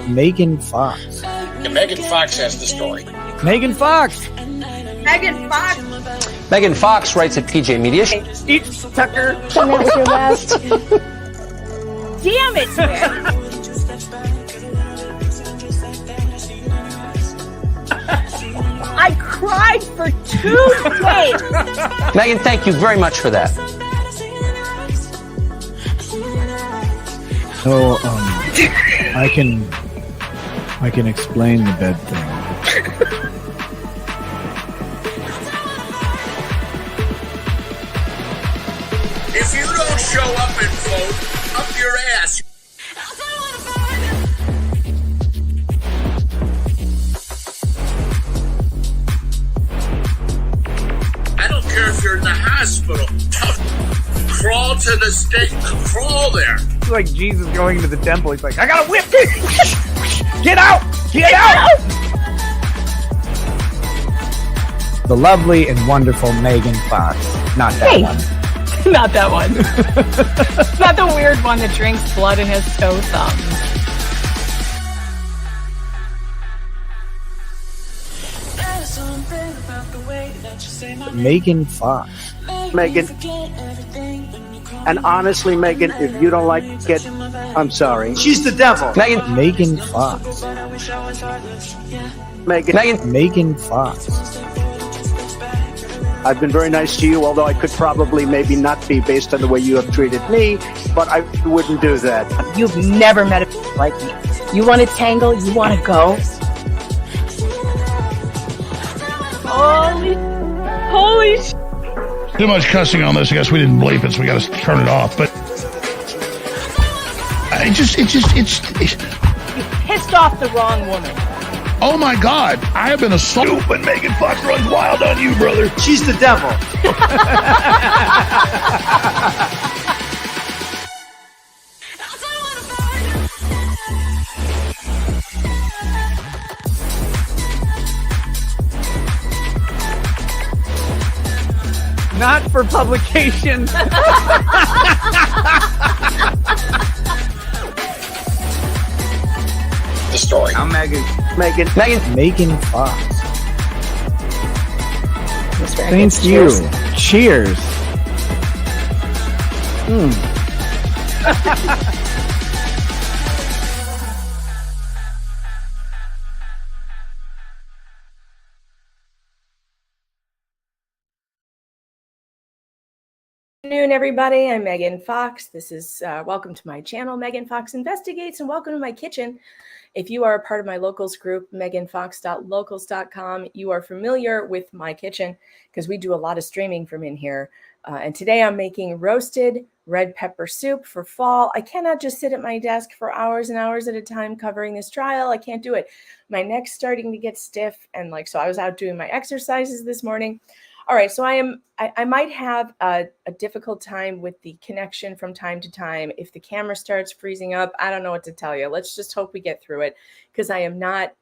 Megan Fox. And Megan Fox has the story. Megan Fox. Megan Fox. Megan Fox writes at PJ Media. Eat Tucker. And that was your last. Damn it, man. I cried for 2 days. Megan, thank you very much for that. So, I can explain the bed thing. If you don't show up and vote, up your ass. I don't care if you're in the hospital. Crawl to the stake. Crawl there. It's like Jesus going to the temple. He's like, I got a whip. Get out! Get out! The lovely and wonderful Megan Fox. Not that one. Not that one. Not the weird one that drinks blood in his toe thumb. Megan Fox. Megan. And honestly, Megan, if you don't like it, I'm sorry. She's the devil. Megan Fox. Megan Fox. I've been very nice to you, although I could probably maybe not be based on the way you have treated me, but I wouldn't do that. You've never met a like me. You want to tangle? You want to go? Holy sh! Too much cussing on this. I guess we didn't bleep it, so we got to turn it off. But it's You pissed off the wrong woman. oh my God, I have been assaulted. But Megan Fox runs wild on you, brother. She's the devil. Not for publication. The story. I'm Megan Fox. Thank you. Cheers. Good afternoon, everybody. I'm Megan Fox. This is welcome to my channel, Megan Fox Investigates, and welcome to my kitchen. If you are a part of my locals group, meganfox.locals.com, you are familiar with my kitchen because we do a lot of streaming from in here. And today I'm making roasted red pepper soup for fall. I cannot just sit at my desk for hours and hours at a time covering this trial. I can't do it. My neck's starting to get stiff, and so I was out doing my exercises this morning. All right, so I might have a difficult time with the connection from time to time. If the camera starts freezing up, I don't know what to tell you. Let's just hope we get through it, because I am not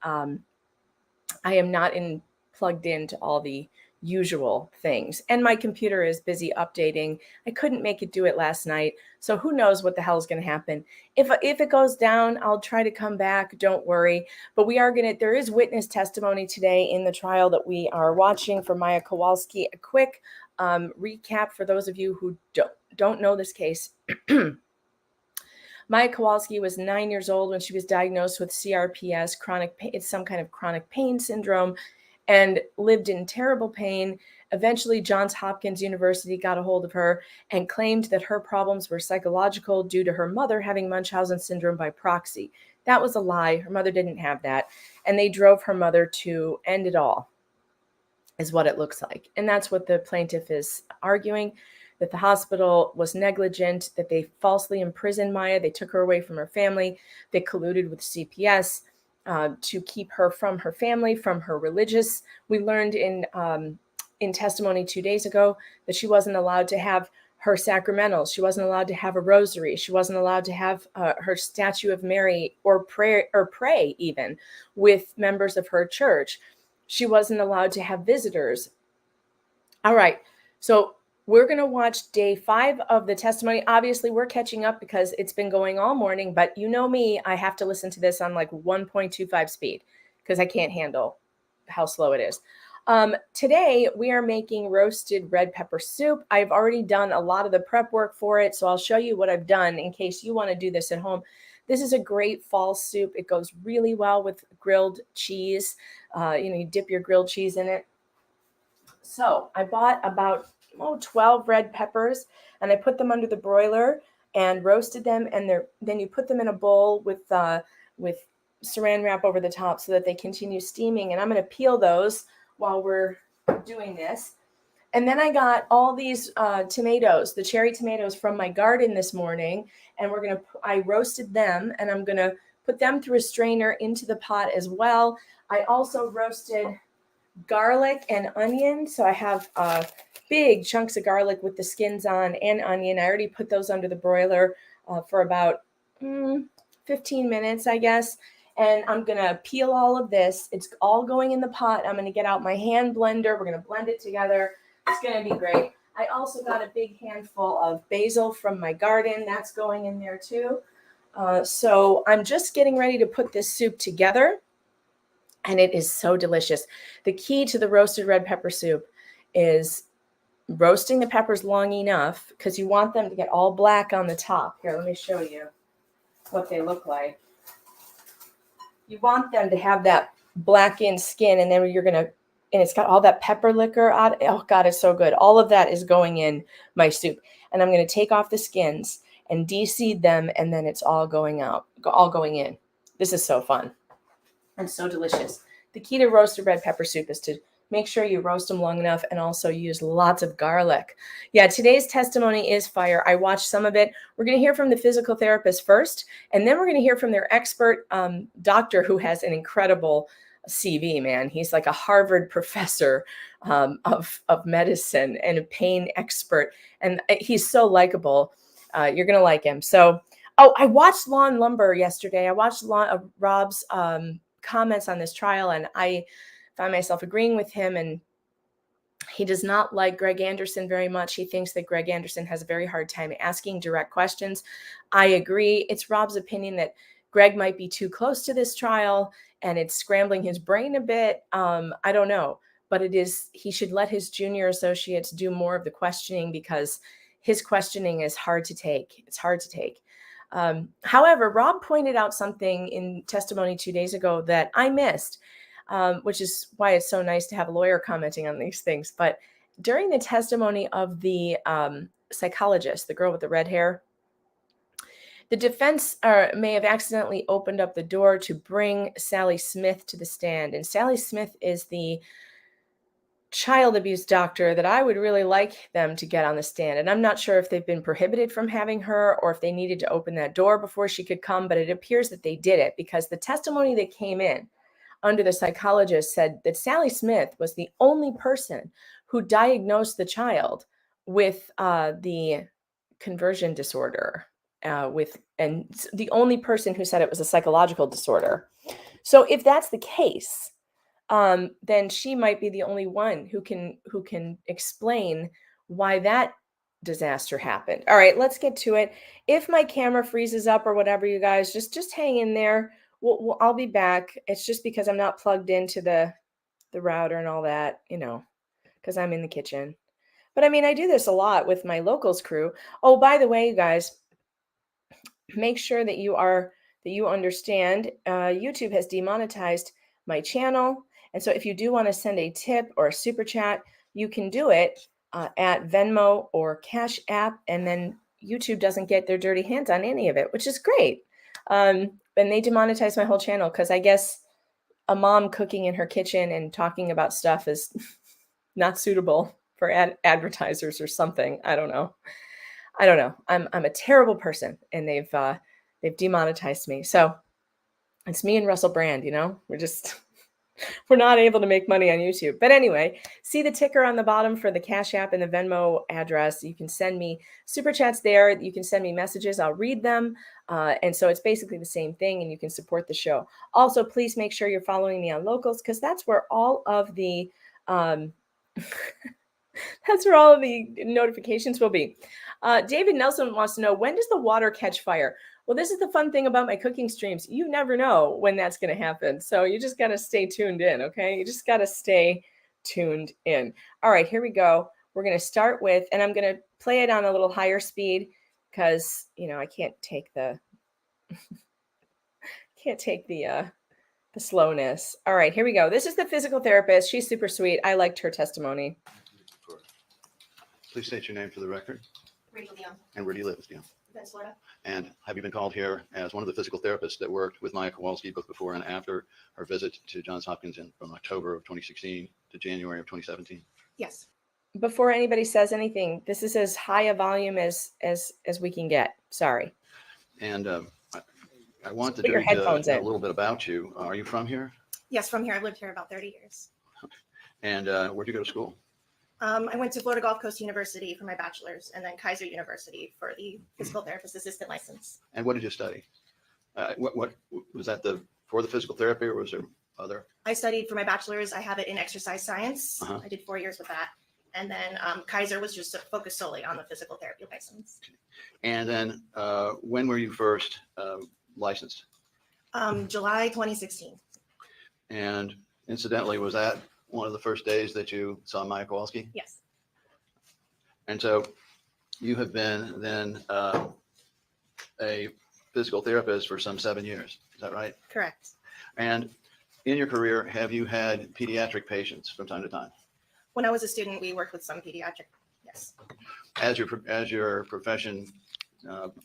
plugged into all the usual things, and my computer is busy updating. I couldn't make it do it last night, so who knows what the hell is going to happen. If it goes down, I'll try to come back. Don't worry. But there is witness testimony today in the trial that we are watching for Maya Kowalski. A quick recap for those of you who don't know this case. Maya Kowalski was 9 years old when she was diagnosed with CRPS, it's some kind of chronic pain syndrome, and lived in terrible pain. Eventually, Johns Hopkins University got a hold of her and claimed that her problems were psychological due to her mother having Munchausen syndrome by proxy. That was a lie. Her mother didn't have that. And they drove her mother to end it all, is what it looks like. And that's what the plaintiff is arguing, that the hospital was negligent, that they falsely imprisoned Maya. They took her away from her family. They colluded with CPS to keep her from her family, from her religious. We learned in testimony 2 days ago that she wasn't allowed to have her sacramentals. She wasn't allowed to have a rosary. She wasn't allowed to have her statue of Mary or pray even with members of her church. She wasn't allowed to have visitors. All right. So we're going to watch day 5 of the testimony. Obviously, we're catching up because it's been going all morning, but you know me, I have to listen to this on like 1.25 speed because I can't handle how slow it is. Today, we are making roasted red pepper soup. I've already done a lot of the prep work for it, so I'll show you what I've done in case you want to do this at home. This is a great fall soup. It goes really well with grilled cheese. You dip your grilled cheese in it. So I bought about 12 red peppers, and I put them under the broiler and roasted them. And then you put them in a bowl with saran wrap over the top so that they continue steaming. And I'm going to peel those while we're doing this. And then I got all these tomatoes, the cherry tomatoes from my garden this morning, and I roasted them, and I'm going to put them through a strainer into the pot as well. I also roasted garlic and onion. So I have big chunks of garlic with the skins on and onion. I already put those under the broiler for about 15 minutes, I guess. And I'm going to peel all of this. It's all going in the pot. I'm going to get out my hand blender. We're going to blend it together. It's going to be great. I also got a big handful of basil from my garden. That's going in there too. So I'm just getting ready to put this soup together. And it is so delicious. The key to the roasted red pepper soup is roasting the peppers long enough because you want them to get all black on the top. Here, let me show you what they look like. You want them to have that blackened skin, and then and it's got all that pepper liquor out. Oh God, it's so good. All of that is going in my soup. And I'm going to take off the skins and de-seed them, and then it's all going in. This is so fun. And so delicious. The key to roasted red pepper soup is to make sure you roast them long enough and also use lots of garlic. Yeah, today's testimony is fire. I watched some of it. We're going to hear from the physical therapist first, and then we're going to hear from their expert doctor who has an incredible CV, man. He's like a Harvard professor of medicine and a pain expert, and he's so likable. You're going to like him. So, I watched Law and Lumber yesterday. I watched Rob's comments on this trial, and I found myself agreeing with him. And he does not like Greg Anderson very much. He thinks that Greg Anderson has a very hard time asking direct questions. I agree. It's Rob's opinion that Greg might be too close to this trial and it's scrambling his brain a bit. I don't know, but he should let his junior associates do more of the questioning because his questioning is hard to take. It's hard to take. However, Rob pointed out something in testimony 2 days ago that I missed, which is why it's so nice to have a lawyer commenting on these things. But during the testimony of the psychologist, the girl with the red hair, the defense may have accidentally opened up the door to bring Sally Smith to the stand. And Sally Smith is the child abuse doctor that I would really like them to get on the stand. And I'm not sure if they've been prohibited from having her or if they needed to open that door before she could come, but it appears that they did it because the testimony that came in under the psychologist said that Sally Smith was the only person who diagnosed the child with the conversion disorder, and the only person who said it was a psychological disorder. So if that's the case, then she might be the only one who can explain why that disaster happened. All right, let's get to it. If my camera freezes up or whatever, you guys, just hang in there. I'll be back. It's just because I'm not plugged into the router and all that, because I'm in the kitchen. But I mean, I do this a lot with my locals crew. Oh, by the way, you guys, make sure that you understand YouTube has demonetized my channel. And so if you do want to send a tip or a super chat, you can do it at Venmo or Cash App. And then YouTube doesn't get their dirty hands on any of it, which is great. And they demonetized my whole channel because I guess a mom cooking in her kitchen and talking about stuff is not suitable for advertisers or something. I don't know. I'm a terrible person, and they've demonetized me. So it's me and Russell Brand, we're not able to make money on YouTube. But anyway, see the ticker on the bottom for the Cash App and the Venmo address. You can send me super chats there. You can send me messages. I'll read them. And so it's basically the same thing, and you can support the show. Also, please make sure you're following me on Locals because that's where all of the That's where all of the notifications will be. David Nelson wants to know, when does the water catch fire? Well, this is the fun thing about my cooking streams. You never know when that's going to happen. So you just got to stay tuned in, okay? You just got to stay tuned in. All right, here we go. We're going to start with, and I'm going to play it on a little higher speed because, I can't take the the slowness. All right, here we go. This is the physical therapist. She's super sweet. I liked her testimony. Please state your name for the record. Rachel Dion, And where do you live, Dion? Venice, Florida. And have you been called here as one of the physical therapists that worked with Maya Kowalski both before and after her visit to Johns Hopkins from October of 2016 to January of 2017? Yes. Before anybody says anything, this is as high a volume as we can get. Sorry. And I want to Put your dig headphones a in. little bit about you. Are you from here? Yes, from here. I've lived here about 30 years. And where'd you go to school? I went to Florida Gulf Coast University for my bachelor's and then Kaiser University for the physical therapist assistant license. And what did you study? What was that for the physical therapy, or was there other? I studied for my bachelor's. I have it in exercise science. Uh-huh. I did 4 years with that. And then Kaiser was just focused solely on the physical therapy license. And then when were you first licensed? July 2016. And incidentally, was that one of the first days that you saw Maya Kowalski? Yes. And so you have been then a physical therapist for some 7 years. Is that right? Correct. And in your career, have you had pediatric patients from time to time? When I was a student, we worked with some pediatric. Yes. As your profession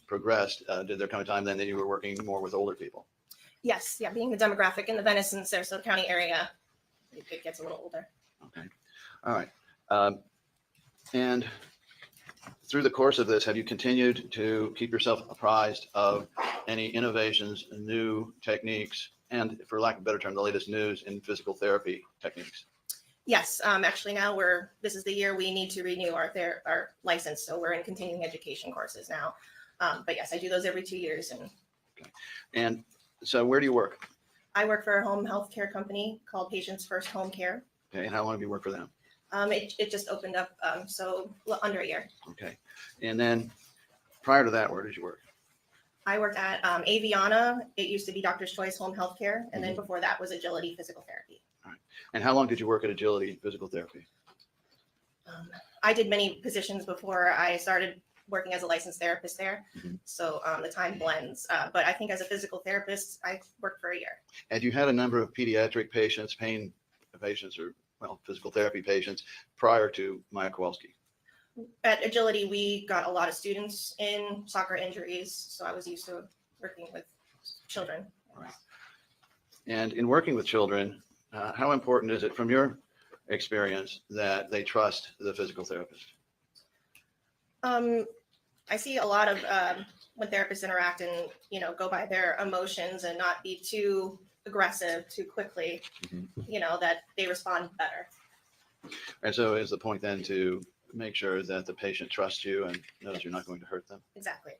progressed, did there come a time then that you were working more with older people? Yes. Yeah. Being the demographic in the Venice and Sarasota County area, it gets a little older. Okay. All right. And through the course of this, have you continued to keep yourself apprised of any innovations, new techniques, and, for lack of a better term, the latest news in physical therapy techniques? Yes, actually now this is the year we need to renew our license. So we're in continuing education courses now. But yes, I do those every 2 years. And so where do you work? I work for a home health care company called Patients First Home Care. Okay. And how long have you worked for them? It just opened up, so under a year. Okay. And then prior to that, where did you work? I worked at Aviana. It used to be Doctor's Choice Home Health Care. And then before that was Agility Physical Therapy. All right. And how long did you work at Agility Physical Therapy? I did many positions before I started working as a licensed therapist there. So the time blends. But I think as a physical therapist, I worked for a year. And you had a number of pediatric patients, pain patients, or physical therapy patients prior to Maya Kowalski. At Agility, we got a lot of students in soccer injuries. So I was used to working with children. Right. And in working with children, how important is it from your experience that they trust the physical therapist? I see a lot of when therapists interact and go by their emotions and not be too aggressive too quickly, that they respond better. And so is the point then to make sure that the patient trusts you and knows you're not going to hurt them? Exactly.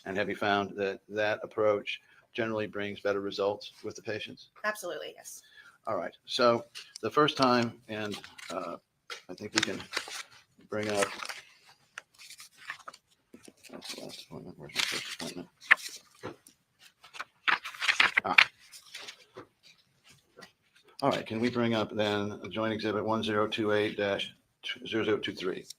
And have you found that approach generally brings better results with the patients? Absolutely, yes. All right. So the first time, and I think we can bring up, that's the last appointment. Where's my first appointment? All right. Can we bring up then Joint Exhibit 1028-0023?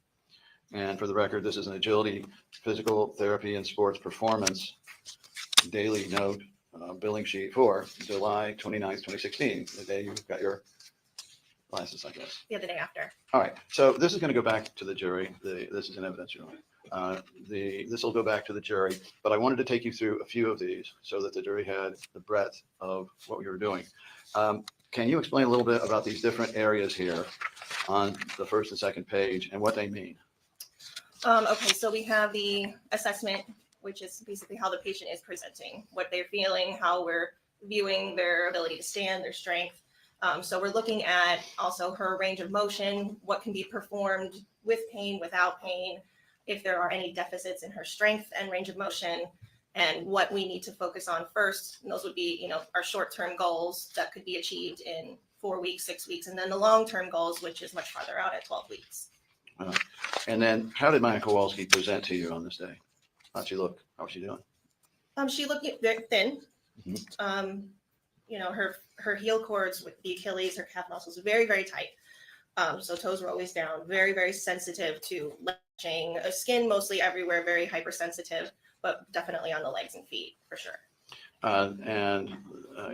And for the record, this is an Agility Physical Therapy and Sports Performance daily note billing sheet for July 29th, 2016, the day you got your license, I guess. The other day after. All right. So this is going to go back to the jury. This is an evidence ruling. This will go back to the jury, but I wanted to take you through a few of these so that the jury had the breadth of what we were doing. Can you explain a little bit about these different areas here on the first and second page and what they mean? Okay, so we have the assessment, which is basically how the patient is presenting, what they're feeling, how we're viewing their ability to stand, their strength. So we're looking at also her range of motion, what can be performed with pain, without pain, if there are any deficits in her strength and range of motion, and what we need to focus on first. And those would be, our short-term goals that could be achieved in 4 weeks, 6 weeks, and then the long-term goals, which is much farther out at 12 weeks. And then how did Maya Kowalski present to you on this day? How'd she look? How was she doing? She looked very thin. Mhm. You know, her heel cords with the Achilles, her calf muscles, very, very tight. So toes were always down, very, very sensitive to latching. Skin mostly everywhere, very hypersensitive, but definitely on the legs and feet for sure.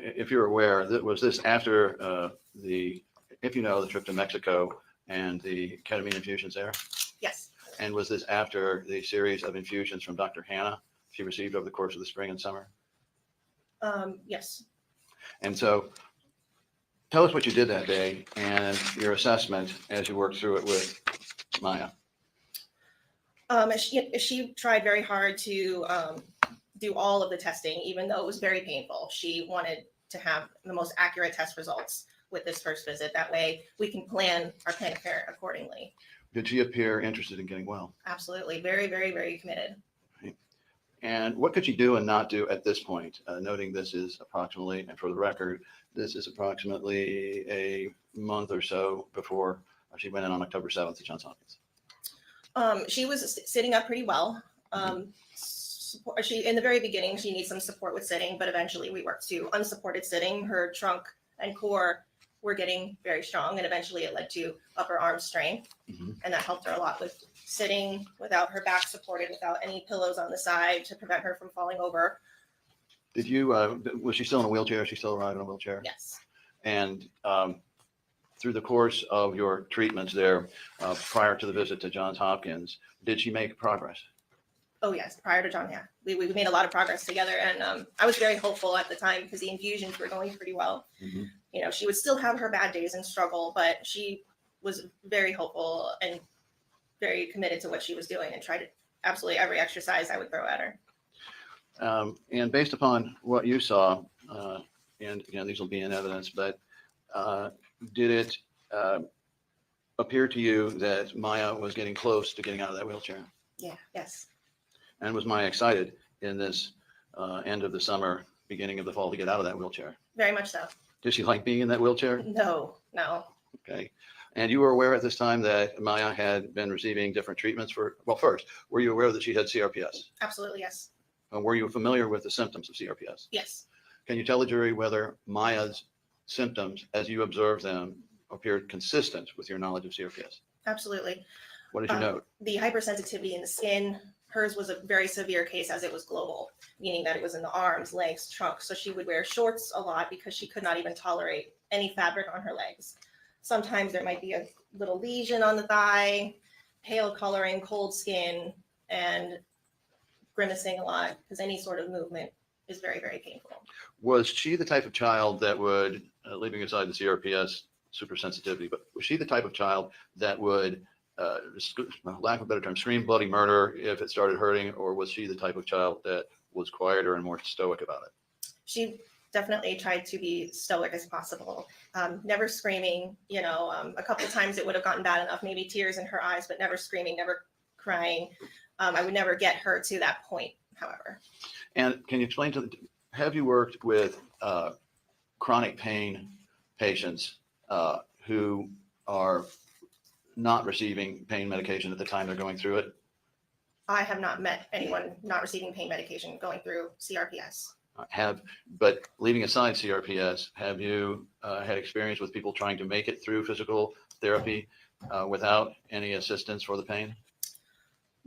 If you're aware, was this after if you know, the trip to Mexico and the ketamine infusions there? Yes. And was this after the series of infusions from Dr. Hannah she received over the course of the spring and summer? Yes. And so tell us what you did that day and your assessment as you worked through it with Maya. She tried very hard to do all of the testing, even though it was very painful. She wanted to have the most accurate test results with this first visit. That way we can plan our plan of care accordingly. Did she appear interested in getting well? Absolutely. Very, very, very committed. Right. And what could she do and not do at this point? Noting this is approximately, and for the record, this is approximately a month or so before she went in on October 7th to Johns Hopkins. She was sitting up pretty well. In the very beginning, she needs some support with sitting, but eventually we worked to unsupported sitting. Her trunk and core were getting very strong, and eventually it led to upper arm strength. And that helped her a lot with sitting without her back supported, without any pillows on the side to prevent her from falling over. Did you, was she still in a wheelchair? Is she still riding in a wheelchair? Yes. And through the course of your treatments there, prior to the visit to Johns Hopkins, did she make progress? Oh yes, prior to John, yeah. We made a lot of progress together, and I was very hopeful at the time because the infusions were going pretty well. You know, she would still have her bad days and struggle, but she was very hopeful and very committed to what she was doing and tried absolutely every exercise I would throw at her. And based upon what you saw, and again, these will be in evidence, but did it appear to you that Maya was getting close to getting out of that wheelchair? Yeah, yes. And was Maya excited in this end of the summer, beginning of the fall to get out of that wheelchair? Very much so. Did she like being in that wheelchair? No. Okay. And you were aware at this time that Maya had been receiving different treatments well, first, were you aware that she had CRPS? Absolutely, yes. Were you familiar with the symptoms of CRPS? Yes. Can you tell the jury whether Maya's symptoms, as you observed them, appeared consistent with your knowledge of CRPS? Absolutely. What did you note? The hypersensitivity in the skin. Hers was a very severe case as it was global, meaning that it was in the arms, legs, trunk. So she would wear shorts a lot because she could not even tolerate any fabric on her legs. Sometimes there might be a little lesion on the thigh, pale coloring, cold skin, and grimacing a lot because any sort of movement is very, very painful. Was she the type of child that would, leaving aside the CRPS super sensitivity, but was she the type of child that would, lack of a better term, scream bloody murder if it started hurting, or was she the type of child that was quieter and more stoic about it? She definitely tried to be stoic as possible, never screaming. You know, a couple of times it would have gotten bad enough, maybe tears in her eyes, but never screaming, never crying. I would never get her to that point, however. And can you explain have you worked with chronic pain patients who are not receiving pain medication at the time they're going through it? I have not met anyone not receiving pain medication going through CRPS. But leaving aside CRPS, have you had experience with people trying to make it through physical therapy without any assistance for the pain?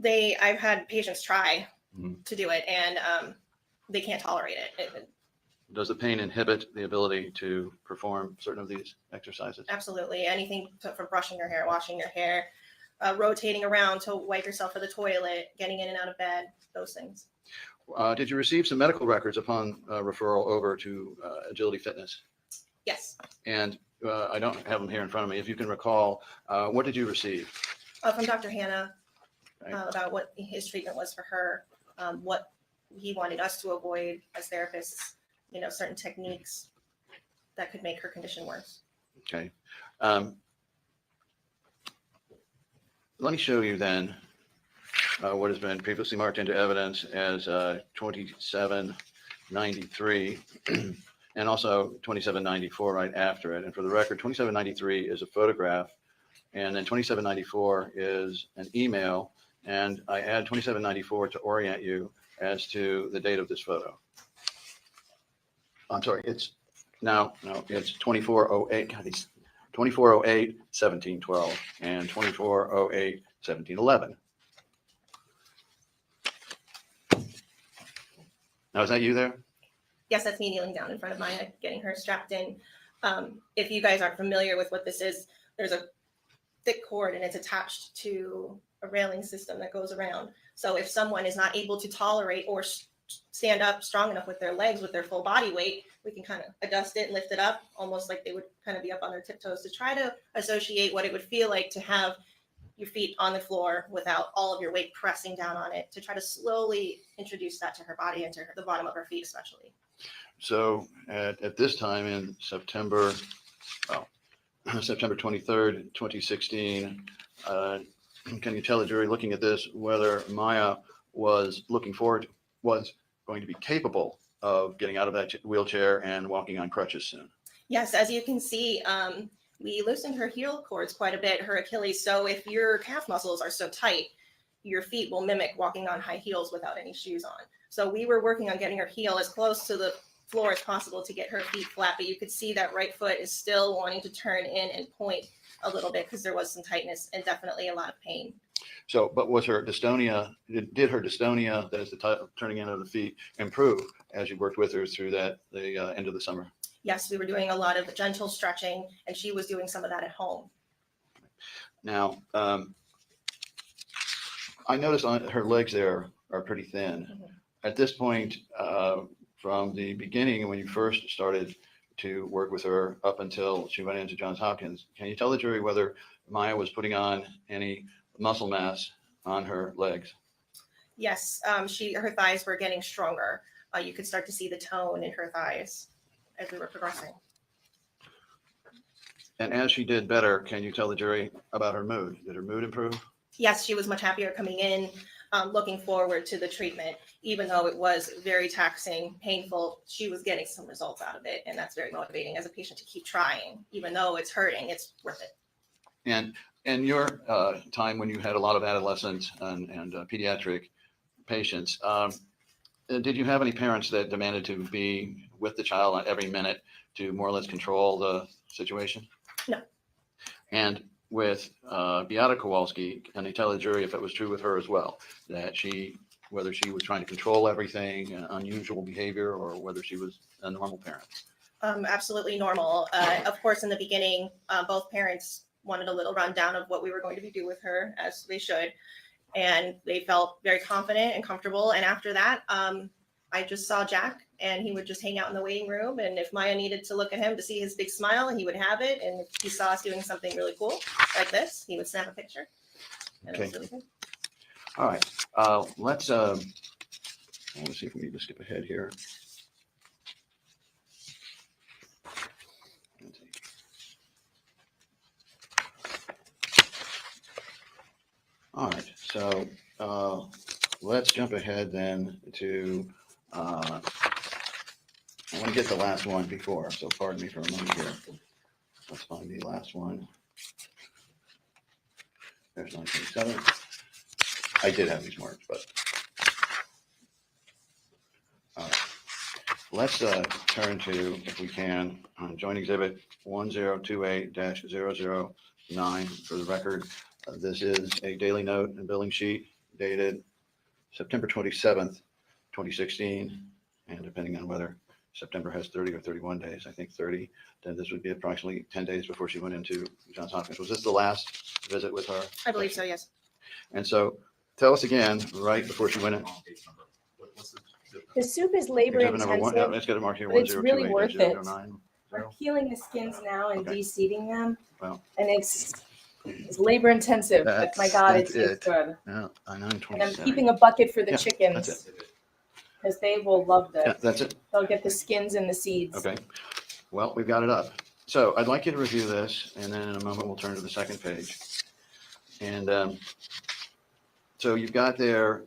I've had patients try to do it, and they can't tolerate it. Does the pain inhibit the ability to perform certain of these exercises? Absolutely. Anything from brushing your hair, washing your hair, rotating around to wipe yourself for the toilet, getting in and out of bed, those things. Did you receive some medical records upon referral over to Agility Fitness? Yes. And I don't have them here in front of me. If you can recall, what did you receive? From Dr. Hannah, about what his treatment was for her, what he wanted us to avoid as therapists, you know, certain techniques that could make her condition worse. Okay. Let me show you then what has been previously marked into evidence as 2793 and also 2794 right after it. And for the record, 2793 is a photograph And then 2794 is an email. And I add 2794 to orient you as to the date of this photo. I'm sorry, it's 2408, God, these 2408, 1712, and 2408, 1711. Now, is that you there? Yes, that's me kneeling down in front of Maya, getting her strapped in. If you guys aren't familiar with what this is, there's a thick cord and it's attached to a railing system that goes around. So if someone is not able to tolerate or stand up strong enough with their legs, with their full body weight, we can kind of adjust it, lift it up, almost like they would kind of be up on their tiptoes to try to associate what it would feel like to have your feet on the floor without all of your weight pressing down on it, to try to slowly introduce that to her body and to the bottom of her feet especially. So at this time in September 23rd, 2016, can you tell the jury looking at this whether Maya was going to be capable of getting out of that wheelchair and walking on crutches soon? Yes, as you can see, we loosened her heel cords quite a bit, her Achilles. So if your calf muscles are so tight, your feet will mimic walking on high heels without any shoes on. So we were working on getting her heel as close to the floor as possible to get her feet flat, but you could see that right foot is still wanting to turn in and point a little bit because there was some tightness and definitely a lot of pain. So, but was her dystonia, did her dystonia, that is the turning in of the feet, improve as you worked with her through the end of the summer? Yes, we were doing a lot of gentle stretching and she was doing some of that at home. Now, I noticed on her legs there are pretty thin. Mm-hmm. At this point, from the beginning, when you first started to work with her up until she went into Johns Hopkins, can you tell the jury whether Maya was putting on any muscle mass on her legs? Yes, her thighs were getting stronger. You could start to see the tone in her thighs as we were progressing. And as she did better, can you tell the jury about her mood? Did her mood improve? Yes, she was much happier coming in, looking forward to the treatment. Even though it was very taxing, painful, she was getting some results out of it. And that's very motivating as a patient to keep trying. Even though it's hurting, it's worth it. And in your time when you had a lot of adolescent and pediatric patients, did you have any parents that demanded to be with the child on every minute to more or less control the situation? No. And with Beata Kowalski, can they tell the jury if it was true with her as well, that whether she was trying to control everything, unusual behavior, or whether she was a normal parent? Absolutely normal. Of course, in the beginning, both parents wanted a little rundown of what we were going to do with her, as they should. And they felt very confident and comfortable. And after that, I just saw Jack, and he would just hang out in the waiting room. And if Maya needed to look at him to see his big smile, he would have it. And if he saw us doing something really cool like this, he would snap a picture. And Okay. it was really good. All right. Let's I want to see if we need to skip ahead here. All right, so let's jump ahead then to, I want to get the last one before, so pardon me for a moment here. Let's find the last one. There's 927. I did have these marked, but. All right. Let's turn to, if we can, Joint Exhibit 1028-009 for the record. This is a daily note and billing sheet dated September 27th, 2016. And depending on whether September has 30 or 31 days, I think 30, then this would be approximately 10 days before she went into Johns Hopkins. Was this the last visit with her? I believe so, yes. And so tell us again, right before she went in. The soup is labor Exhibit number one, intensive. yeah, it's got it marked here, but it's really worth it. 1028-009. We're peeling the skins now and Okay. de-seeding them, Well, and it's labor intensive. But my God, That's it's good. yeah, And I'm 927. keeping a bucket for the Yeah, chickens That's it. because they will love this. Yeah, that's it. They'll get the skins and the seeds. Okay. Well, we've got it up. So I'd like you to review this, and then in a moment we'll turn to the second page. And so you've got there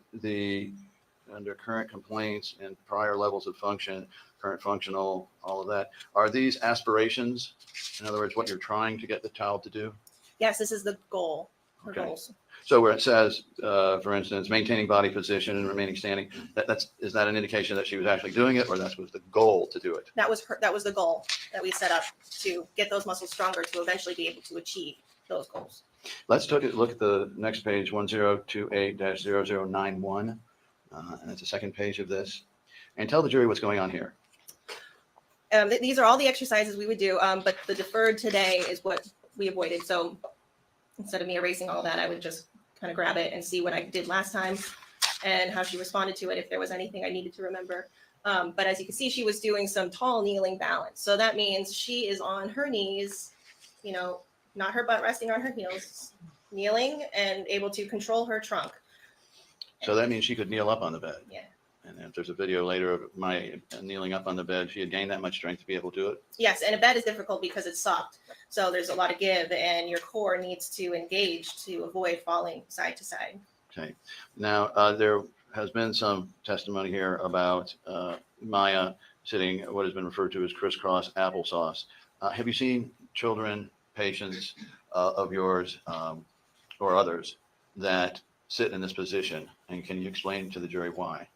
under current complaints and prior levels of function, current functional, all of that. Are these aspirations? In other words, what you're trying to get the child to do? Yes, this is the goal. Her Okay. goals. So where it says, for instance, maintaining body position and remaining standing, is that an indication that she was actually doing it, or that was the goal to do it? That was the goal that we set up to get those muscles stronger to eventually be able to achieve those goals. Let's look at the next page, 1028-0091. And it's the second page of this. And tell the jury what's going on here. These are all the exercises we would do, but the deferred today is what we avoided. So instead of me erasing all that, I would just kind of grab it and see what I did last time and how she responded to it, if there was anything I needed to remember. But as you can see, she was doing some tall kneeling balance. So that means she is on her knees, you know, not her butt resting on her heels, kneeling and able to control her trunk. So that means she could kneel up on the bed. Yeah. And if there's a video later of my kneeling up on the bed, she had gained that much strength to be able to do it. Yes, and a bed is difficult because it's soft. So there's a lot of give and your core needs to engage to avoid falling side to side. Okay. Now, there has been some testimony here about Maya sitting what has been referred to as crisscross applesauce. Have you seen children, patients of yours or others that sit in this position? And can you explain to the jury why?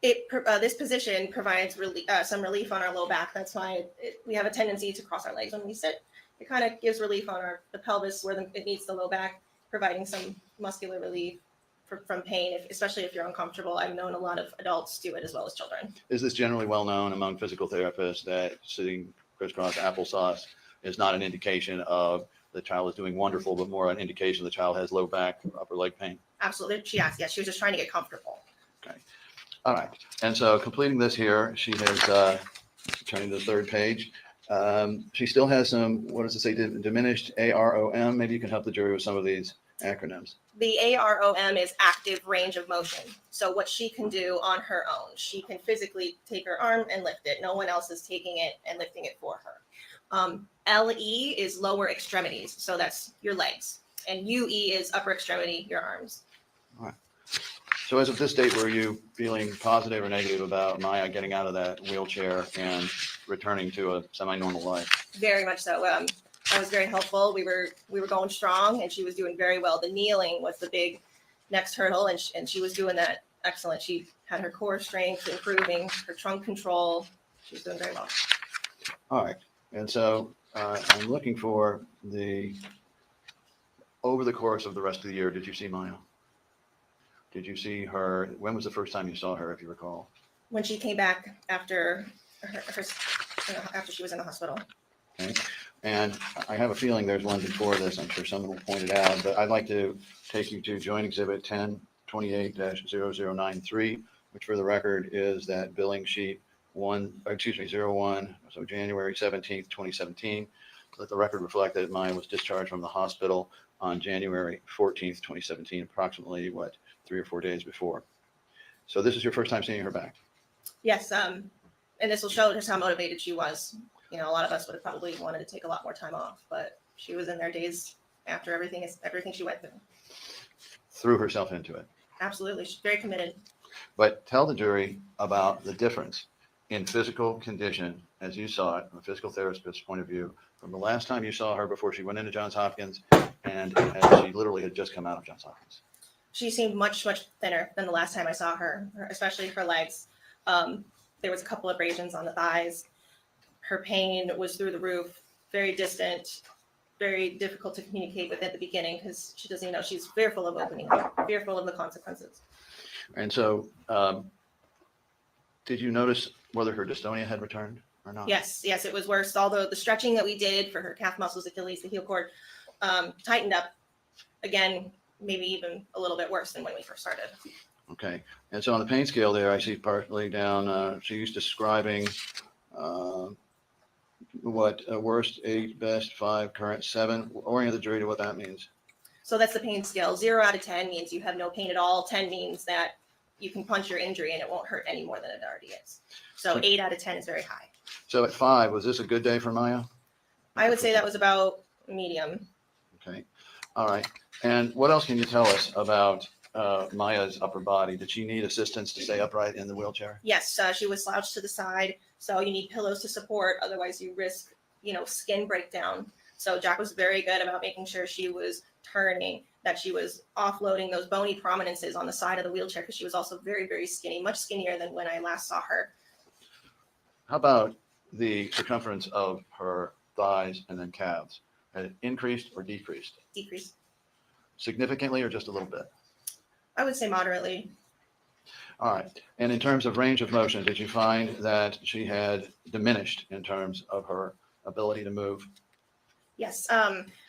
This position provides some relief on our low back. That's why we have a tendency to cross our legs when we sit. It kind of gives relief on the pelvis where it meets the low back, providing some muscular relief from pain, especially if you're uncomfortable. I've known a lot of adults do it as well as children. Is this generally well known among physical therapists that sitting crisscross applesauce is not an indication of the child is doing wonderful, but more an indication the child has low back or upper leg pain? Absolutely. She asked. Yes, she was just trying to get comfortable. Okay. All right. And so completing this here, she has, turning to the third page, she still has some, what does it say, diminished AROM? Maybe you can help the jury with some of these acronyms. The AROM is active range of motion. So what she can do on her own, she can physically take her arm and lift it. No one else is taking it and lifting it for her. LE is lower extremities. So that's your legs. And UE is upper extremity, your arms. All right. So as of this date, were you feeling positive or negative about Maya getting out of that wheelchair and returning to a semi-normal life? Very much so. That was very helpful. We were going strong, and she was doing very well. The kneeling was the big next hurdle, and she was doing that excellent. She had her core strength improving, her trunk control. She was doing very well. All right. And so I'm looking for over the course of the rest of the year, did you see Maya? Did you see her? When was the first time you saw her, if you recall? When she came back after after she was in the hospital. Okay. And I have a feeling there's one before this. I'm sure someone will point it out, but I'd like to take you to Joint Exhibit 1028-0093, which for the record is that billing sheet 01, so January 17th, 2017. Let the record reflect that Maya was discharged from the hospital on January 14th, 2017, approximately 3 or 4 days before. So this is your first time seeing her back? Yes, and this will show just how motivated she was. You know, a lot of us would have probably wanted to take a lot more time off, but she was in there days after everything she went through. Threw herself into it. Absolutely. She's very committed. But tell the jury about the difference in physical condition as you saw it from a physical therapist's point of view from the last time you saw her before she went into Johns Hopkins and as she literally had just come out of Johns Hopkins. She seemed much, much thinner than the last time I saw her, especially her legs. There was a couple abrasions on the thighs. Her pain was through the roof, very distant, very difficult to communicate with at the beginning because she doesn't know. She's fearful of opening up, fearful of the consequences. And so did you notice whether her dystonia had returned or not? Yes, it was worse. Although the stretching that we did for her calf muscles, Achilles, the heel cord, tightened up again, maybe even a little bit worse than when we first started. Okay. And so on the pain scale there, I see partly down, she's describing worst 8, best 5, current 7. Orient the jury to what that means. So that's the pain scale. 0 out of 10 means you have no pain at all. 10 means that you can punch your injury and it won't hurt any more than it already is. So 8 out of 10 is very high. So at 5, was this a good day for Maya? I would say that was about medium. Okay. All right. And what else can you tell us about Maya's upper body? Did she need assistance to stay upright in the wheelchair? Yes, she was slouched to the side. So you need pillows to support. Otherwise you risk, skin breakdown. So Jack was very good about making sure she was turning, that she was offloading those bony prominences on the side of the wheelchair, because she was also very, very skinny, much skinnier than when I last saw her. How about the circumference of her thighs and then calves? Had it increased or decreased? Decreased. Significantly or just a little bit? I would say moderately. All right. And in terms of range of motion, did you find that she had diminished in terms of her ability to move? Yes.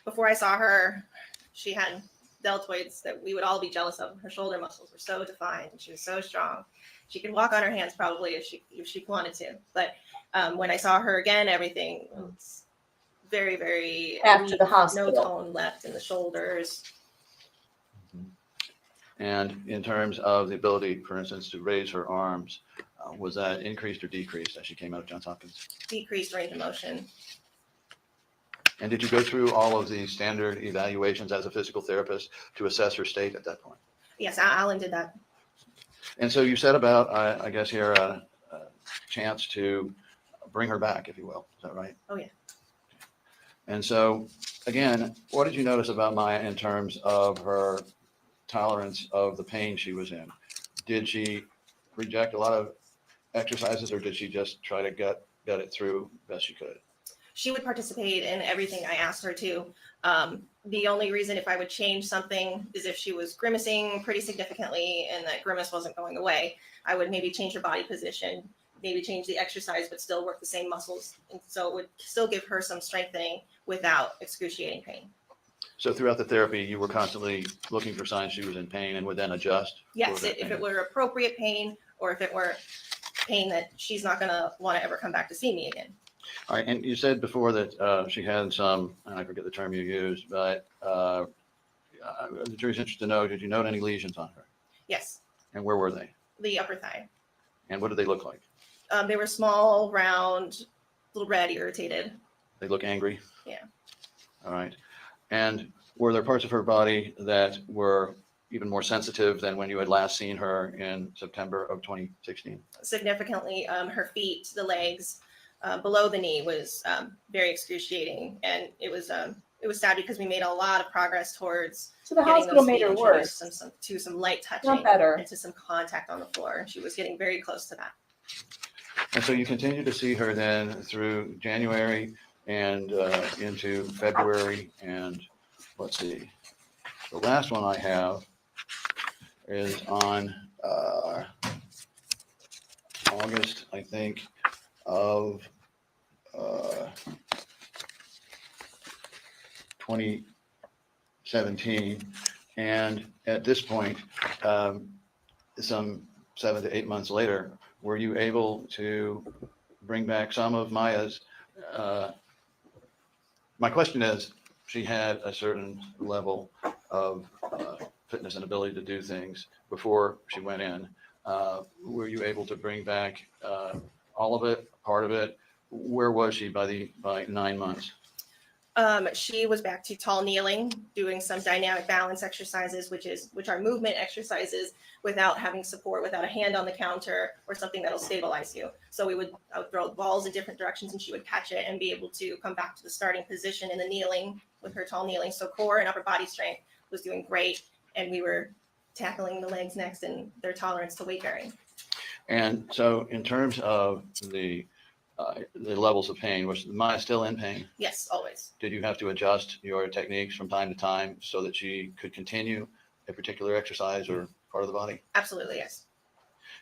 Before I saw her, she had deltoids that we would all be jealous of. Her shoulder muscles were so defined. She was so strong. She could walk on her hands probably if she wanted to. But when I saw her again, everything was very, very After weak, the hospital. no tone left in the shoulders. And in terms of the ability, for instance, to raise her arms, was that increased or decreased as she came out of Johns Hopkins? Decreased range of motion. And did you go through all of the standard evaluations as a physical therapist to assess her state at that point? Yes, Alan did that. And so you said about, I guess here, a chance to bring her back, if you will. Is that right? Oh, yeah. And so, again, what did you notice about Maya in terms of her tolerance of the pain she was in? Did she reject a lot of exercises, or did she just try to get it through best she could? She would participate in everything I asked her to. The only reason if I would change something is if she was grimacing pretty significantly and that grimace wasn't going away. I would maybe change her body position, maybe change the exercise, but still work the same muscles. And so it would still give her some strengthening without excruciating pain. So throughout the therapy, you were constantly looking for signs she was in pain and would then adjust? Yes, if it were appropriate pain, or if it were pain that she's not going to want to ever come back to see me again. All right, and you said before that she had some, and I forget the term you used, but the jury's interested to know, did you note any lesions on her? Yes, And where were they? the upper thigh. And what did they look like? They were small, round, little red, irritated. They look angry? Yeah. All right. And were there parts of her body that were even more sensitive than when you had last seen her in September of 2016? Significantly, her feet, the legs, below the knee was very excruciating, and it was sad because we made a lot of progress towards. So the getting hospital those made feet her introduced, worse. some light touching, Not better. and to some contact on the floor. She was getting very close to that. And so you continued to see her then through January and into February. And let's see, the last one I have is on August, I think, of 2017. And at this point, some 7 to 8 months later, were you able to bring back some of Maya's? My question is, she had a certain level of fitness and ability to do things before she went in. Were you able to bring back all of it, part of it? Where was she by 9 months? She was back to tall kneeling, doing some dynamic balance exercises, which are movement exercises without having support, without a hand on the counter or something that'll stabilize you. So I would throw balls in different directions and she would catch it and be able to come back to the starting position in the kneeling with her tall kneeling. So core and upper body strength was doing great. And we were tackling the legs next and their tolerance to weight bearing. And so in terms of the levels of pain, was Maya still in pain? Yes, always. Did you have to adjust your techniques from time to time so that she could continue a particular exercise or part of the body? Absolutely, yes.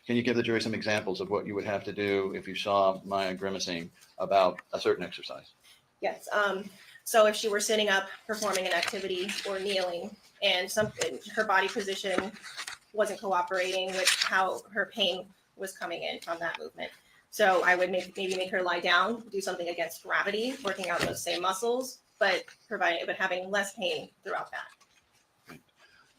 Can you give the jury some examples of what you would have to do if you saw Maya grimacing about a certain exercise? Yes. So if she were sitting up performing an activity or kneeling and her body position wasn't cooperating with how her pain was coming in from that movement. So I would maybe make her lie down, do something against gravity, working out those same muscles, but having less pain throughout that.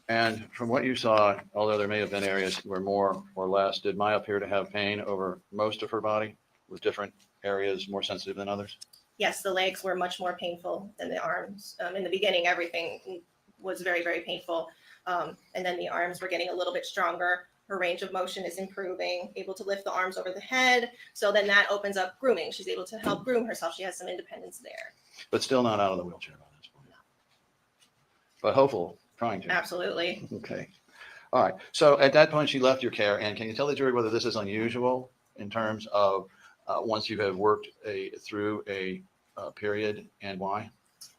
And from what you saw, although there may have been areas where more or less, did Maya appear to have pain over most of her body, with different areas more sensitive than others? Yes, the legs were much more painful than the arms. In the beginning, everything was very, very painful. And then the arms were getting a little bit stronger. her range of motion is improving, able to lift the arms over the head. So then that opens up grooming. She's able to help groom herself. She has some independence there. But still not out of the wheelchair by this point. But hopeful, trying to. Absolutely. Okay. All right. So at that point, she left your care. And can you tell the jury whether this is unusual in terms of once you have worked through a period and why?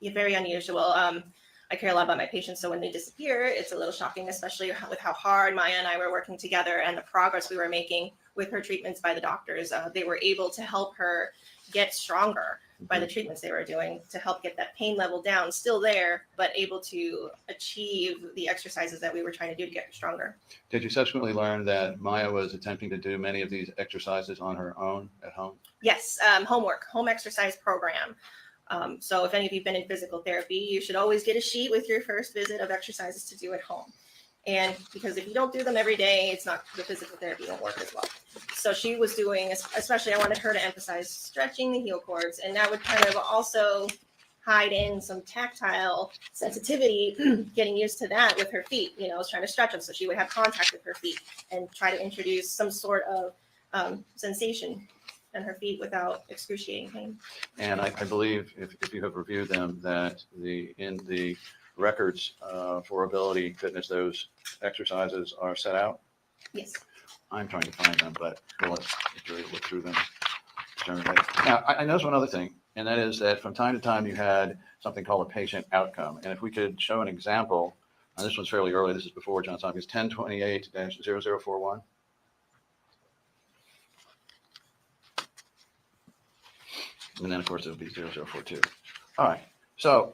Yeah, very unusual. I care a lot about my patients, so when they disappear, it's a little shocking, especially with how hard Maya and I were working together and the progress we were making with her treatments by the doctors. They were able to help her get stronger by the treatments they were doing to help get that pain level down, still there, but able to achieve the exercises that we were trying to do to get her stronger. Did you subsequently learn that Maya was attempting to do many of these exercises on her own at home? Yes, homework, home exercise program. So if any of you have been in physical therapy, you should always get a sheet with your first visit of exercises to do at home. And because if you don't do them every day, it's not, the physical therapy won't work as well. So she was doing, especially I wanted her to emphasize stretching the heel cords, and that would kind of also hide in some tactile sensitivity, getting used to that with her feet. You know, I was trying to stretch them so she would have contact with her feet and try to introduce some sort of sensation in her feet without excruciating pain. And I believe if you have reviewed them, that in the records for ability fitness, those exercises are set out. Yes. I'm trying to find them, but we'll let the jury look through them. Now, I noticed one other thing, and that is that from time to time you had something called a patient outcome. And if we could show an example, this one's fairly early, this is before Johns Hopkins, 1028-0041. And then, of course, it would be 0042. All right. So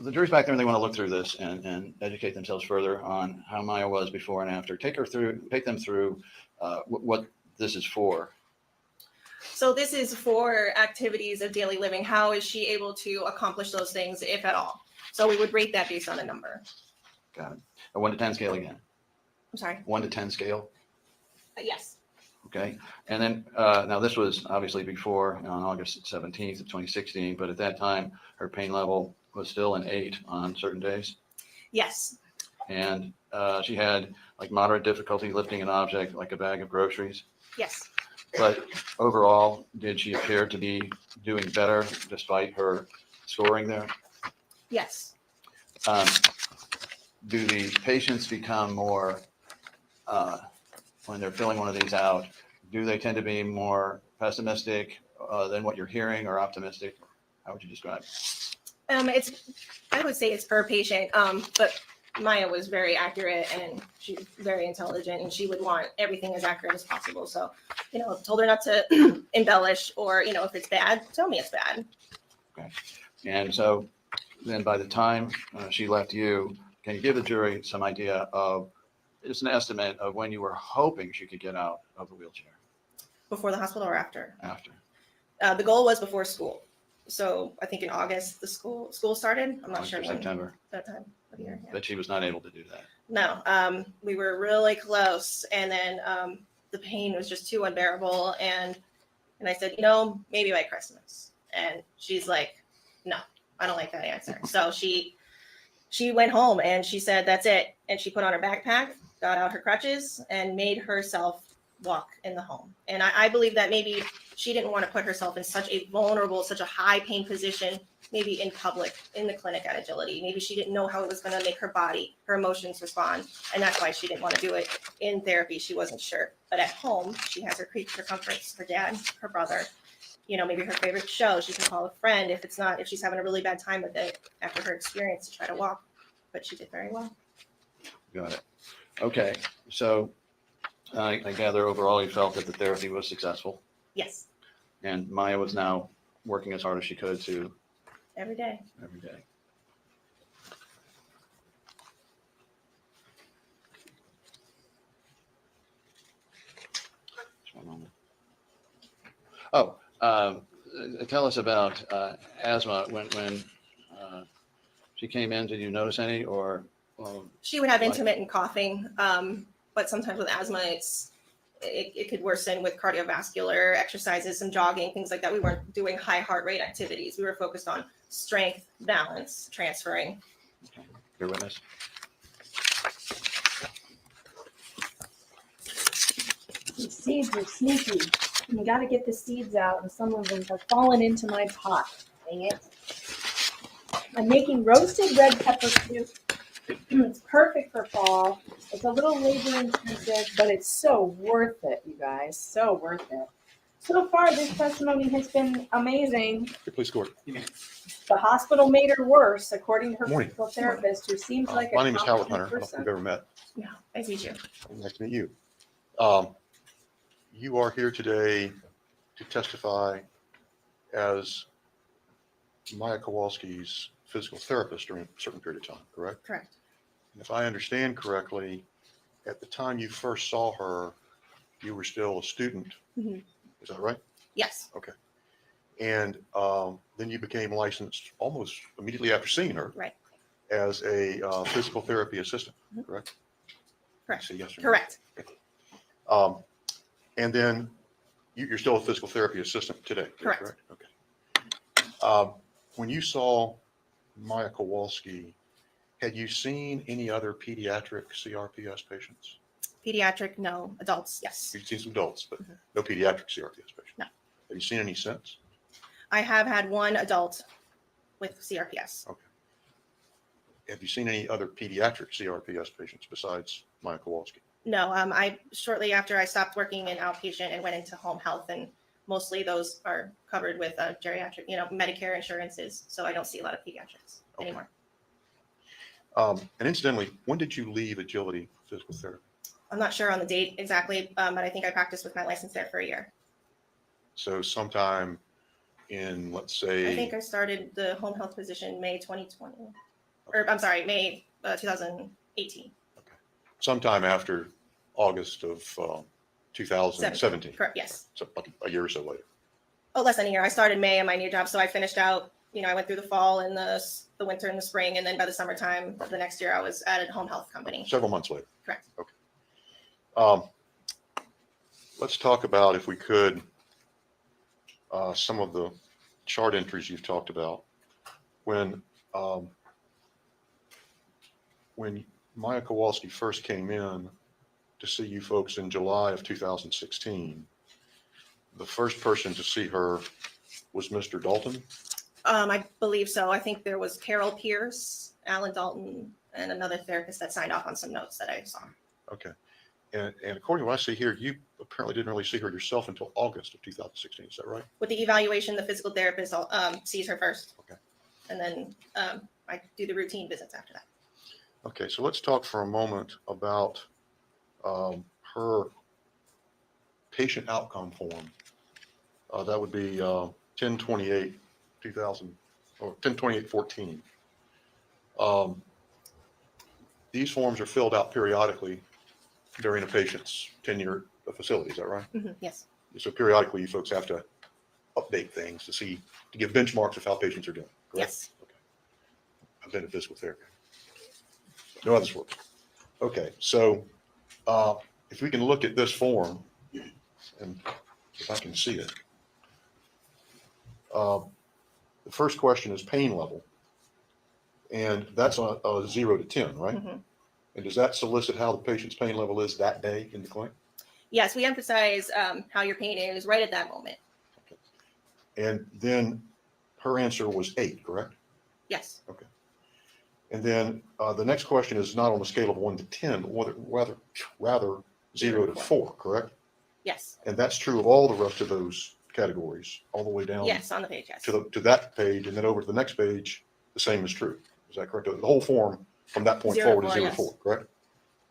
the jury's back there and they want to look through this and educate themselves further on how Maya was before and after. Take them through what this is for. So this is for activities of daily living. How is she able to accomplish those things, if at all? So we would rate that based on a number. Got it. A 1 to 10 scale again. I'm sorry. 1 to 10 scale. Yes. Okay. And then now this was obviously before on August 17th of 2016, but at that time her pain level was still an 8 on certain days. Yes. And she had like moderate difficulty lifting an object like a bag of groceries. Yes. But overall, did she appear to be doing better despite her scoring there? Yes. Do the patients become more, when they're filling one of these out, do they tend to be more pessimistic than what you're hearing, or optimistic? How would you describe it? I would say it's per patient, but Maya was very accurate and she's very intelligent and she would want everything as accurate as possible. So, you know, told her not to embellish, or, you know, if it's bad, tell me it's bad. Okay. And so then by the time she left you, can you give the jury some idea of, just an estimate of when you were hoping she could get out of the wheelchair? Before the hospital or after? After. The goal was before school. So I think in August, the school started. I'm not sure when. September. That time of year. Yeah. But she was not able to do that. No, we were really close. And then the pain was just too unbearable. And I said, you know, maybe by Christmas. And she's like, no, I don't like that answer. So she went home and she said, that's it. And she put on her backpack, got out her crutches, and made herself walk in the home. And I believe that maybe she didn't want to put herself in such a vulnerable, such a high pain position, maybe in public, in the clinic at Agility. Maybe she didn't know how it was going to make her body, her emotions respond. And that's why she didn't want to do it in therapy. She wasn't sure. But at home, she has her creature comforts, her dad, her brother, you know, maybe her favorite show. She can call a friend if she's having a really bad time with it after her experience to try to walk. But she did very well. Got it. Okay. So I gather overall you felt that the therapy was successful. Yes. And Maya was now working as hard as she could to Every day. every day. Just one moment. Oh, tell us about asthma. When she came in, did you notice any, or? She would have intermittent coughing, but sometimes with asthma, it could worsen with cardiovascular exercises, some jogging, things like that. We weren't doing high heart rate activities. We were focused on strength, balance, transferring. Okay. Your witness. seeds are sneaky. You got to get the seeds out, and some of them have fallen into my pot. Dang it. I'm making roasted red pepper soup. It's perfect for fall. It's a little labor intensive, but it's so worth it, you guys. So worth it. So far, this testimony has been amazing. Please score. The hospital made her worse, according to her Morning. physical therapist, who seems like My a name is Howard Hunter. competent I don't know if person. you've ever met. No, nice to meet you. Nice to meet you. You are here today to testify as Maya Kowalski's physical therapist during a certain period of time, correct? Correct. And if I understand correctly, at the time you first saw her, you were still a student. Mhm. Is that right? Yes. Okay. And then you became licensed almost immediately after seeing her Right. as a physical therapy assistant, Mhm. correct? Correct. Say yes or no. Correct. And then you're still a physical therapy assistant today. Is that Correct. Okay. When you saw Maya Kowalski, had you seen any other pediatric CRPS patients? Pediatric, no. Adults, yes. You've seen some adults, but Mhm. no pediatric CRPS patients. No. Have you seen any since? I have had one adult with CRPS. Okay. Have you seen any other pediatric CRPS patients besides Maya Kowalski? No, I shortly after I stopped working in outpatient and went into home health, and mostly those are covered with geriatric, Medicare insurances. So I don't see a lot of pediatrics anymore. And incidentally, when did you leave Agility Physical Therapy? I'm not sure on the date exactly, but I think I practiced with my license there for a year. So sometime in, let's I say, think I started the home health position May 2020, or I'm sorry, May 2018. sometime after August of 2017. Correct. Yes. So like a year or so later. Oh, less than a year. I started May in my new job, so I finished out. I went through the fall and the winter and the spring, and then by the summertime of the next year, I was at a home health company. Several months later. Correct. Okay. Let's talk about, if we could, some of the chart entries you've talked about. When Maya Kowalski first came in to see you folks in July of 2016, the first person to see her was Mr. Dalton. I believe so. I think there was Carol Pierce, Alan Dalton, and another therapist that signed off on some notes that I saw. Okay. And according to what I see here, you apparently didn't really see her yourself until August of 2016. Is that right? With the evaluation, the physical therapist sees her first. Okay. And then I do the routine visits after that. Okay, so let's talk for a moment about her patient outcome form. That would be 10/28/2000 or 10/28/14. These forms are filled out periodically during a patient's tenure at facility. Is that right? Mm-hmm. Yes. So periodically, you folks have to update things to give benchmarks of how patients are doing. Correct? Yes. Okay. I've been in physical therapy. No others work. Okay, so if we can look at this form, and if I can see it, the first question is pain level, and that's on a 0 to 10, right? Mm-hmm. And does that solicit how the patient's pain level is that day in the clinic? Yes, we emphasize how your pain is right at that moment. Okay. And then her answer was 8, correct? Yes. Okay. And then the next question is not on the scale of 1 to 10, but rather 0 to 4, correct? Yes. And that's true of all the rest of those categories, all the way down Yes, on the page, yes. to that page, and then over to the next page, the same is true. Is that correct? The whole form from that point 0 forward is 4, 0 to 4, correct?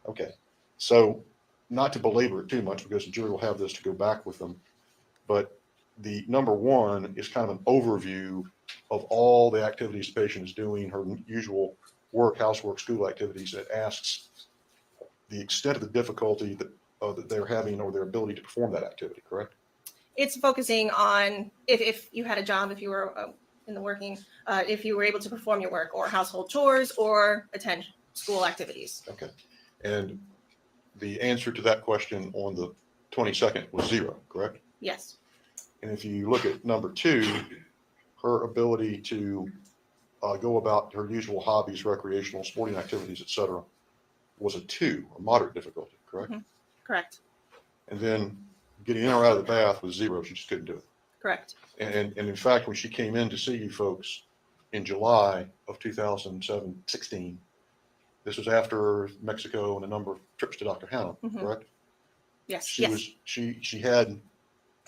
Okay. So not to belabor it too much, because the jury will have this to go back with them, but the number 1 is kind of an overview of all the activities the patient is doing, her usual work, housework, school activities. It asks the extent of the difficulty that they're having or their ability to perform that activity, correct? It's focusing on if you had a job, if you were in the working, if you were able to perform your work or household chores or attend school activities. Okay. And the answer to that question on the 22nd was 0, correct? Yes. And if you look at number 2, her ability to go about her usual hobbies, recreational, sporting activities, etc., was a 2, a moderate difficulty, correct? Mm-hmm. Correct. And then getting in or out of the bath was zero. She just couldn't do it. Correct. And in fact, when she came in to see you folks in July of 2016, this was after Mexico and a number of trips to Dr. Hannah, correct? Yes. She had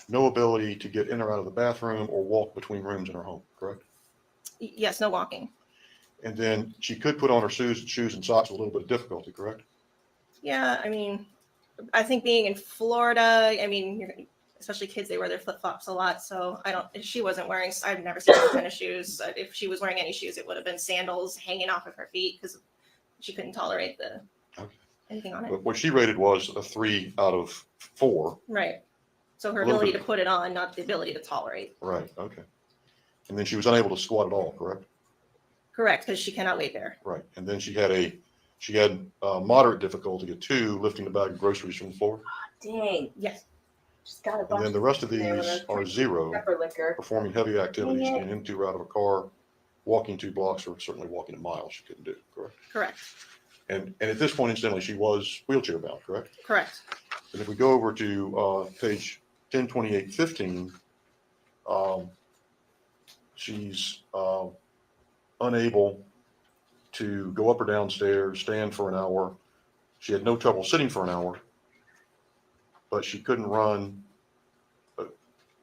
no ability to get in or out of the bathroom or walk between rooms in her home, correct? Yes, no walking. And then she could put on her shoes and socks with a little bit of difficulty, correct? Yeah, I mean, I think being in Florida, I mean, especially kids, they wear their flip-flops a lot. So if she wasn't wearing, I've never seen her tennis shoes. If she was wearing any shoes, it would have been sandals hanging off of her feet because she couldn't tolerate anything on it. But what she rated was a 3 out of 4. Right. So her A little ability bit. to put it on, not the ability to tolerate. Right, okay. And then she was unable to squat at all, correct? Correct, because she cannot wait there. Right. And then she had moderate difficulty, a 2, lifting a bag of groceries from the floor. Dang. Yes. Just got a And bunch then the rest of there these with a are 0, pepper liquor. performing heavy activities, Dang it. getting into or out of a car, walking 2 blocks, or certainly walking a mile she couldn't do, correct? Correct. And at this point, incidentally, she was wheelchair bound, correct? Correct. And if we go over to page 102815, she's unable to go up or downstairs, stand for an hour. She had no trouble sitting for an hour, but she couldn't run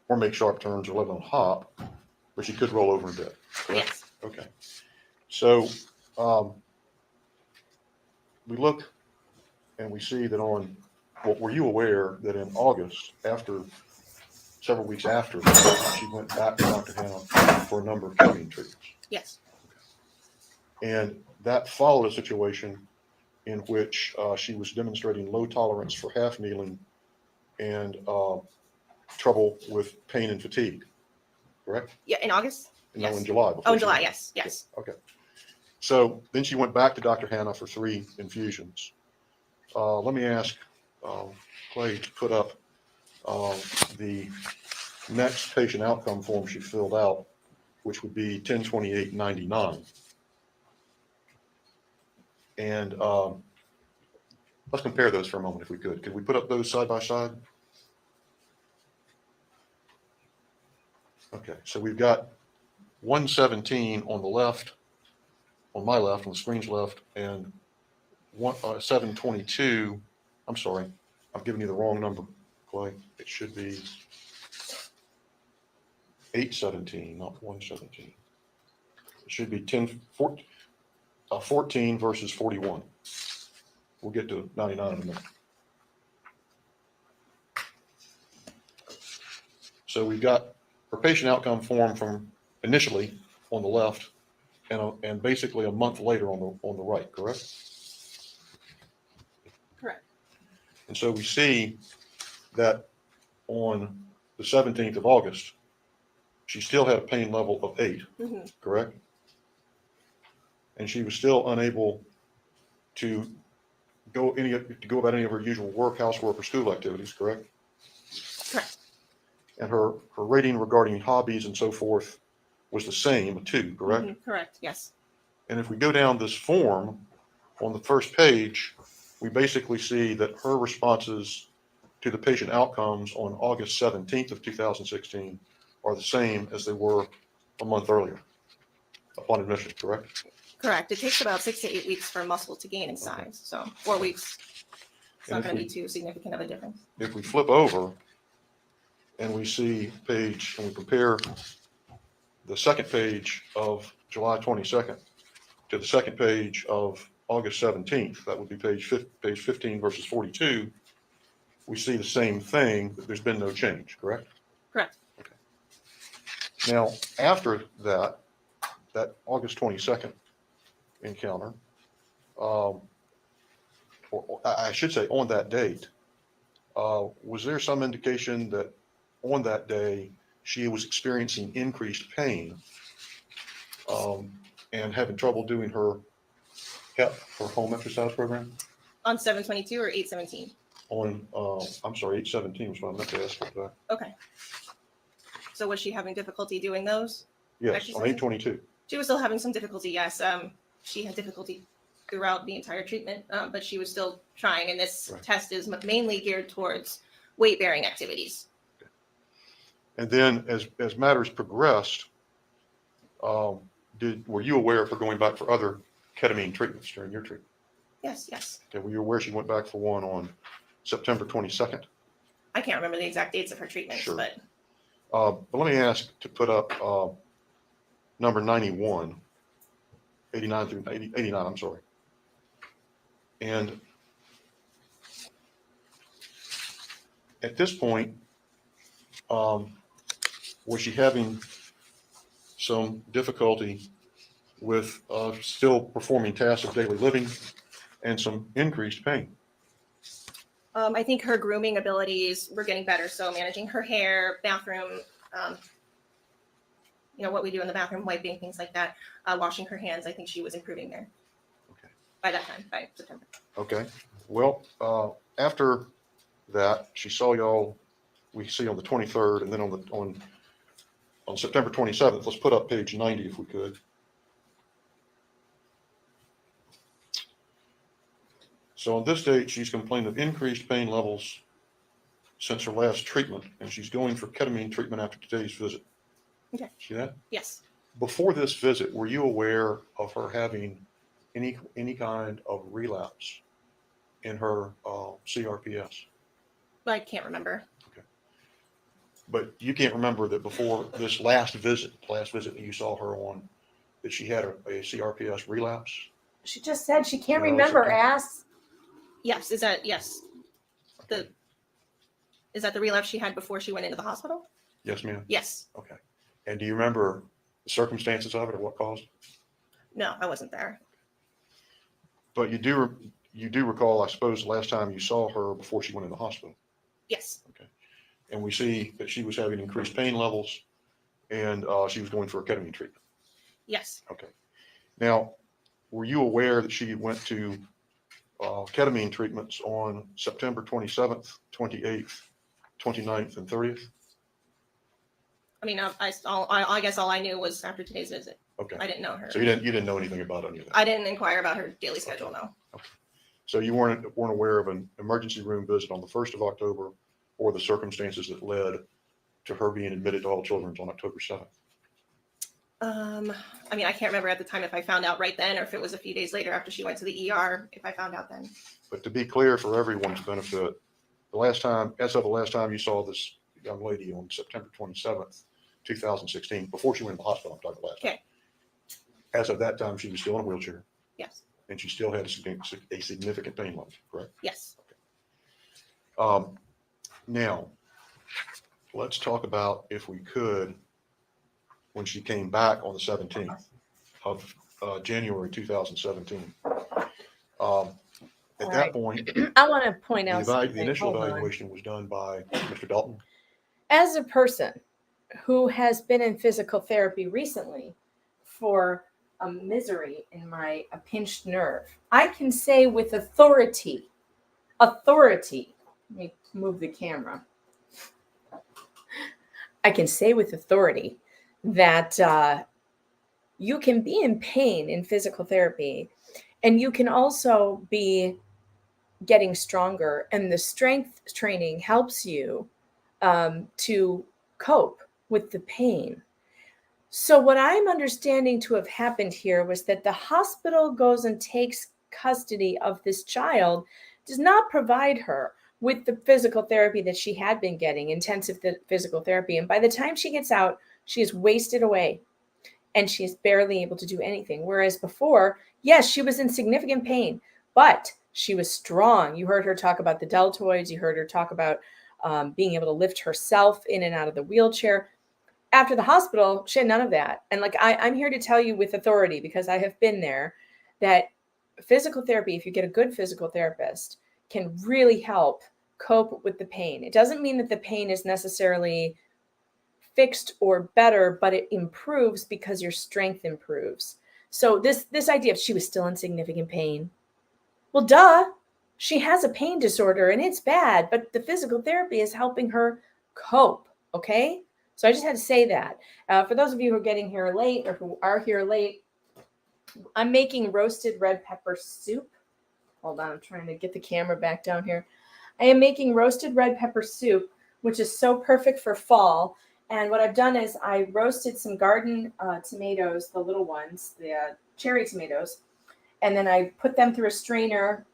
or make sharp turns or let alone hop, but she could roll over in bed. Correct? Yes. Okay. So we look and we see that were you aware that in August, several weeks after, she went back to Dr. Hannah for a number of ketamine treatments? Yes. And that followed a situation in which she was demonstrating low tolerance for half kneeling and trouble with pain and fatigue, correct? Yeah, in August? No, Yes. in July. Oh, in July, yes, yes. Okay. So then she went back to Dr. Hannah for 3 infusions. Let me ask Clay to put up the next patient outcome form she filled out, which would be 102899. And let's compare those for a moment if we could. Could we put up those side by side? Okay, so we've got 117 on the left, on my left, on the screen's left, and 722. I'm sorry, I'm giving you the wrong number, Clay. It should be 817, not 117. It should be 14 versus 41. We'll get to 99 in a minute. So we've got her patient outcome form from initially on the left, and basically a month later on the right, correct? Correct. And so we see that on the 17th of August, she still had a pain level of 8, correct? And she was still unable to go about any of her usual work, housework, or school activities, correct? Correct. And her rating regarding hobbies and so forth was the same, a 2, correct? Correct, yes. And if we go down this form on the first page, we basically see that her responses to the patient outcomes on August 17th of 2016 are the same as they were a month earlier upon admission, correct? Correct. It takes about 6 to 8 weeks for muscle to gain in size. So 4 weeks, it's not And if going to we- be too significant of a difference. If we flip over and we see and we compare the second page of July 22nd to the second page of August 17th, that would be page 15 versus 42, we see the same thing, that there's been no change, correct? Correct. Okay. Now, after that August 22nd encounter, or I should say on that date, was there some indication that on that day she was experiencing increased pain and having trouble doing her home exercise program? On 722 or 817? On, I'm sorry, 817 was what I meant to ask about. Okay. So was she having difficulty doing those? Yes, on Exercises? 822. She was still having some difficulty, yes. She had difficulty throughout the entire treatment, but she was still trying. And this Right. test is mainly geared towards weight-bearing activities. And then as matters progressed, were you aware of her going back for other ketamine treatments during your treatment? Yes, yes. Okay, were you aware she went back for one on September 22nd? I can't remember the exact dates of her treatments, Sure. but But let me ask to put up number 91, 89 through 89, I'm sorry. And at this point, was she having some difficulty with still performing tasks of daily living and some increased pain? I think her grooming abilities were getting better. So managing her hair, bathroom, what we do in the bathroom, wiping, things like that, washing her hands. I think she was improving there. Okay. By that time, by September. Okay. Well, after that, she saw y'all, we see on the 23rd, and then on September 27th. Let's put up page 90 if we could. So on this date, she's complained of increased pain levels since her last treatment, and she's going for ketamine treatment after today's visit. Okay. See that? Yes. Before this visit, were you aware of her having any kind of relapse in her CRPS? I can't remember. Okay. But you can't remember that before this last visit that you saw her on, that she had a CRPS relapse? She just said she can't You know, remember, something- ass. Yes. Is that the relapse she had before she went into the hospital? Yes, ma'am. Yes. Okay. And do you remember the circumstances of it or what caused it? No, I wasn't there. But you do recall, I suppose, the last time you saw her before she went in the hospital. Yes. Okay. And we see that she was having increased pain levels and she was going for a ketamine treatment. Yes. Okay. Now, were you aware that she went to ketamine treatments on September 27th, 28th, 29th, and 30th? I mean, I guess all I knew was after today's visit. Okay. I didn't know her. So you didn't know anything about any of that? I didn't inquire about her daily schedule, no. Okay. So you weren't aware of an emergency room visit on the 1st of October or the circumstances that led to her being admitted to All Children's on October 7th? I mean, I can't remember at the time if I found out right then or if it was a few days later after she went to the ER, if I found out then. But to be clear for everyone's benefit, as of the last time you saw this young lady on September 27th, 2016, before she went to the hospital, I'm talking last time. Okay. As of that time, she was still in a wheelchair Yes. and she still had a significant pain level, correct? Yes. Now, let's talk about, if we could, when she came back on the 17th of January 2017. At that point, I want to point out the something. initial Hold on. evaluation was done by Mr. Dalton. As a person who has been in physical therapy recently for a misery in a pinched nerve, I can say with authority, let me move the camera. I can say with authority that you can be in pain in physical therapy, and you can also be getting stronger, and the strength training helps you to cope with the pain. So what I'm understanding to have happened here was that the hospital goes and takes custody of this child, does not provide her with the physical therapy that she had been getting, intensive physical therapy. And by the time she gets out, she is wasted away and she is barely able to do anything. Whereas before, yes, she was in significant pain, but she was strong. You heard her talk about the deltoids. You heard her talk about being able to lift herself in and out of the wheelchair. After the hospital, she had none of that. And I'm here to tell you with authority, because I have been there, that physical therapy, if you get a good physical therapist, can really help cope with the pain. It doesn't mean that the pain is necessarily fixed or better, but it improves because your strength improves. So this idea of she was still in significant pain. Well, duh, she has a pain disorder and it's bad, but the physical therapy is helping her cope. Okay. So I just had to say that. For those of you who are getting here late or who are here late, I'm making roasted red pepper soup. Hold on, I'm trying to get the camera back down here. I am making roasted red pepper soup, which is so perfect for fall. And what I've done is I roasted some garden tomatoes, the little ones, the cherry tomatoes, and then I put them through a strainer,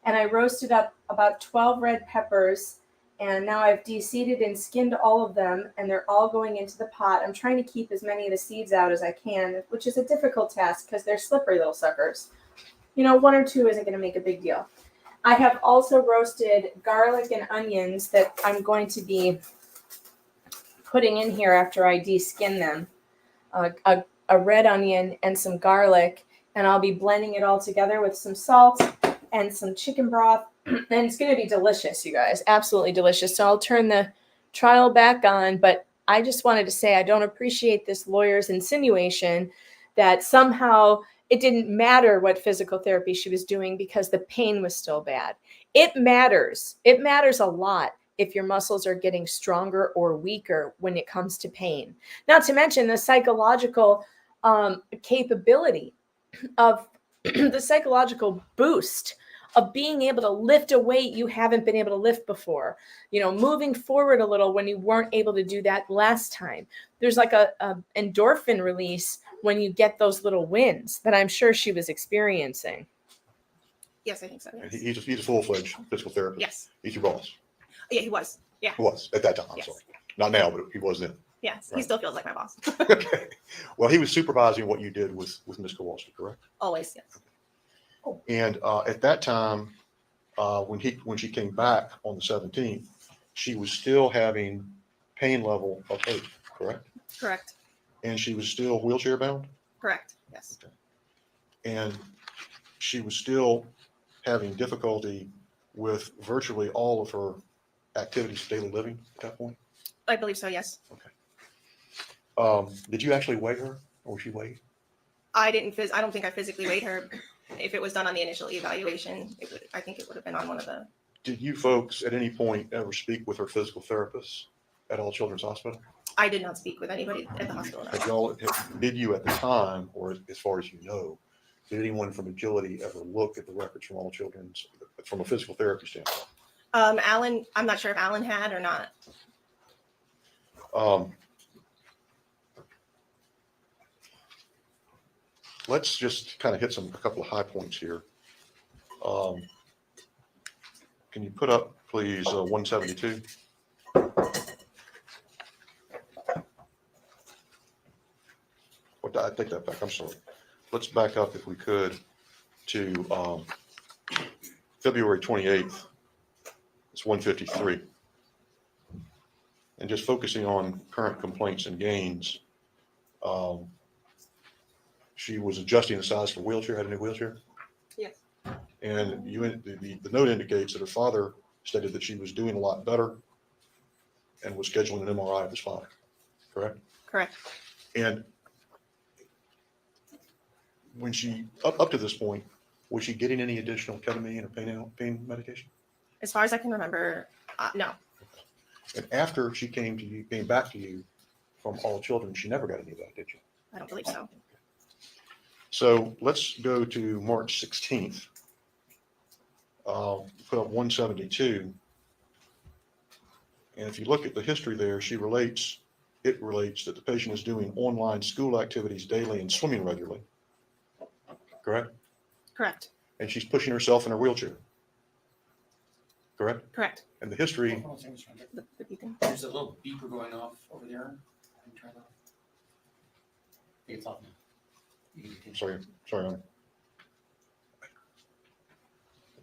and I roasted up about 12 red peppers, and now I've de-seeded and skinned all of them, and they're all going into the pot. I'm trying to keep as many of the seeds out as I can, which is a difficult task because they're slippery little suckers. You know, 1 or 2 isn't going to make a big deal. I have also roasted garlic and onions that I'm going to be putting in here after I de-skin them. A red onion and some garlic, and I'll be blending it all together with some salt and some chicken broth, and it's going to be delicious, you guys, absolutely delicious. So I'll turn the trial back on, but I just wanted to say I don't appreciate this lawyer's insinuation that somehow it didn't matter what physical therapy she was doing because the pain was still bad. It matters. It matters a lot if your muscles are getting stronger or weaker when it comes to pain. Not to mention the psychological capability of the psychological boost of being able to lift a weight you haven't been able to lift before, you know, moving forward a little when you weren't able to do that last time. There's like a endorphin release when you get those little wins that I'm sure she was experiencing. Yes, I think so. And Yes. he's a full-fledged physical therapist. Yes. He's your boss. Yeah, he was. Yeah. He was at that time. I'm Yes. sorry. Not now, but he was then. Yes. He Right. still feels like my boss. Okay. Well, he was supervising what you did with Ms. Kowalski, correct? Always. Yes. And at that time, when she came back on the 17th, she was still having pain level of 8, correct? Correct. And she was still wheelchair bound, Correct. Yes. and she was still having difficulty with virtually all of her activities of daily living at that point. I believe so. Yes. Did you actually weigh her, or was she weighed? I don't think I physically weighed her. If it was done on the initial evaluation, I think it would have been on one of the. Did you folks at any point ever speak with her physical therapist at All Children's Hospital? I did not speak with anybody at the hospital. No. Did you at the time, or as far as you know, did anyone from Agility ever look at the records from All Children's from a physical therapy standpoint? Alan, I'm not sure if Alan had or not. Let's just kind of hit a couple of high points here. Can you put up, please, 172? I take that back. I'm sorry. Let's back up, if we could, to February 28th. It's 153. And just focusing on current complaints and gains, she was adjusting the size of the wheelchair, had a new wheelchair. Yes. And the note indicates that her father stated that she was doing a lot better and was scheduling an MRI of the spine, correct? Correct. And when she, up to this point, was she getting any additional ketamine or pain medication? As far as I can remember, no. And after she came back to you from All Children, she never got any of that, did you? I don't believe so. So let's go to March 16th. Put up 172. And if you look at the history there, it relates that the patient is doing online school activities daily and swimming regularly. Correct? Correct. And she's pushing herself in her wheelchair. Correct? Correct. And the history, The beeping. There's a little beeper going off over there. Can you try that? I think it's off now. You can continue. sorry,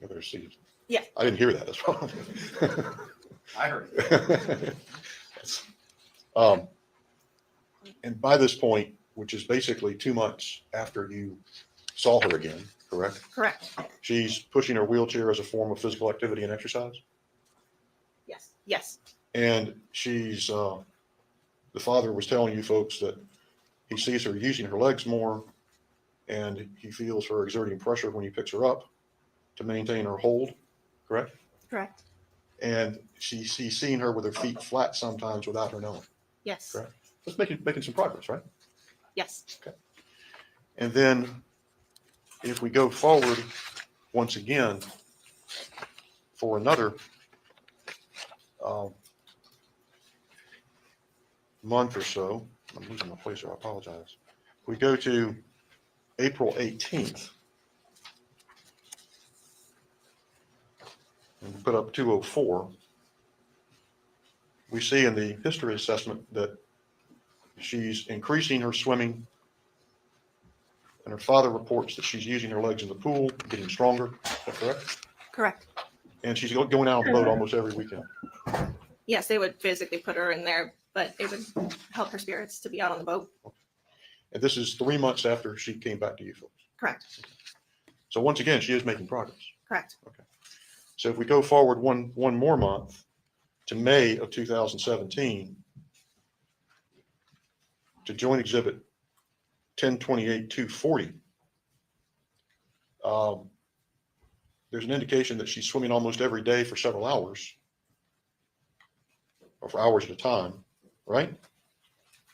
I better see. Yeah. I didn't hear that as well. I heard it. And by this point, which is basically 2 months after you saw her again, correct? Correct. She's pushing her wheelchair as a form of physical activity and exercise. Yes. Yes. And she's, the father was telling you folks that he sees her using her legs more, and he feels her exerting pressure when he picks her up to maintain her hold, correct? Correct. And he's seeing her with her feet flat sometimes without her knowing. Yes. Correct. That's making some progress, right? Yes. Okay. And then if we go forward once again, for another month or so. I'm losing my place here. I apologize. We go to April 18th. And we put up 204. We see in the history assessment that she's increasing her swimming, and her father reports that she's using her legs in the pool, getting stronger. Is that correct? Correct. And she's going out on the boat almost every weekend. Yes, they would physically put her in there, but it would help her spirits to be out on the boat. And this is 3 months after she came back to you folks. Correct. So once again, she is making progress. Correct. Okay. So if we go forward one more month to May of 2017, to joint exhibit 1028-240, there's an indication that she's swimming almost every day for several hours, or for hours at a time, right?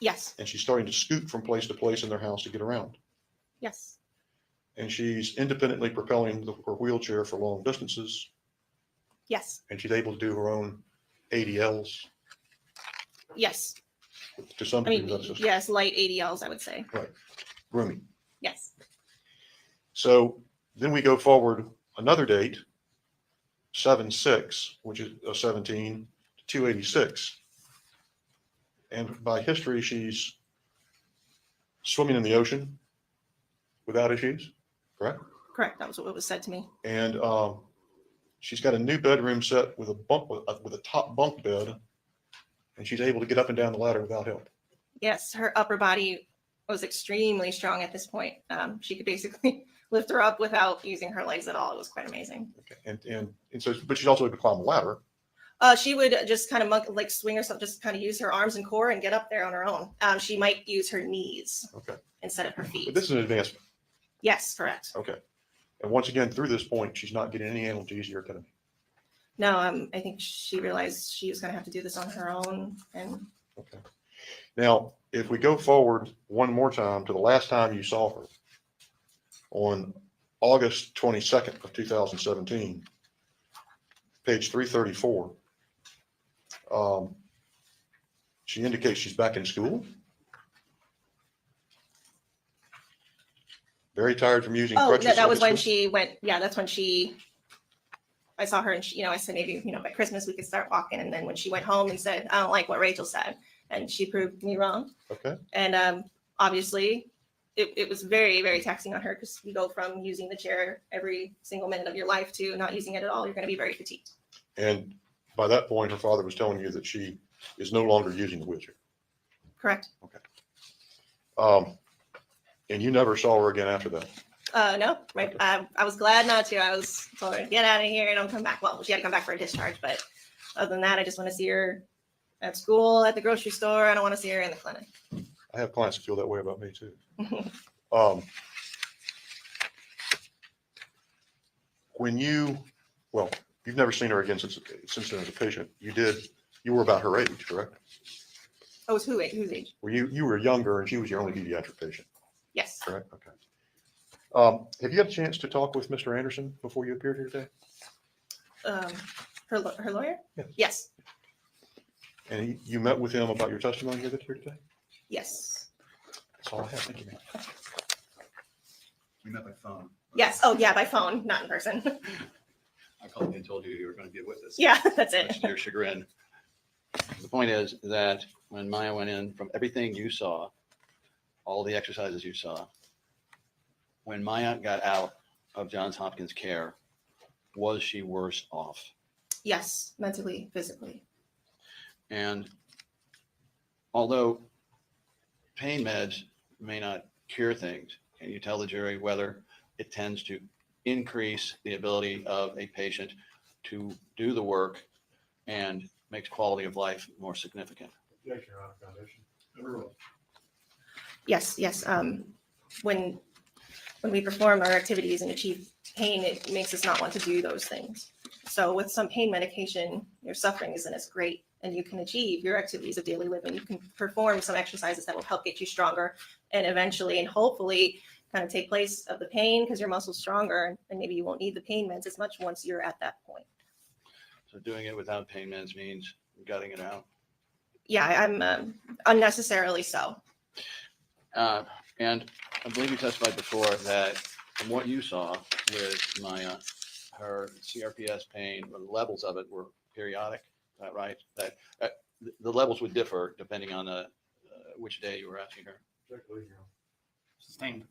Yes. And she's starting to scoot from place to place in their house to get around. Yes. And she's independently propelling her wheelchair for long distances. Yes. And she's able to do her own ADLs. Yes. To some I mean, degree, that's just yes, light ADLs, I would say. right. Grooming. Yes. So then we go forward another date, 7/6, which is 17 to 286. And by history, she's swimming in the ocean without issues, correct? Correct. That was what was said to me. And she's got a new bedroom set with a top bunk bed, and she's able to get up and down the ladder without help. Yes, her upper body was extremely strong at this point. She could basically lift her up without using her legs at all. It was quite amazing. Okay. And so, but she's also able to climb a ladder. She would just kind of like swing herself, just kind of use her arms and core and get up there on her own. She might use her knees instead of her feet. But this is an advancement. Yes, correct. Okay. And once again, through this point, she's not getting any analgesia or ketamine. No, I think she realized she was going to have to do this on her own. And okay. Now, if we go forward one more time to the last time you saw her on August 22nd of 2017, page 334, she indicates she's back in school. Very tired from using crutches. Oh, that was when she went. Yeah, that's when I saw her and she, I said, maybe, by Christmas we could start walking. And then when she went home and said, I don't like what Rachel said. And she proved me wrong. Okay. And obviously it was very, very taxing on her because you go from using the chair every single minute of your life to not using it at all. You're going to be very fatigued. And by that point, her father was telling you that she is no longer using the wheelchair. Correct. Okay. And you never saw her again after that. No, right. I was glad not to. I was told her, get out of here and don't come back. Well, she had to come back for a discharge, but other than that, I just want to see her at school, at the grocery store. I don't want to see her in the clinic. I have clients that feel that way about me too. When you've never seen her again since then as a patient. You were about her age, correct? Oh, whose age? Were you were younger and she was your only pediatric patient? Yes. Correct. Okay. Have you had a chance to talk with Mr. Anderson before you appeared here today? Her lawyer? Yes. And you met with him about your testimony here today? Yes. That's all I have. Thank you, man. We met by phone. Yes. Oh, yeah, by phone, not in person. I called you and told you were going to get with us. Yeah, that's it. Much to your chagrin. The point is that when Maya went in, from everything you saw, all the exercises you saw, when Maya got out of Johns Hopkins care, was she worse off? Yes, mentally, physically. And although pain meds may not cure things, can you tell the jury whether it tends to increase the ability of a patient to do the work and makes quality of life more significant? Yes, Your Honor, Foundation. Yes. When we perform our activities and achieve pain, it makes us not want to do those things. So with some pain medication, your suffering isn't as great and you can achieve your activities of daily living. You can perform some exercises that will help get you stronger and eventually and hopefully kind of take place of the pain because your muscle's stronger and maybe you won't need the pain meds as much once you're at that point. So doing it without pain meds means gutting it out. Yeah, I'm unnecessarily so. And I believe you testified before that from what you saw with Maya, her CRPS pain, the levels of it were periodic. Is that right? That the levels would differ depending on which day you were asking her. Sustained.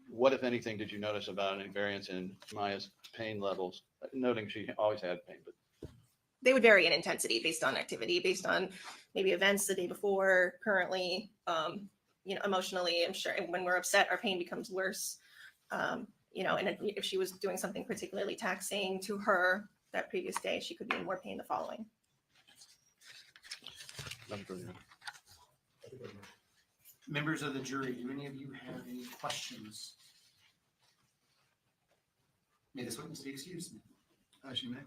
What, if anything, did you notice about any variance in Maya's pain levels? Noting she always had pain, but They would vary in intensity based on activity, based on maybe events the day before, currently, emotionally, I'm sure when we're upset, our pain becomes worse. And if she was doing something particularly taxing to her that previous day, she could be in more pain the following. Members of the jury, do any of you have any questions? May this witness be excused. As you may.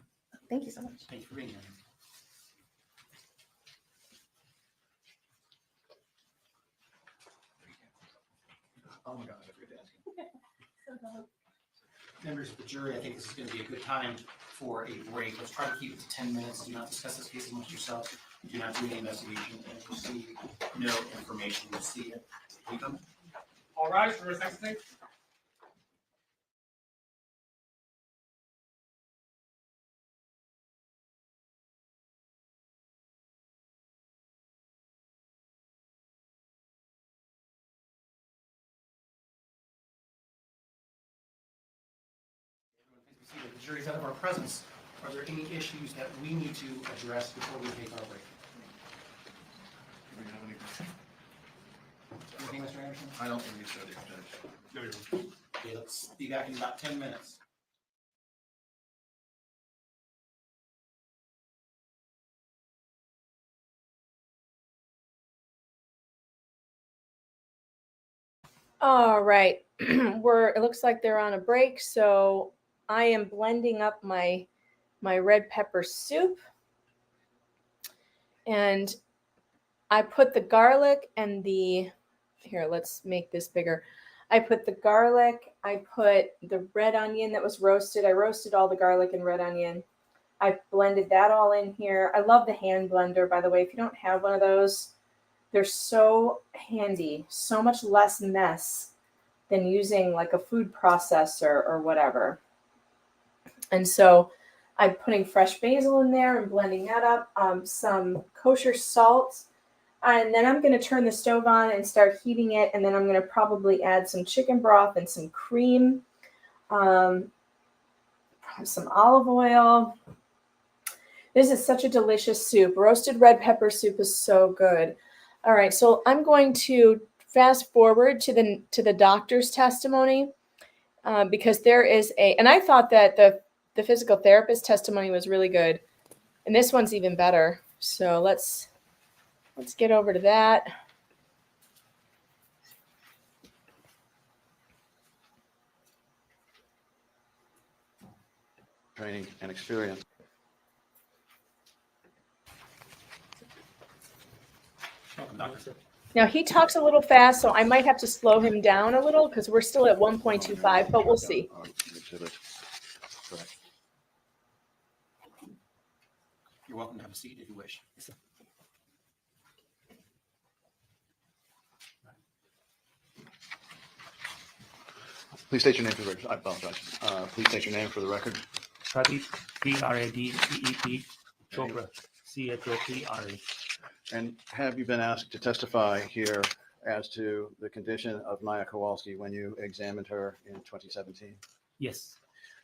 Thank you so much. Thank you for being here. Oh my God, I forgot to ask you. Members of the jury, I think this is going to be a good time for a break. Let's try to keep it to 10 minutes. Do not discuss this case amongst yourselves. Do not do any investigation and receive no information. You'll see it. We come. All rise for a second stage. The jury's out of our presence. Are there any issues that we need to address before we take our break? Anything, Mr. Anderson? I don't think you said it. Okay, let's be back in about 10 minutes. All right. It looks like they're on a break, so I am blending up my red pepper soup. And I put the garlic and here, let's make this bigger. I put the garlic, I put the red onion that was roasted. I roasted all the garlic and red onion. I blended that all in here. I love the hand blender, by the way. If you don't have one of those, they're so handy, so much less mess than using like a food processor or whatever. And so I'm putting fresh basil in there and blending that up, some kosher salt, and then I'm going to turn the stove on and start heating it, and then I'm going to probably add some chicken broth and some cream, some olive oil. This is such a delicious soup. Roasted red pepper soup is so good. All right, so I'm going to fast forward to the doctor's testimony because there is and I thought that the physical therapist testimony was really good, and this one's even better. So let's get over to that. Training and experience. Welcome, Doctor. Now he talks a little fast, so I might have to slow him down a little because we're still at 1.25, but we'll see. Correct. You're welcome to have a seat if you wish. Please state your name for the record. I apologize. Please state your name for the record. Pradeep, Pradeep, Chopra, Chopra. And have you been asked to testify here as to the condition of Maya Kowalski when you examined her in 2017? Yes.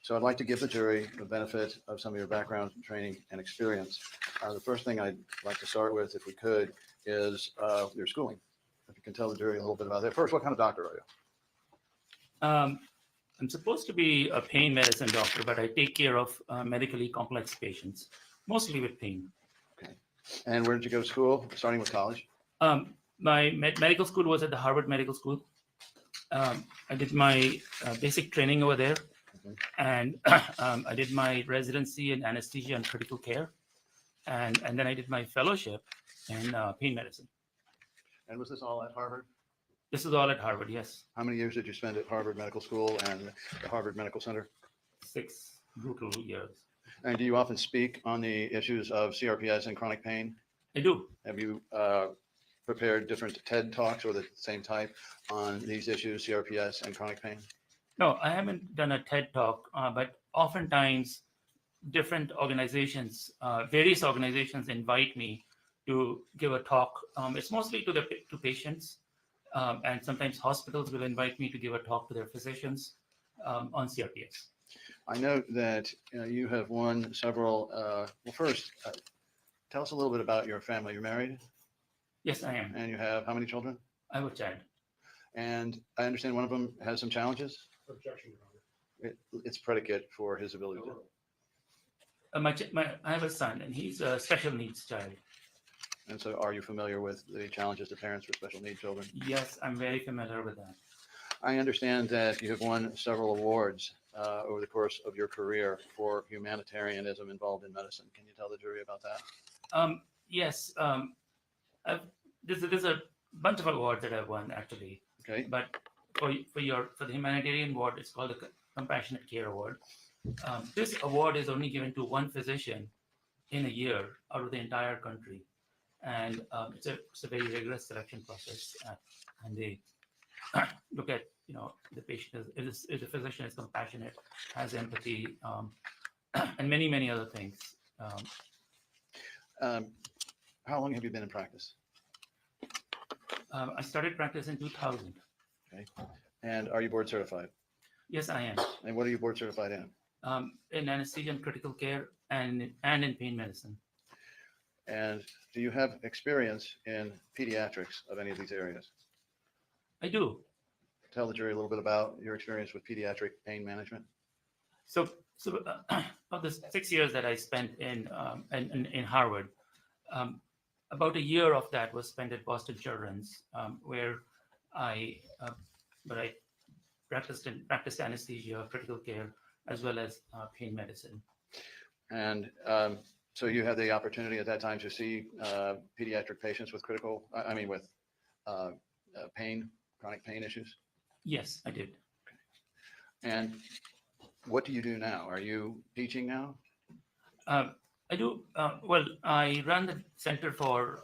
So I'd like to give the jury the benefit of some of your background, training, and experience. The first thing I'd like to start with, if we could, is your schooling. If you can tell the jury a little bit about that. First, what kind of doctor are you? I'm supposed to be a pain medicine doctor, but I take care of medically complex patients, mostly with pain. Okay. And where did you go to school, starting with college? My medical school was at the Harvard Medical School. I did my basic training over there, and I did my residency in anesthesia and critical care, and then I did my fellowship in pain medicine. And was this all at Harvard? This is all at Harvard, yes. How many years did you spend at Harvard Medical School and the Harvard Medical Center? 6 brutal years. And do you often speak on the issues of CRPS and chronic pain? I do. Have you prepared different TED Talks or the same type on these issues, CRPS and chronic pain? No, I haven't done a TED talk, but oftentimes different organizations, various organizations invite me to give a talk. It's mostly to patients, and sometimes hospitals will invite me to give a talk to their physicians on CRPS. I know that you have won several. Well, first, tell us a little bit about your family. You're married? Yes, I am. And you have how many children? I have a child. And I understand one of them has some challenges? Objection, Your Honor. It's predicate for his ability to. I have a son, and he's a special needs child. And so are you familiar with the challenges to parents with special needs children? Yes, I'm very familiar with that. I understand that you have won several awards over the course of your career for humanitarianism involved in medicine. Can you tell the jury about that? Yes, there's a bunch of awards that I've won actually. Okay. But for the humanitarian award, it's called the Compassionate Care Award. This award is only given to one physician in a year out of the entire country, and it's a very rigorous selection process, and they look at the patient if the physician is compassionate, has empathy, and many other things. How long have you been in practice? I started practice in 2000. Okay. And are you board certified? Yes, I am. And what are you board certified in? In anesthesia and critical care, and in pain medicine. And do you have experience in pediatrics of any of these areas? I do. Tell the jury a little bit about your experience with pediatric pain management. So of the 6 years that I spent in Harvard, about a year of that was spent at Boston Children's, where I practiced anesthesia, critical care, as well as pain medicine. And so you had the opportunity at that time to see pediatric patients with with pain, chronic pain issues? Yes, I did. And what do you do now? Are you teaching now? I do. Well, I run the Center for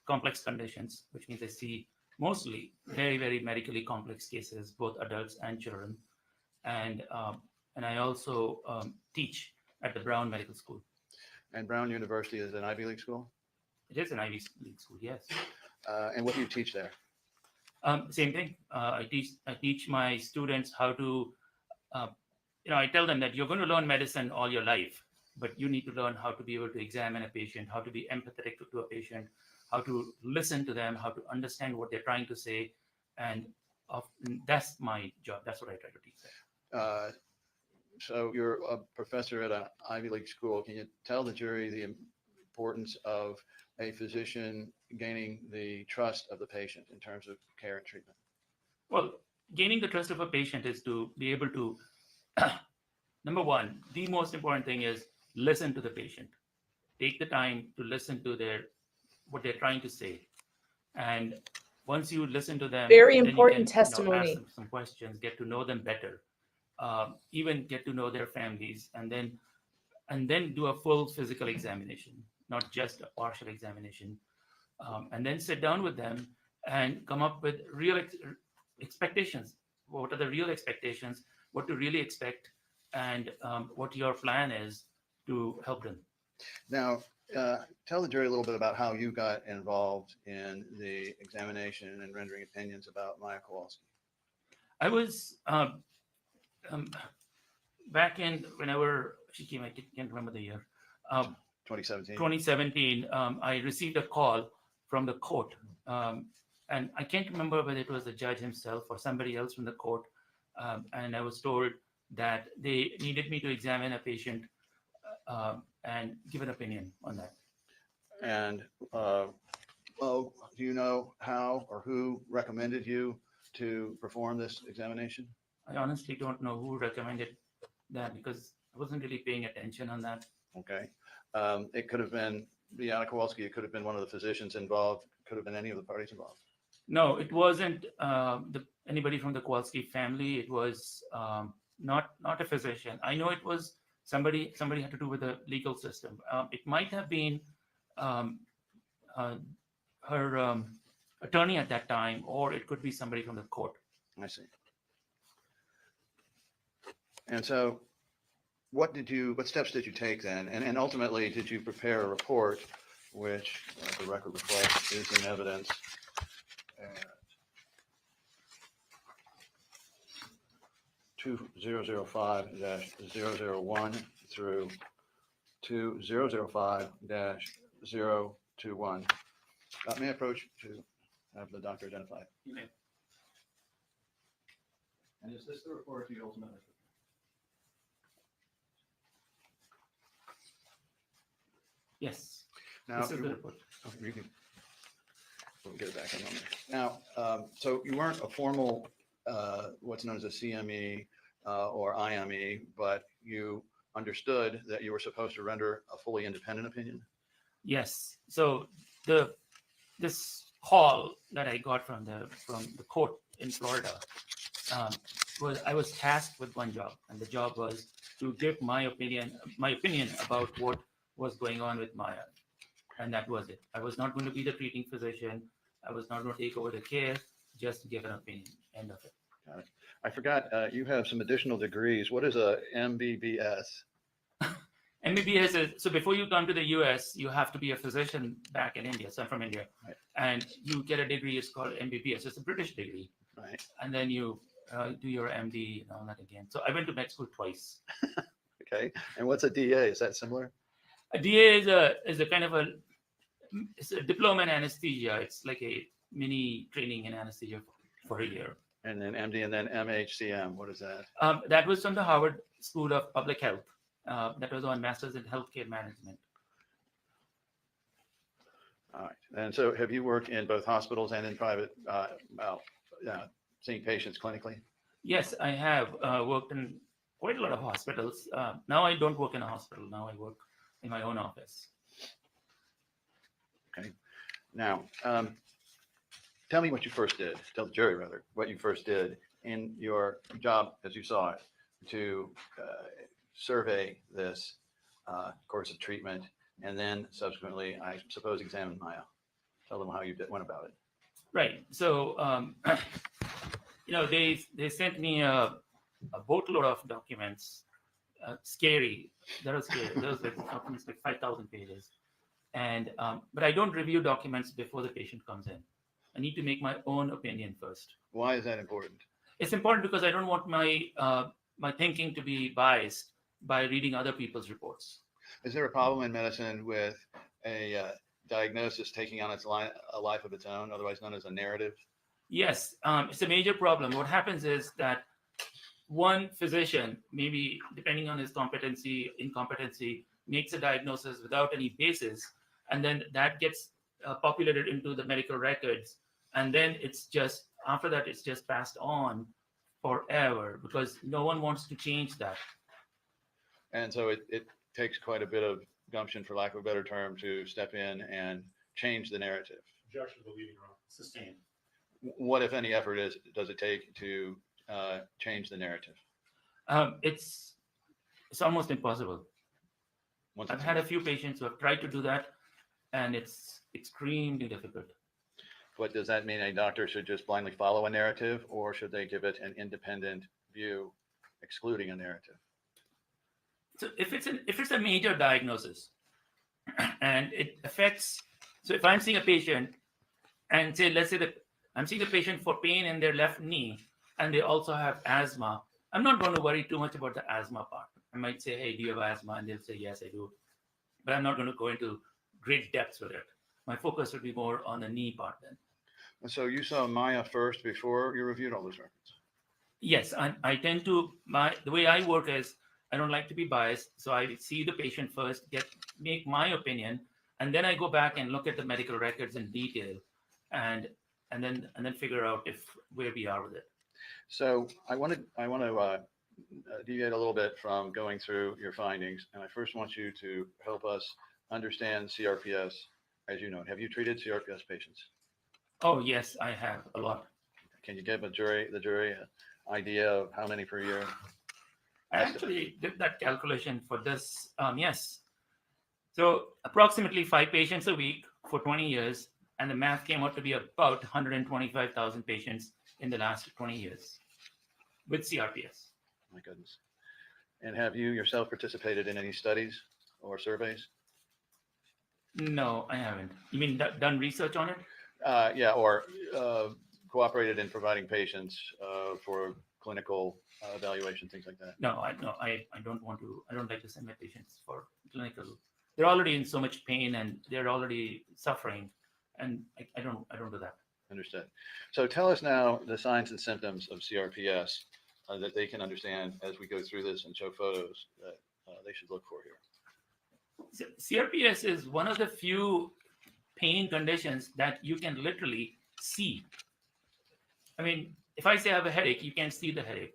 Complex Conditions, which means I see mostly very medically complex cases, both adults and children. And I also teach at the Brown Medical School. And Brown University is an Ivy League school? It is an Ivy League school, yes. And what do you teach there? Same thing. I teach my students how to, I tell them that you're going to learn medicine all your life, but you need to learn how to be able to examine a patient, how to be empathetic to a patient, how to listen to them, how to understand what they're trying to say. And that's my job. That's what I try to teach them. So you're a professor at an Ivy League school. Can you tell the jury the importance of a physician gaining the trust of the patient in terms of care and treatment? Well, gaining the trust of a patient is to be able to, number one, the most important thing is listen to the patient. Take the time to listen to what they're trying to say. And once you listen to them, very then important you can, testimony. ask them some questions, get to know them better, even get to know their families, and then do a full physical examination, not just a partial examination, and then sit down with them and come up with real expectations. What are the real expectations? What to really expect, and what your plan is to help them. Now, tell the jury a little bit about how you got involved in the examination and rendering opinions about Maya Kowalski. I was back in whenever she came, I can't remember the year. 2017. 2017. I received a call from the court, and I can't remember whether it was the judge himself or somebody else from the court. And I was told that they needed me to examine a patient and give an opinion on that. And do you know how or who recommended you to perform this examination? I honestly don't know who recommended that because I wasn't really paying attention on that. Okay. It could have been Diana Kowalski. It could have been one of the physicians involved. It could have been any of the parties involved. No, it wasn't anybody from the Kowalski family. It was not a physician. I know it was Somebody had to do with the legal system. It might have been her attorney at that time, or it could be somebody from the court. I see. And so what steps did you take then? And ultimately, did you prepare a report, which the record reflects is in evidence at 2005-001 through 2005-021. May I approach to have the doctor identify it? You may. And is this the report you ultimately? Yes. Now, This is the report. you can, we'll get it back in a moment. Now, so you weren't a formal, what's known as a CME or IME, but you understood that you were supposed to render a fully independent opinion? Yes. So this call that I got from the court in Florida I was tasked with one job, and the job was to give my opinion about what was going on with Maya, and that was it. I was not going to be the treating physician. I was not going to take over the care, just give an opinion. End of it. Got it. I forgot, you have some additional degrees. What is a MBBS? MBBS is, so before you come to the US, you have to be a physician back in India. So I'm from India. Right. And you get a degree, it's called MBBS. It's a British degree. Right. And then you do your MD and all that again. So I went to med school twice. Okay. And what's a DA? Is that similar? A DA is a kind of it's a diploma in anesthesia. It's like a mini training in anesthesia for a year. And then MD and then MHCM. What is that? That was from the Harvard School of Public Health. That was on Masters in Healthcare Management. All right. And so have you worked in both hospitals and in private, seeing patients clinically? Yes, I have worked in quite a lot of hospitals. Now I don't work in a hospital. Now I work in my own office. Okay. Now, tell me what you first did. Tell the jury, rather, what you first did in your job, as you saw it, to survey this course of treatment, and then subsequently, I suppose, examine Maya. Tell them how you went about it. Right. So, they sent me a boatload of documents. Scary. That was scary. Those documents like 5,000 pages. And but I don't review documents before the patient comes in. I need to make my own opinion first. Why is that important? It's important because I don't want my thinking to be biased by reading other people's reports. Is there a problem in medicine with a diagnosis taking on a life of its own, otherwise known as a narrative? Yes, it's a major problem. What happens is that one physician, maybe depending on his incompetency, makes a diagnosis without any basis, and then that gets populated into the medical records, and then after that it's just passed on forever because no one wants to change that. And so it takes quite a bit of gumption, for lack of a better term, to step in and change the narrative. Objection to the leading wrong. Sustained. What, if any, effort does it take to change the narrative? It's almost impossible. I've had a few patients who have tried to do that, and it's extremely difficult. But does that mean a doctor should just blindly follow a narrative, or should they give it an independent view, excluding a narrative? So if it's a major diagnosis and it affects, so if I'm seeing a patient and let's say that I'm seeing a patient for pain in their left knee and they also have asthma, I'm not going to worry too much about the asthma part. I might say, hey, do you have asthma? And they'll say, yes, I do. But I'm not going to go into great depths with it. My focus would be more on the knee part then. And so you saw Maya first before you reviewed all those records? Yes, I tend to, the way I work is, I don't like to be biased, so I see the patient first, make my opinion, and then I go back and look at the medical records in detail, and then figure out where we are with it. So I want to deviate a little bit from going through your findings, and I first want you to help us understand CRPS as you know it. Have you treated CRPS patients? Oh yes, I have a lot. Can you give the jury an idea of how many per year? I actually did that calculation for this. Yes. So approximately 5 patients a week for 20 years, and the math came out to be about 125,000 patients in the last 20 years with CRPS. My goodness. And have you yourself participated in any studies or surveys? No, I haven't. You mean done research on it? Yeah, or cooperated in providing patients for clinical evaluation, things like that. No, I don't want to. I don't like to send my patients for clinical. They're already in so much pain and they're already suffering, and I don't do that. Understood. So tell us now the signs and symptoms of CRPS that they can understand as we go through this and show photos that they should look for here. CRPS is one of the few pain conditions that you can literally see. I mean, if I say I have a headache, you can't see the headache.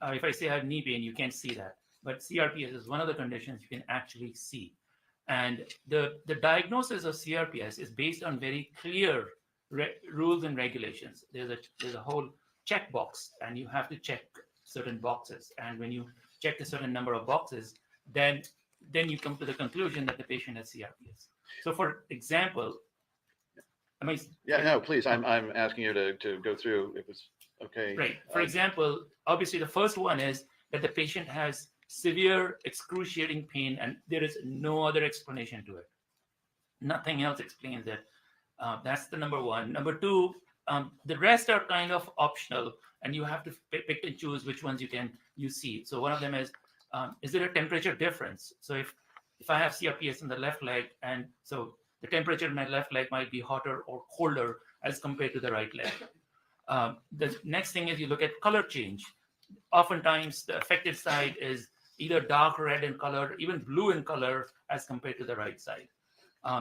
If I say I have knee pain, you can't see that. But CRPS is one of the conditions you can actually see. And the diagnosis of CRPS is based on very clear rules and regulations. There's a whole checkbox, and you have to check certain boxes. And when you check a certain number of boxes, then you come to the conclusion that the patient has CRPS. So, for example, yeah, no, please. I'm asking you to go through. If it's okay. Right. For example, obviously the first one is that the patient has severe excruciating pain, and there is no other explanation to it. Nothing else explains it. That's the number one. Number two, the rest are kind of optional, and you have to pick and choose which ones you see. So one of them is there a temperature difference? So if I have CRPS in the left leg, and so the temperature in my left leg might be hotter or colder as compared to the right leg. The next thing is you look at color change. Oftentimes the affected side is either dark red in color, even blue in color as compared to the right side.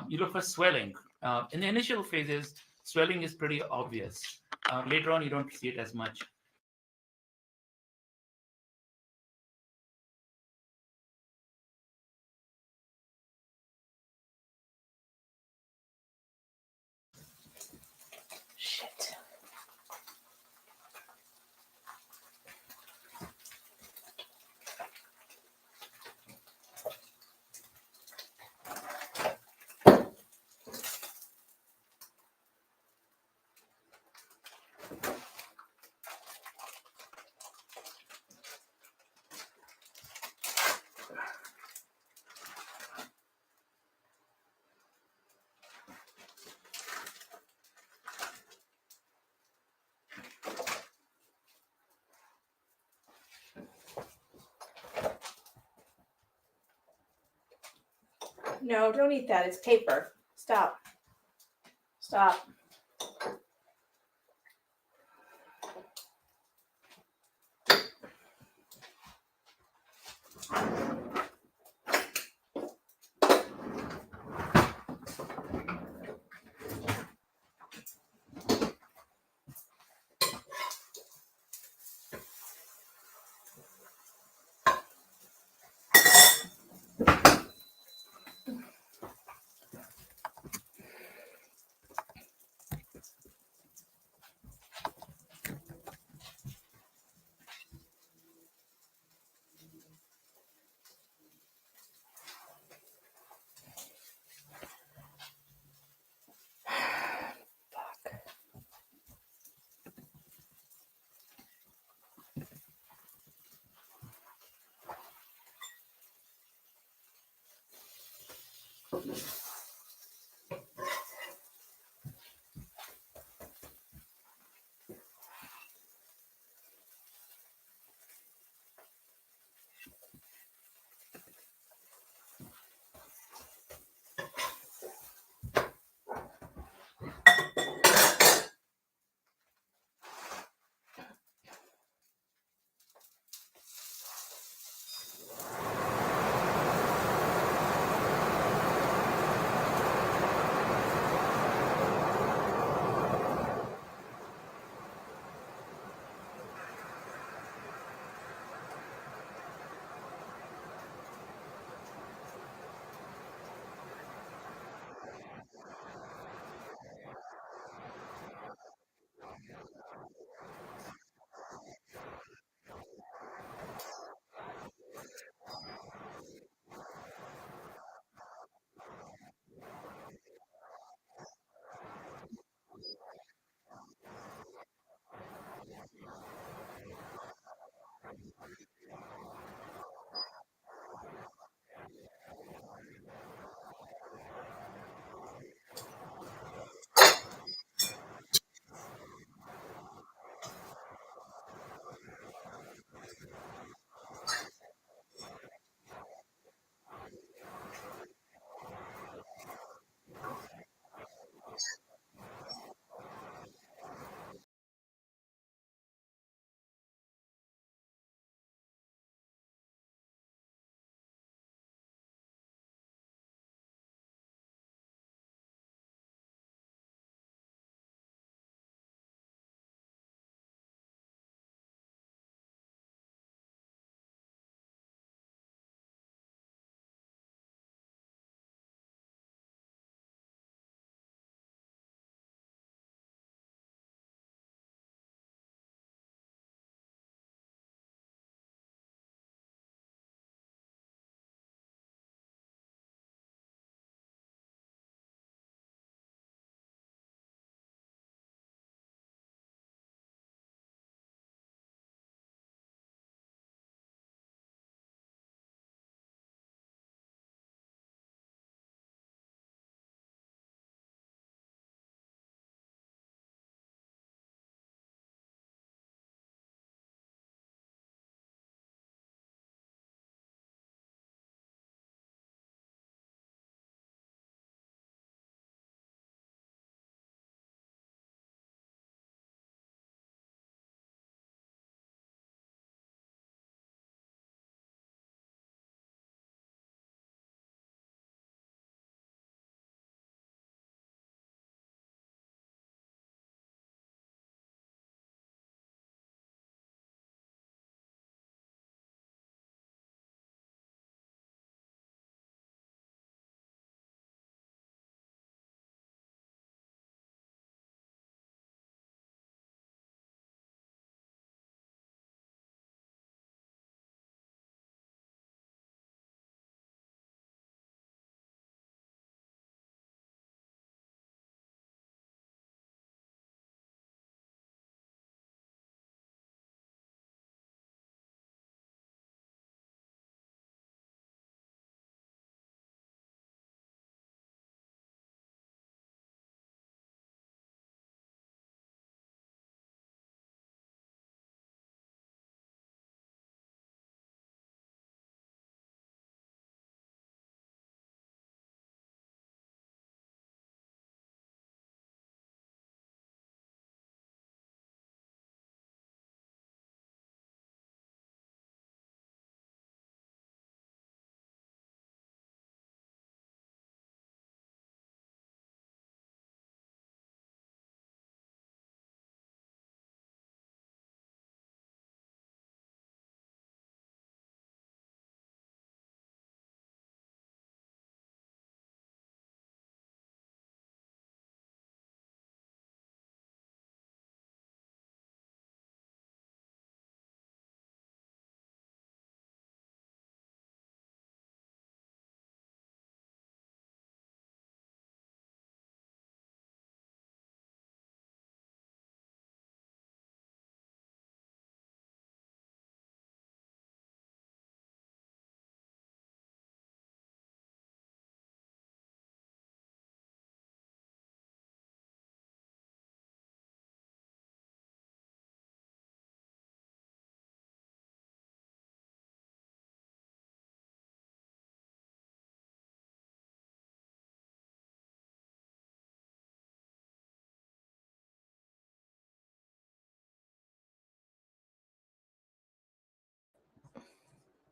You look for swelling. In the initial phases, swelling is pretty obvious. Later on, you don't see it as much. Shit. No, don't eat that. It's paper. Stop. Stop.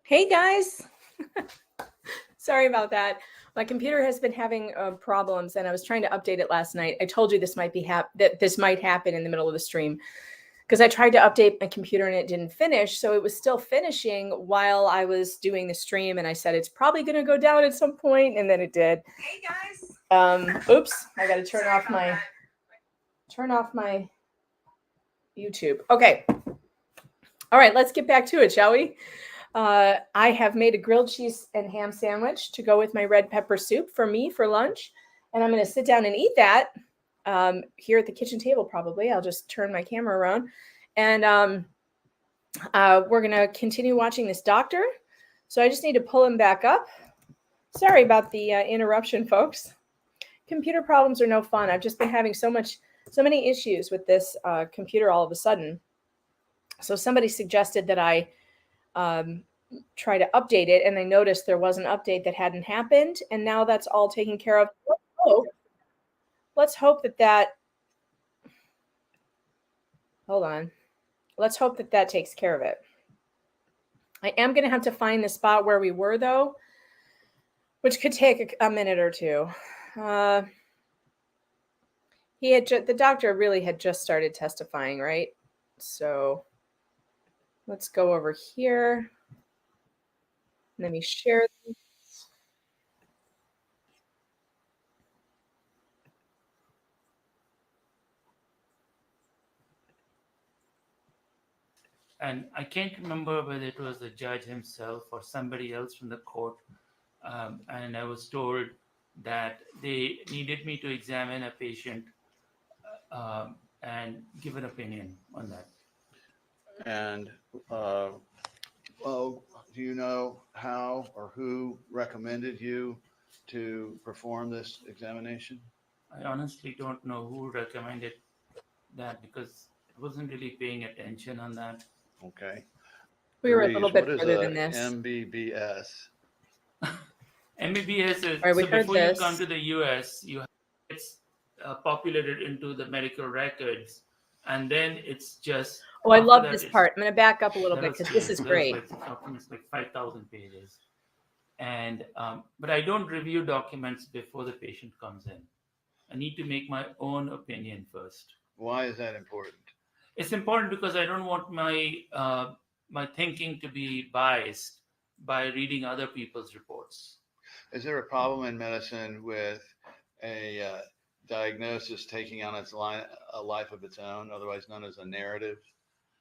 Hey guys. Sorry about that. My computer has been having problems, and I was trying to update it last night. I told you this might be that this might happen in the middle of the stream because I tried to update my computer and it didn't finish. So it was still finishing while I was doing the stream, and I said it's probably going to go down at some point, and then it did. Hey guys. Oops, I got to turn off my YouTube. Okay. All right, let's get back to it, shall we? I have made a grilled cheese and ham sandwich to go with my red pepper soup for me for lunch. And I'm going to sit down and eat that here at the kitchen table, probably. I'll just turn my camera around. And we're going to continue watching this doctor. So I just need to pull him back up. Sorry about the interruption, folks. Computer problems are no fun. I've just been having so many issues with this computer all of a sudden. So somebody suggested that I try to update it, and I noticed there was an update that hadn't happened, and now that's all taken care of. Let's hope that hold on. Let's hope that takes care of it. I am going to have to find the spot where we were, though, which could take a minute or two. The doctor really had just started testifying, right? So let's go over here. Let me share this. And I can't remember whether it was the judge himself or somebody else from the court. And I was told that they needed me to examine a patient and give an opinion on that. And well, do you know how or who recommended you to perform this examination? I honestly don't know who recommended that because I wasn't really paying attention on that. Okay. We were a little bit What is further a than this. MBBS? MBBS is Right, we so heard before this. you come to the US, it's populated into the medical records, and then it's just. Oh, I after love that, this it's- part. I'm going to back up a little that bit was because this is that was great. it's like 5,000 pages, and but I don't review documents before the patient comes in. I need to make my own opinion first. Why is that important? It's important because I don't want my my thinking to be biased by reading other people's reports. Is there a problem in medicine with a diagnosis taking on a life of its own, otherwise known as a narrative?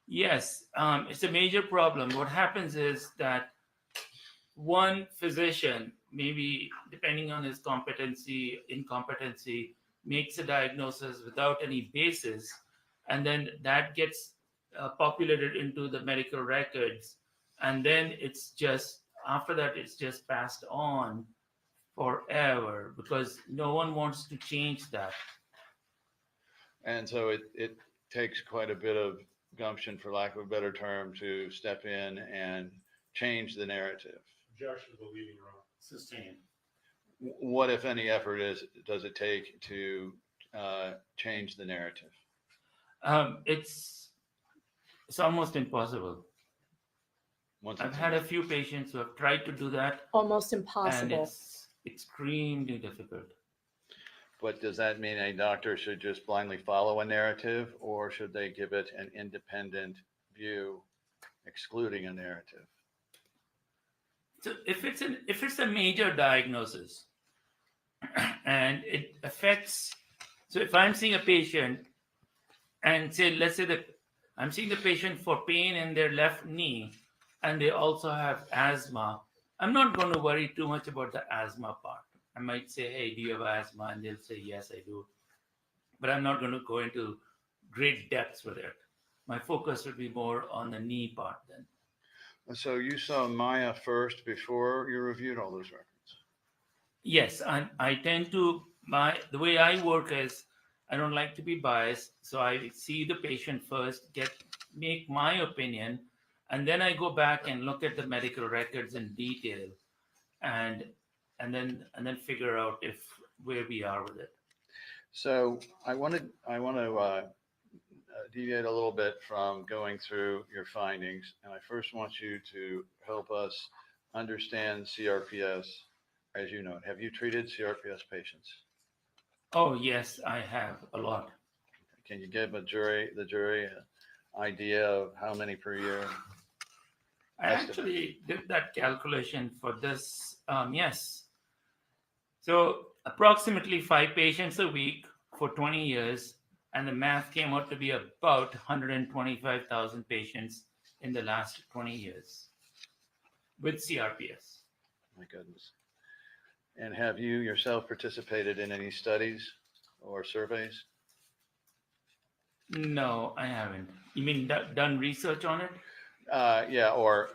Yes, it's a major problem. What happens is that one physician, maybe depending on his competency, incompetency, makes a diagnosis without any basis, and then that gets populated into the medical records, and then it's just after that it's just passed on forever because no one wants to change that. And so it takes quite a bit of gumption, for lack of a better term, to step in and change the narrative. Objection to the leading room. Sustained. What, if any, effort does it take to change the narrative? It's almost impossible. I've had a few patients who have tried to do that. Almost And impossible. it's extremely difficult. But does that mean a doctor should just blindly follow a narrative, or should they give it an independent view, excluding a narrative? So if it's a major diagnosis and it affects, so if I'm seeing a patient and let's say that I'm seeing the patient for pain in their left knee and they also have asthma, I'm not going to worry too much about the asthma part. I might say, hey, do you have asthma? And they'll say, yes, I do. But I'm not going to go into great depths with it. My focus would be more on the knee part then. So you saw Maya first before you reviewed all those records? Yes, I tend to, the way I work is I don't like to be biased. So I see the patient first, make my opinion, and then I go back and look at the medical records in detail and then figure out where we are with it. So I want to deviate a little bit from going through your findings. And I first want you to help us understand CRPS as you know it. Have you treated CRPS patients? Oh, yes, I have a lot. Can you give the jury an idea of how many per year? I actually did that calculation for this. Yes. So approximately 5 patients a week for 20 years. And the math came out to be about 125,000 patients in the last 20 years with CRPS. My goodness. And have you yourself participated in any studies or surveys? No, I haven't. You mean done research on it? Yeah, or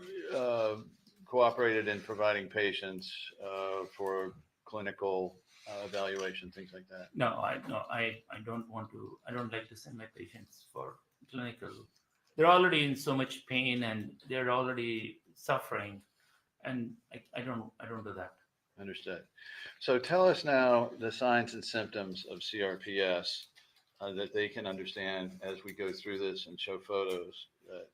cooperated in providing patients for clinical evaluation, things like that. No, I don't want to. I don't like to send my patients for clinical. They're already in so much pain and they're already suffering, and I don't do that. Understood. So tell us now the signs and symptoms of CRPS that they can understand as we go through this and show photos that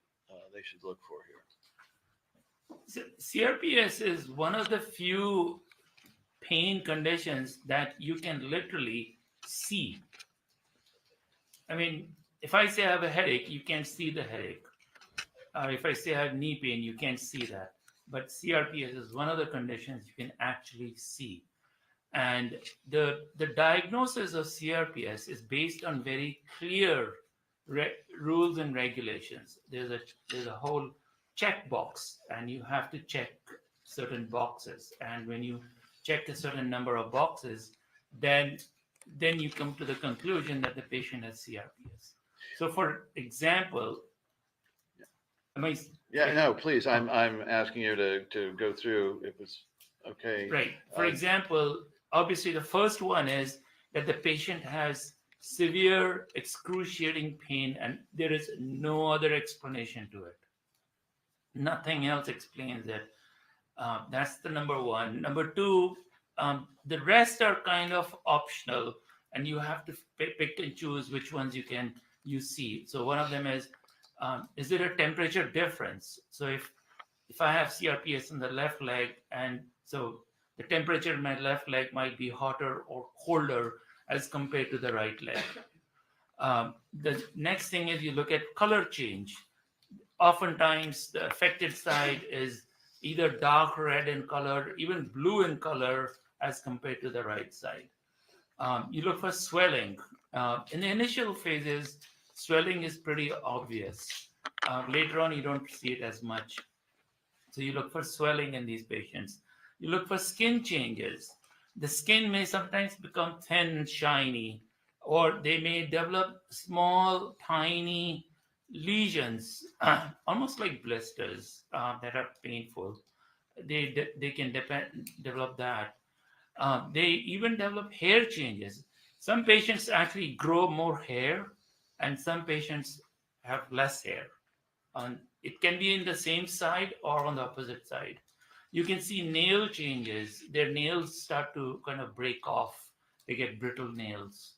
they should look for here. CRPS is one of the few pain conditions that you can literally see. I mean, if I say I have a headache, you can't see the headache. If I say I have knee pain, you can't see that. But CRPS is one of the conditions you can actually see. And the diagnosis of CRPS is based on very clear rules and regulations. There's a whole checkbox, and you have to check certain boxes. And when you check a certain number of boxes, then you come to the conclusion that the patient has CRPS. So, for example, no, please. I'm asking you to go through if it's okay. Right. For example, obviously the first one is that the patient has severe excruciating pain and there is no other explanation to it. Nothing else explains it. That's the number one. Number two, the rest are kind of optional, and you have to pick and choose which ones you see. So one of them is there a temperature difference? So if I have CRPS in the left leg, and so the temperature in my left leg might be hotter or colder as compared to the right leg. The next thing is you look at color change. Oftentimes, the affected side is either dark red in color, even blue in color as compared to the right side. You look for swelling. In the initial phases, swelling is pretty obvious. Later on, you don't see it as much. So you look for swelling in these patients. You look for skin changes. The skin may sometimes become thin and shiny, or they may develop small, tiny lesions, almost like blisters that are painful. They can develop that. They even develop hair changes. Some patients actually grow more hair, and some patients have less hair. It can be in the same side or on the opposite side. You can see nail changes. Their nails start to kind of break off. They get brittle nails.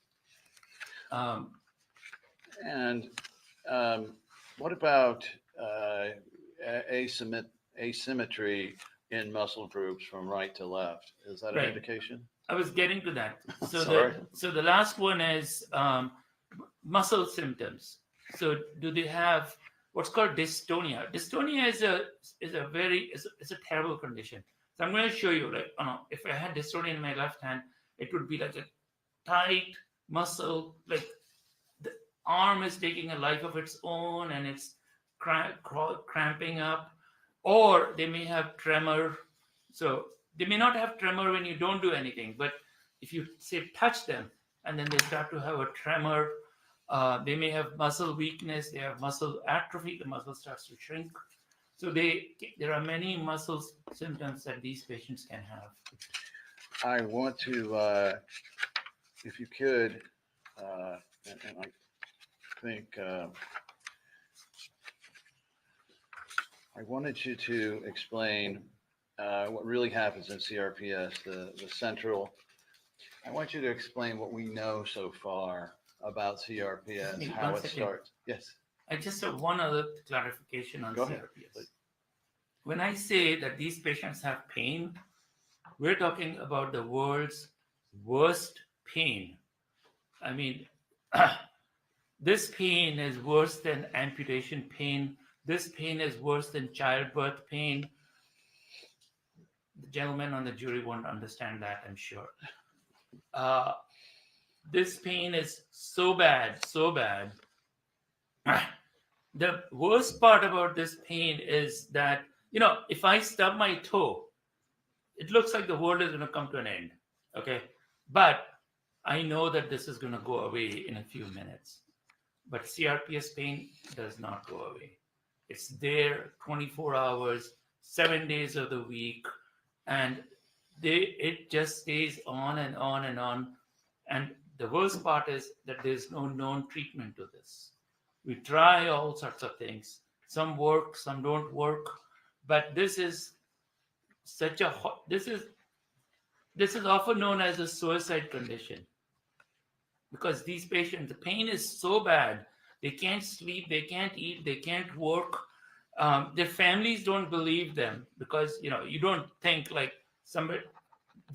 What about asymmetry in muscle groups from right to left? Is that an indication? I was getting to that. So the last one is muscle symptoms. So do they have what's called dystonia? Dystonia is a terrible condition. So I'm going to show you, like, if I had dystonia in my left hand, it would be like a tight muscle, like the arm is taking a life of its own and it's cramping up. Or they may have tremor. So they may not have tremor when you don't do anything, but if you say touch them and then they start to have a tremor, they may have muscle weakness, they have muscle atrophy, the muscle starts to shrink. So there are many muscle symptoms that these patients can have. I want to, if you could, and I think I wanted you to explain what really happens in CRPS, the central. I want you to explain what we know so far about CRPS, Maybe how one it second. starts. Yes. I just have one other clarification on Go ahead, CRPS. please. When I say that these patients have pain, we're talking about the world's worst pain. I mean, this pain is worse than amputation pain. This pain is worse than childbirth pain. The gentlemen on the jury won't understand that, I'm sure. This pain is so bad, so bad. The worst part about this pain is that, if I stub my toe, it looks like the world is going to come to an end. Okay. But I know that this is going to go away in a few minutes. But CRPS pain does not go away. It's there 24 hours, 7 days of the week. And it just stays on and on and on. And the worst part is that there's no known treatment to this. We try all sorts of things. Some work, some don't work. But this is such a this is often known as a suicide condition, because these patients, the pain is so bad, they can't sleep, they can't eat, they can't work. Their families don't believe them because you don't think like somebody.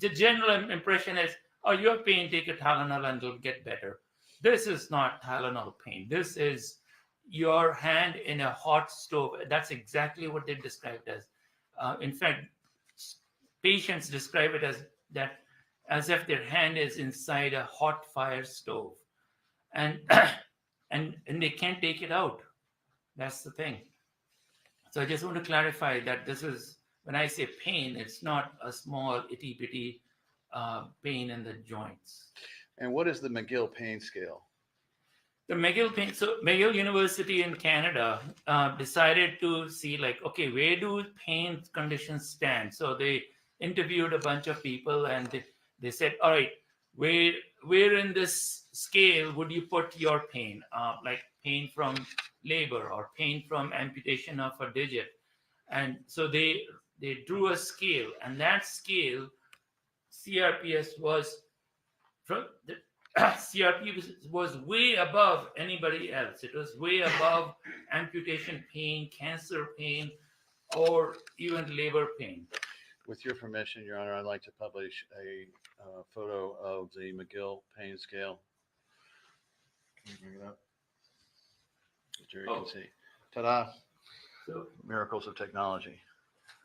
The general impression is, oh, you have pain, take a Tylenol and it'll get better. This is not Tylenol pain. This is your hand in a hot stove. That's exactly what they described as. In fact, patients describe it as if their hand is inside a hot fire stove, and and they can't take it out. That's the thing. So I just want to clarify that this is, when I say pain, it's not a small itty bitty pain in the joints. And what is the McGill pain scale? The McGill pain. So McGill University in Canada decided to see, like, okay, where do pain conditions stand? So they interviewed a bunch of people and they said, all right, where in this scale would you put your pain? Like pain from labor or pain from amputation of a digit. And so they drew a scale, and that scale, CRPS was from the CRPS was way above anybody else. It was way above amputation pain, cancer pain, or even labor pain. With your permission, Your Honor, I'd like to publish a photo of the McGill pain scale. Can you bring it up? The jury can see. Ta-da! So miracles of technology.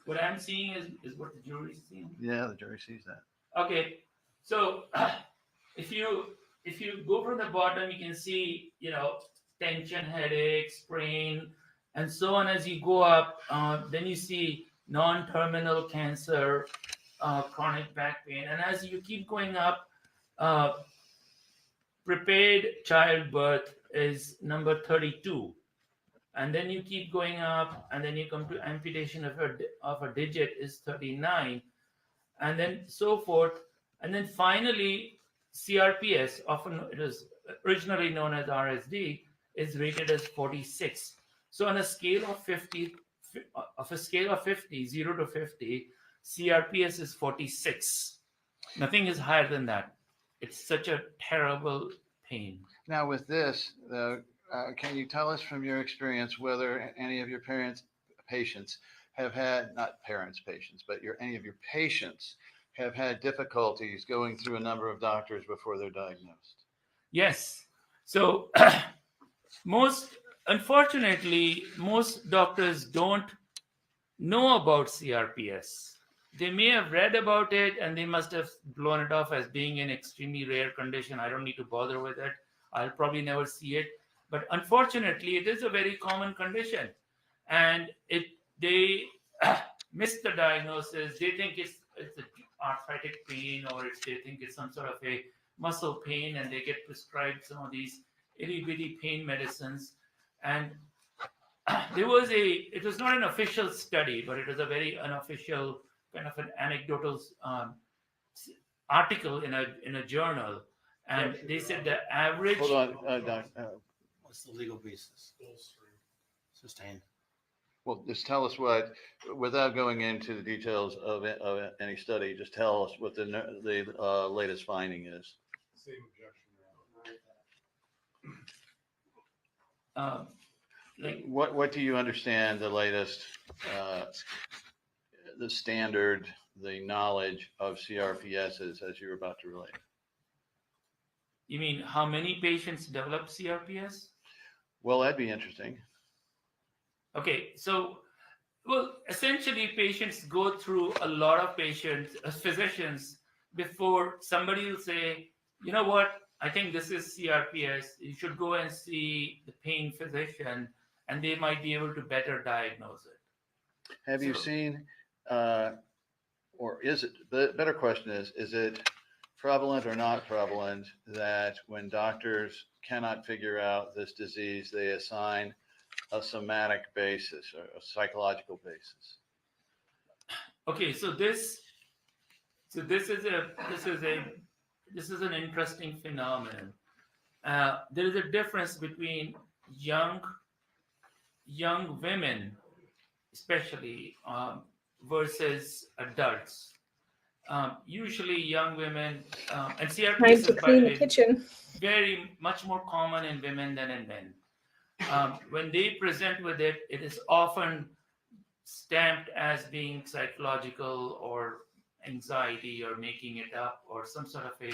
What I'm seeing is what the jury's seeing. Yeah, the jury sees that. Okay, so if you go from the bottom, you can see tension, headache, sprain, and so on. As you go up, then you see non-terminal cancer, chronic back pain, and as you keep going up, prepared childbirth is number 32. And then you keep going up, and then you come to amputation of a digit is 39, and then so forth. And then finally, CRPS, often it was originally known as RSD, is rated as 46. So on a scale of 50, 0 to 50, CRPS is 46. Nothing is higher than that. It's such a terrible pain. Now with this, can you tell us from your experience whether any of your patients have had, not parents, patients, but any of your patients have had difficulties going through a number of doctors before they're diagnosed? Yes. So unfortunately, most doctors don't know about CRPS. They may have read about it and they must have blown it off as being an extremely rare condition. I don't need to bother with it. I'll probably never see it. But unfortunately, it is a very common condition, and they miss the diagnosis. They think it's an arthritic pain, or they think it's some sort of a muscle pain, and they get prescribed some of these itty bitty pain medicines. And it was not an official study, but it was a very unofficial kind of an anecdotal article in a journal, and they said the average. Hold on, Doc. What's the legal basis? Sustained. Well, just tell us without going into the details of any study, just tell us what the latest finding is. Same objection. like What do you understand the latest, the standard, the knowledge of CRPSs as you were about to relate? you mean how many patients develop CRPS? Well, that'd be interesting. Okay, so well, essentially, patients go through a lot of physicians before somebody will say, you know what, I think this is CRPS. You should go and see the pain physician, and they might be able to better diagnose it. Have you seen, or is it, the better question is it prevalent or not prevalent that when doctors cannot figure out this disease, they assign a somatic basis or a psychological basis? Okay, so this is an interesting phenomenon. There is a difference between young women, especially versus adults. Usually, young women and Time CRPS to is, by clean the the way, kitchen. very much more common in women than in men. When they present with it, it is often stamped as being psychological or anxiety or making it up or some sort of a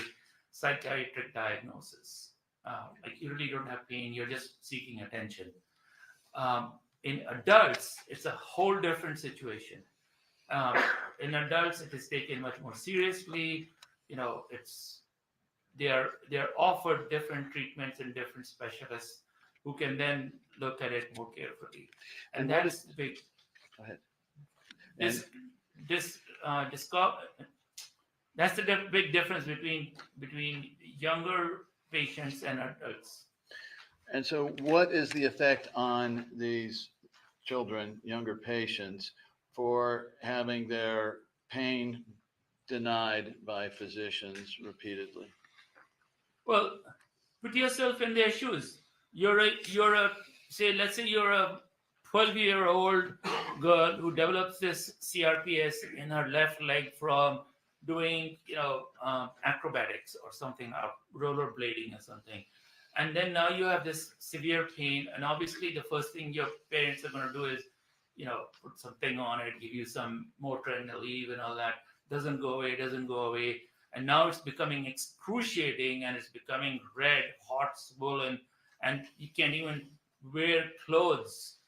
psychiatric diagnosis. Like you really don't have pain, you're just seeking attention. In adults, it's a whole different situation. In adults, it is taken much more seriously. You know, they're offered different treatments and different specialists who can then look at it more carefully. And that is the big. Go ahead. That's the big difference between younger patients and adults. And so what is the effect on these children, younger patients, for having their pain denied by physicians repeatedly? Well, put yourself in their shoes. Let's say you're a 12-year-old girl who develops this CRPS in her left leg from doing, acrobatics or something, rollerblading or something. And then now you have this severe pain. And obviously the first thing your parents are going to do is, put something on it, give you some Motrin, Aleve and all that. Doesn't go away. And now it's becoming excruciating and it's becoming red, hot, swollen, and you can't even wear clothes.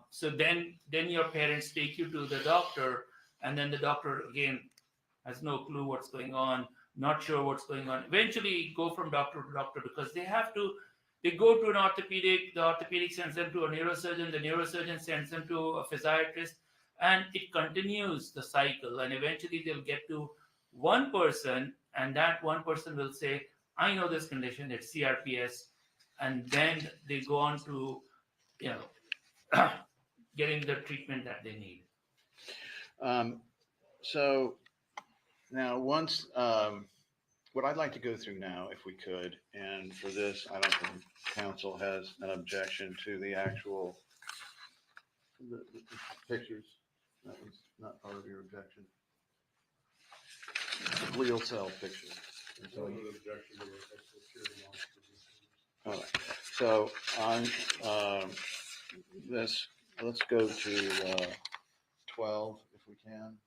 So then your parents take you to the doctor, and then the doctor again has no clue what's going on, not sure what's going on. Eventually go from doctor to doctor because they go to an orthopedic, the orthopedic sends them to a neurosurgeon, the neurosurgeon sends them to a physiatrist, and it continues the cycle. And eventually they'll get to one person, and that one person will say, I know this condition, it's CRPS. And then they go on to, getting the treatment that they need. So now once, what I'd like to go through now, if we could, and for this, I don't think council has an objection to the actual the pictures. That was not part of your objection. Glial cell pictures. All right. So on this, let's go to 12 if we can.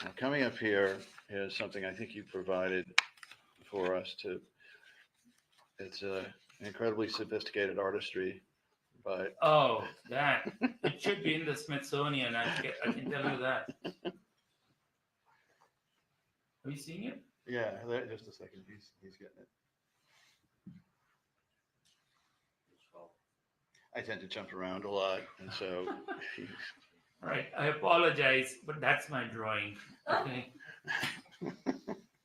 Now, coming up here is something I think you provided for us to. It's an incredibly sophisticated artistry, but that it should be in the Smithsonian. I can tell you that. Are you seeing it? Yeah, just a second. He's getting it. I tend to jump around a lot, and so. All right, I apologize, but that's my drawing. Okay.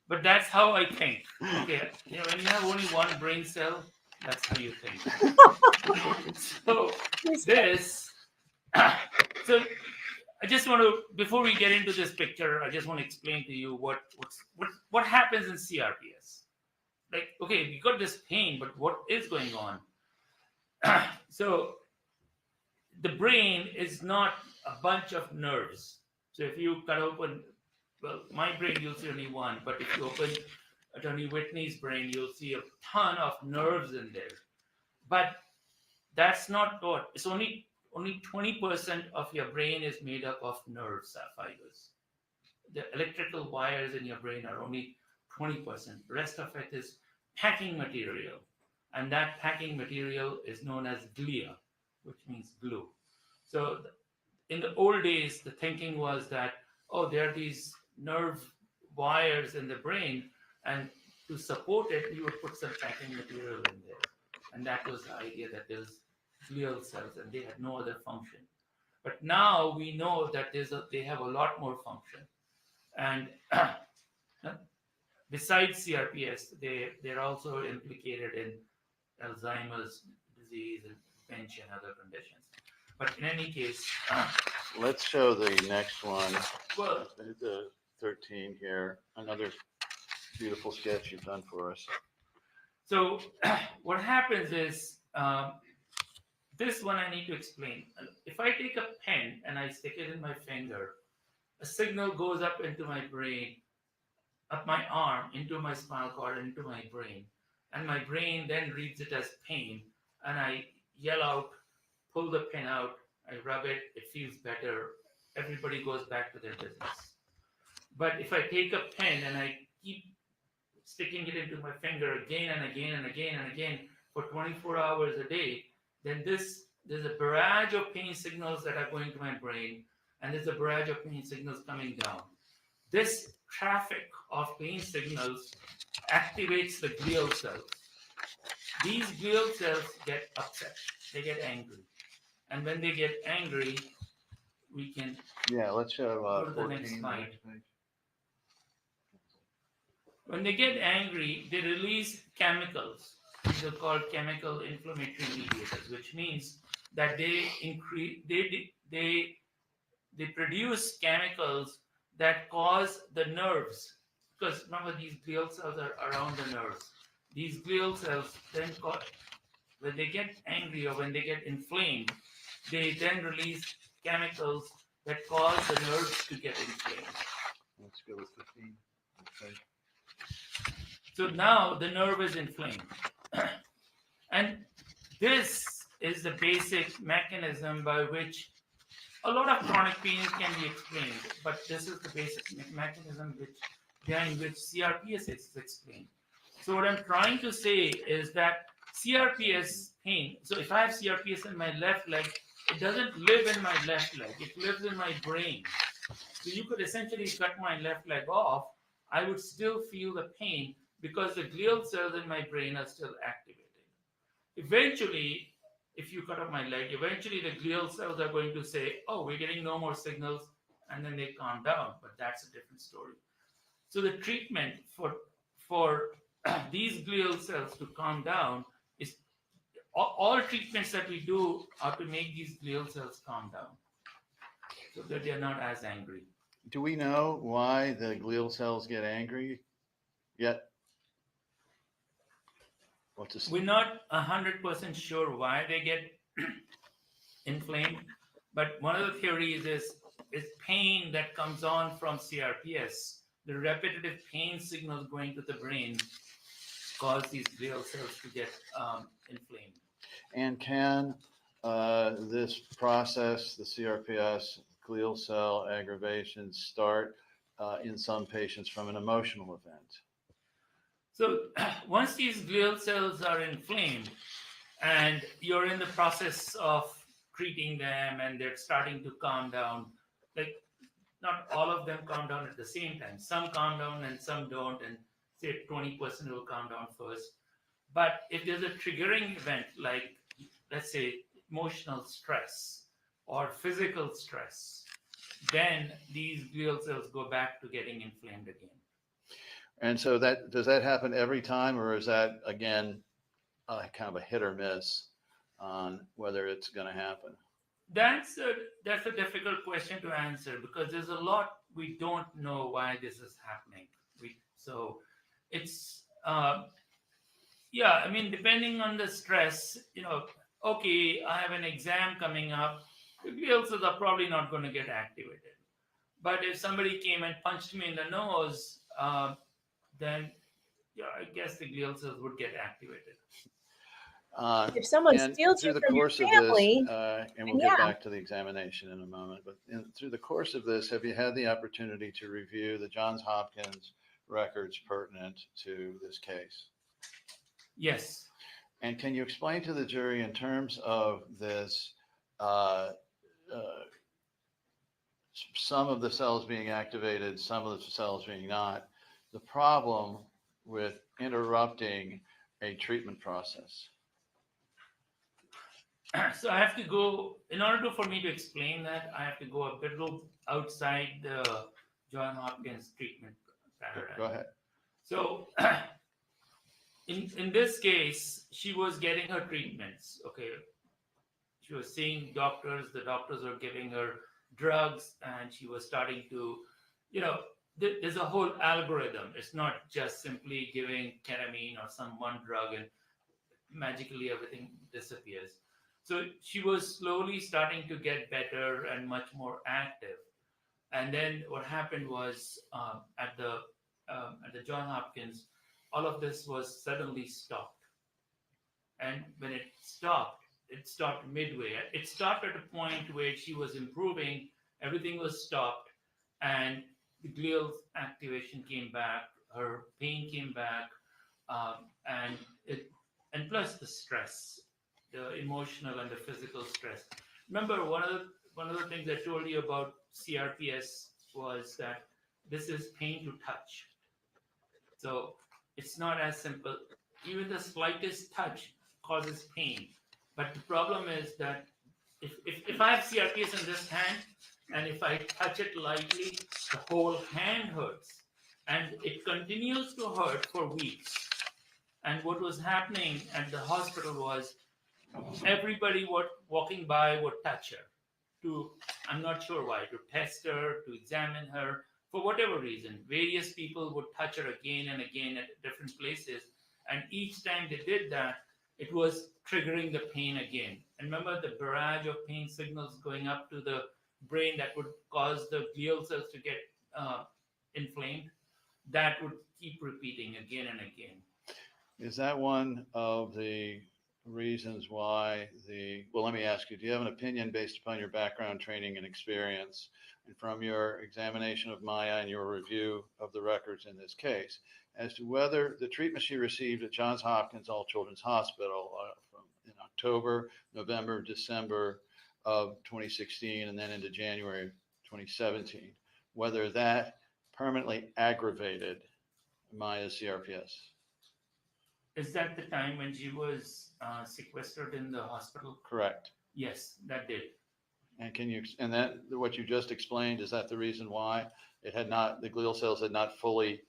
But that's how I think. Okay, when you have only one brain cell, that's how you think. So so I just want to, before we get into this picture, I just want to explain to you what happens in CRPS. Like, okay, we got this pain, but what is going on? So the brain is not a bunch of nerves. So if you cut open, well, my brain, you'll see only one, but if you open Attorney Whitney's brain, you'll see a ton of nerves in there. But that's not what, it's only 20% of your brain is made up of nerve fibers. The electrical wires in your brain are only 20%. The rest of it is packing material. And that packing material is known as glia, which means glue. So in the old days, the thinking was that, oh, there are these nerve wires in the brain, and to support it, you would put some packing material in there. And that was the idea, that there's glial cells and they had no other function. But now we know that they have a lot more function. And besides CRPS, they're also implicated in Alzheimer's disease and dementia and other conditions. But in any case, let's show the next one. Well, the 13 here. Another beautiful sketch you've done for us. So what happens is, this one I need to explain. If I take a pen and I stick it in my finger, a signal goes up into my brain, up my arm, into my spinal cord, into my brain. And my brain then reads it as pain. And I yell out, pull the pen out, I rub it, it feels better. Everybody goes back to their business. But if I take a pen and I keep sticking it into my finger again and again and again and again for 24 hours a day, then there's a barrage of pain signals that are going to my brain, and there's a barrage of pain signals coming down. This traffic of pain signals activates the glial cells. These glial cells get upset, they get angry. And when they get angry, we can let's show go to the 14. next slide. When they get angry, they release chemicals. These are called chemical inflammatory mediators, which means that they produce chemicals that cause the nerves. Because remember, these glial cells are around the nerves. These glial cells then, when they get angry or when they get inflamed, they then release chemicals that cause the nerves to get inflamed. Let's go with 15. Okay. So now the nerve is inflamed. And this is the basic mechanism by which a lot of chronic pain can be explained. But this is the basic mechanism behind which CRPS is explained. So what I'm trying to say is that CRPS pain, so if I have CRPS in my left leg, it doesn't live in my left leg, it lives in my brain. So you could essentially cut my left leg off, I would still feel the pain because the glial cells in my brain are still activated. Eventually, if you cut off my leg, eventually the glial cells are going to say, oh, we're getting no more signals, and then they calm down, but that's a different story. So the treatment for these glial cells to calm down is all treatments that we do are to make these glial cells calm down so that they're not as angry. Do we know why the glial cells get angry yet? We're not 100% sure why they get inflamed, but one of the theories is pain that comes on from CRPS. The repetitive pain signals going to the brain cause these glial cells to get inflamed. And can this process, the CRPS, glial cell aggravation, start in some patients from an emotional event? So once these glial cells are inflamed and you're in the process of treating them and they're starting to calm down, like not all of them calm down at the same time. Some calm down and some don't, and say 20% will calm down first. But if there's a triggering event, like let's say emotional stress or physical stress, then these glial cells go back to getting inflamed again. And so does that happen every time, or is that, again, kind of a hit or miss on whether it's going to happen? That's a difficult question to answer because there's a lot we don't know why this is happening. So it's, I mean, depending on the stress, okay, I have an exam coming up, the glial cells are probably not going to get activated. But if somebody came and punched me in the nose, then yeah, I guess the glial cells would get activated. If someone And steals through you the from your course of family, this, and we'll yeah. get back to the examination in a moment, but through the course of this, have you had the opportunity to review the Johns Hopkins records pertinent to this case? Yes. And can you explain to the jury in terms of this, uh, some of the cells being activated, some of the cells being not, the problem with interrupting a treatment process? So I have to go, in order for me to explain that, I have to go a bit outside the Johns Hopkins treatment paradigm. Go ahead. So in this case, she was getting her treatments. Okay, she was seeing doctors. The doctors were giving her drugs, and she was starting to, there's a whole algorithm. It's not just simply giving ketamine or some one drug and magically everything disappears. So she was slowly starting to get better and much more active. And then what happened was at the Johns Hopkins, all of this was suddenly stopped. And when it stopped midway. It stopped at a point where she was improving, everything was stopped, and the glial activation came back, her pain came back, and plus the stress, the emotional and the physical stress. Remember, one of the things I told you about CRPS was that this is pain to touch. So it's not as simple. Even the slightest touch causes pain. But the problem is that if I have CRPS in this hand, and if I touch it lightly, the whole hand hurts. And it continues to hurt for weeks. And what was happening at the hospital was everybody walking by would touch her I'm not sure why, to test her, to examine her, for whatever reason. Various people would touch her again and again at different places. And each time they did that, it was triggering the pain again. And remember the barrage of pain signals going up to the brain that would cause the glial cells to get inflamed? That would keep repeating again and again. Is that one of the reasons why well, let me ask you, do you have an opinion based upon your background, training, and experience, and from your examination of Maya and your review of the records in this case, as to whether the treatment she received at Johns Hopkins All Children's Hospital from in October, November, December of 2016, and then into January of 2017, whether that permanently aggravated Maya's CRPS? Is that the time when she was sequestered in the hospital? Correct. Yes, that did. And that what you just explained, is that the reason why the glial cells had not fully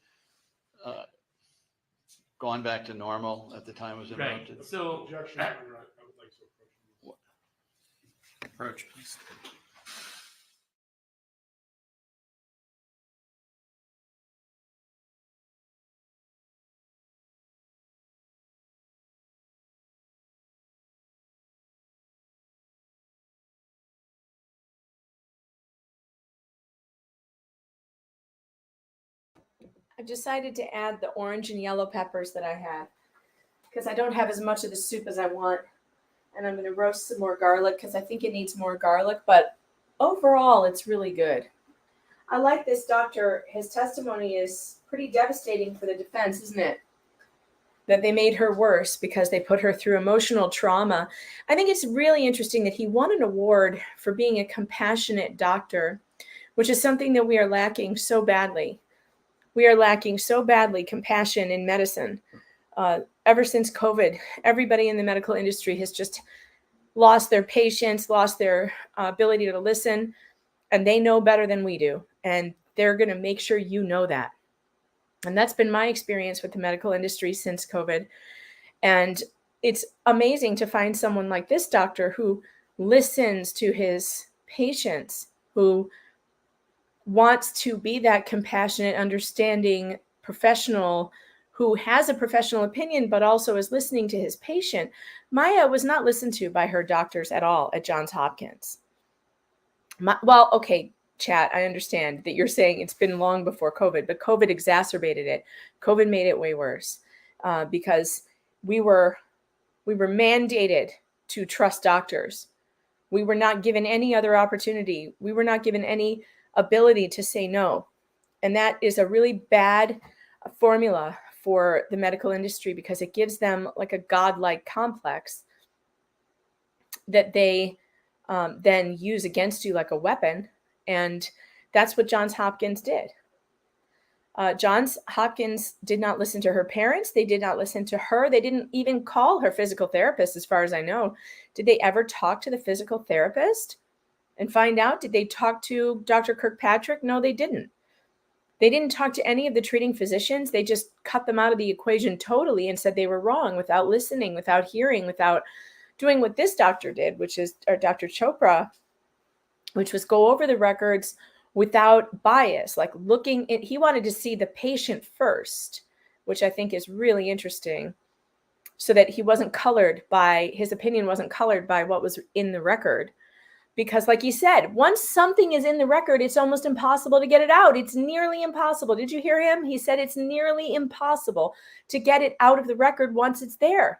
gone back to normal at the time it was interrupted? Right. So Objection, Your Honor, I would like to approach. Approach, please. I've decided to add the orange and yellow peppers that I had because I don't have as much of the soup as I want. And I'm going to roast some more garlic because I think it needs more garlic. But overall, it's really good. I like this doctor. His testimony is pretty devastating for the defense, isn't it? That they made her worse because they put her through emotional trauma. I think it's really interesting that he won an award for being a compassionate doctor, which is something that we are lacking so badly. We are lacking so badly compassion in medicine. Ever since COVID, everybody in the medical industry has just lost their patience, lost their ability to listen, and they know better than we do. And they're going to make sure you know that. And that's been my experience with the medical industry since COVID. And it's amazing to find someone like this doctor who listens to his patients, who wants to be that compassionate, understanding professional who has a professional opinion, but also is listening to his patient. Maya was not listened to by her doctors at all at Johns Hopkins. chat, I understand that you're saying it's been long before COVID, but COVID exacerbated it. COVID made it way worse because we were mandated to trust doctors. We were not given any other opportunity. We were not given any ability to say no. And that is a really bad formula for the medical industry because it gives them like a godlike complex that they then use against you like a weapon. And that's what Johns Hopkins did. Johns Hopkins did not listen to her parents. They did not listen to her. They didn't even call her physical therapist, as far as I know. Did they ever talk to the physical therapist and find out? Did they talk to Dr. Kirkpatrick? No, they didn't. They didn't talk to any of the treating physicians. They just cut them out of the equation totally and said they were wrong without listening, without hearing, without doing what this doctor did, which is, or Dr. Chopra, which was go over the records without bias, like looking at, he wanted to see the patient first, which I think is really interesting, so that he wasn't colored by, his opinion wasn't colored by what was in the record. Because like you said, once something is in the record, it's almost impossible to get it out. It's nearly impossible. Did you hear him? He said it's nearly impossible to get it out of the record once it's there.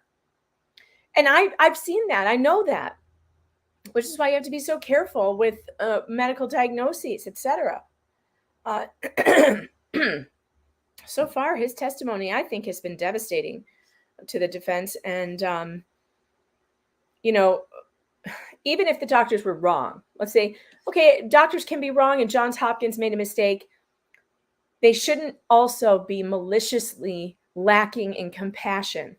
And I've seen that. I know that. Which is why you have to be so careful with medical diagnoses, etc. So far, his testimony, I think, has been devastating to the defense. And, you know, even if the doctors were wrong, let's say, okay, doctors can be wrong and Johns Hopkins made a mistake. They shouldn't also be maliciously lacking in compassion.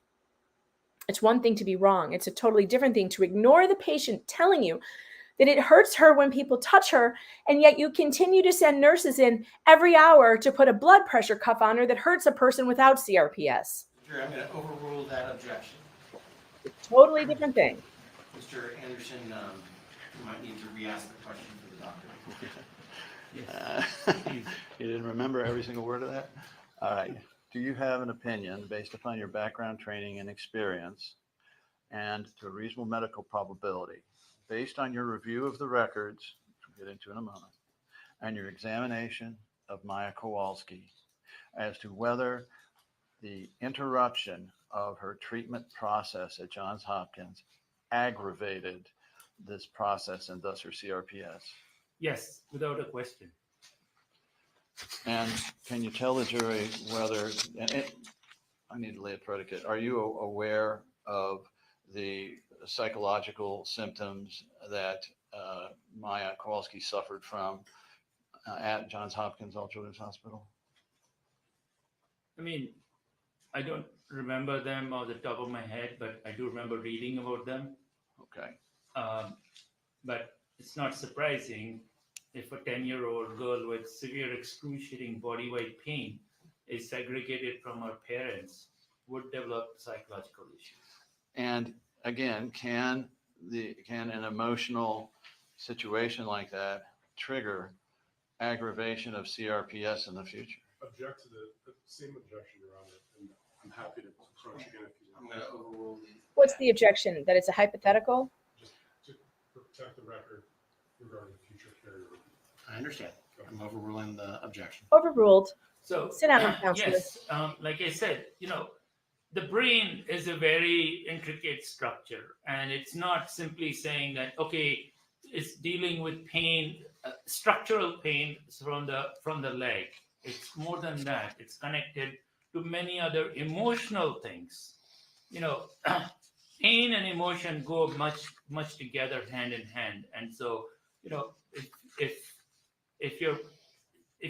It's one thing to be wrong. It's a totally different thing to ignore the patient telling you that it hurts her when people touch her, and yet you continue to send nurses in every hour to put a blood pressure cuff on her that hurts a person without CRPS. Sure, I'm going to overrule that objection. Totally different thing. Mr. Anderson, you might need to re-ask the question for the doctor. You didn't remember every single word of that? All right. Do you have an opinion based upon your background, training, and experience, and to a reasonable medical probability, based on your review of the records, which we'll get into in a moment, and your examination of Maya Kowalski, as to whether the interruption of her treatment process at Johns Hopkins aggravated this process and thus her CRPS? Yes, without a question. And can you tell the jury whether, I need to lay a predicate, are you aware of the psychological symptoms that Maya Kowalski suffered from at Johns Hopkins All Children's Hospital? I mean, I don't remember them off the top of my head, but I do remember reading about them. Okay. But it's not surprising if a 10-year-old girl with severe excruciating body-wide pain is segregated from her parents would develop psychological issues. And again, can an emotional situation like that trigger aggravation of CRPS in the future? Object to the same objection, Your Honor, and I'm happy to approach again if you want. I'm going to overrule the. What's the objection? That it's a hypothetical? Just to protect the record regarding future carrier. I understand. I'm overruling the objection. Overruled. So sit down, counselor. Yes, like I said, you know, the brain is a very intricate structure, and it's not simply saying that, okay, it's dealing with pain, structural pain from the leg. It's more than that. It's connected to many other emotional things. You know, pain and emotion go much together, hand in hand. And so, you know, if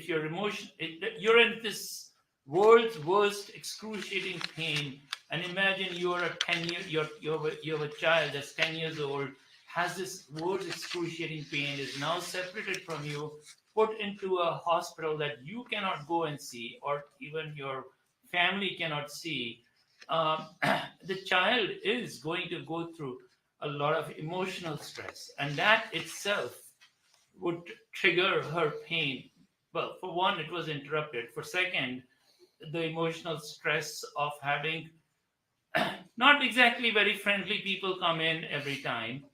your emotion, you're in this world's worst excruciating pain, and imagine you're a 10 year, you have a child that's 10 years old, has this world's excruciating pain, is now separated from you, put into a hospital that you cannot go and see, or even your family cannot see. The child is going to go through a lot of emotional stress, and that itself would trigger her pain. Well, for one, it was interrupted. For second, the emotional stress of having not exactly very friendly people come in every time.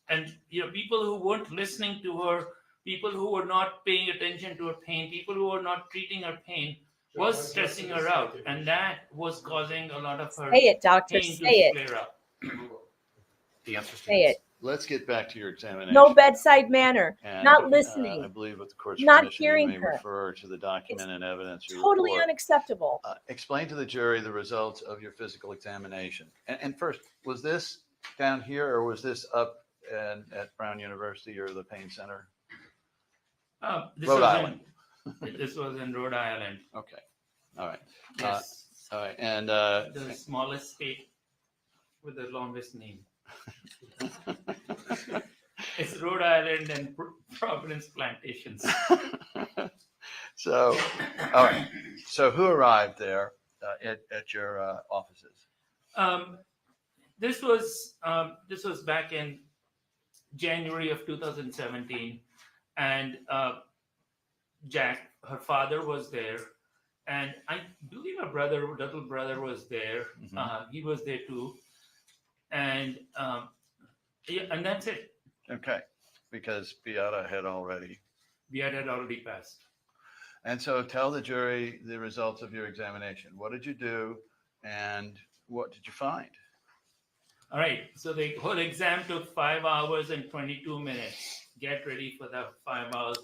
and people who weren't listening to her, people who were not paying attention to her pain, people who were not treating her pain, was stressing her out, and that was causing a lot of her Say it, doctor. pain to Say it. flare up. The answer Say it. Let's get back to your examination. No bedside manner. And, Not listening. I believe with the court's Not permission, hearing you may her. refer to the document and evidence. You Totally report. unacceptable. Explain to the jury the results of your physical examination. And first, was this down here or was this up at Brown University or the Pain Center? Rhode Island. This was in Rhode Island. Okay. All right. Yes. All right. And the smallest state with the longest name. It's Rhode Island and Providence Plantations. So, all right. So, who arrived there at your offices? This was back in January of 2017, and Jack, her father, was there, and I believe her little brother, was there. Mm-hmm. He was there too, and and that's it. Okay, because Beata had already passed. And so tell the jury the results of your examination. What did you do and what did you find? All right, so the whole exam took 5 hours and 22 minutes. Get ready for the 5 hours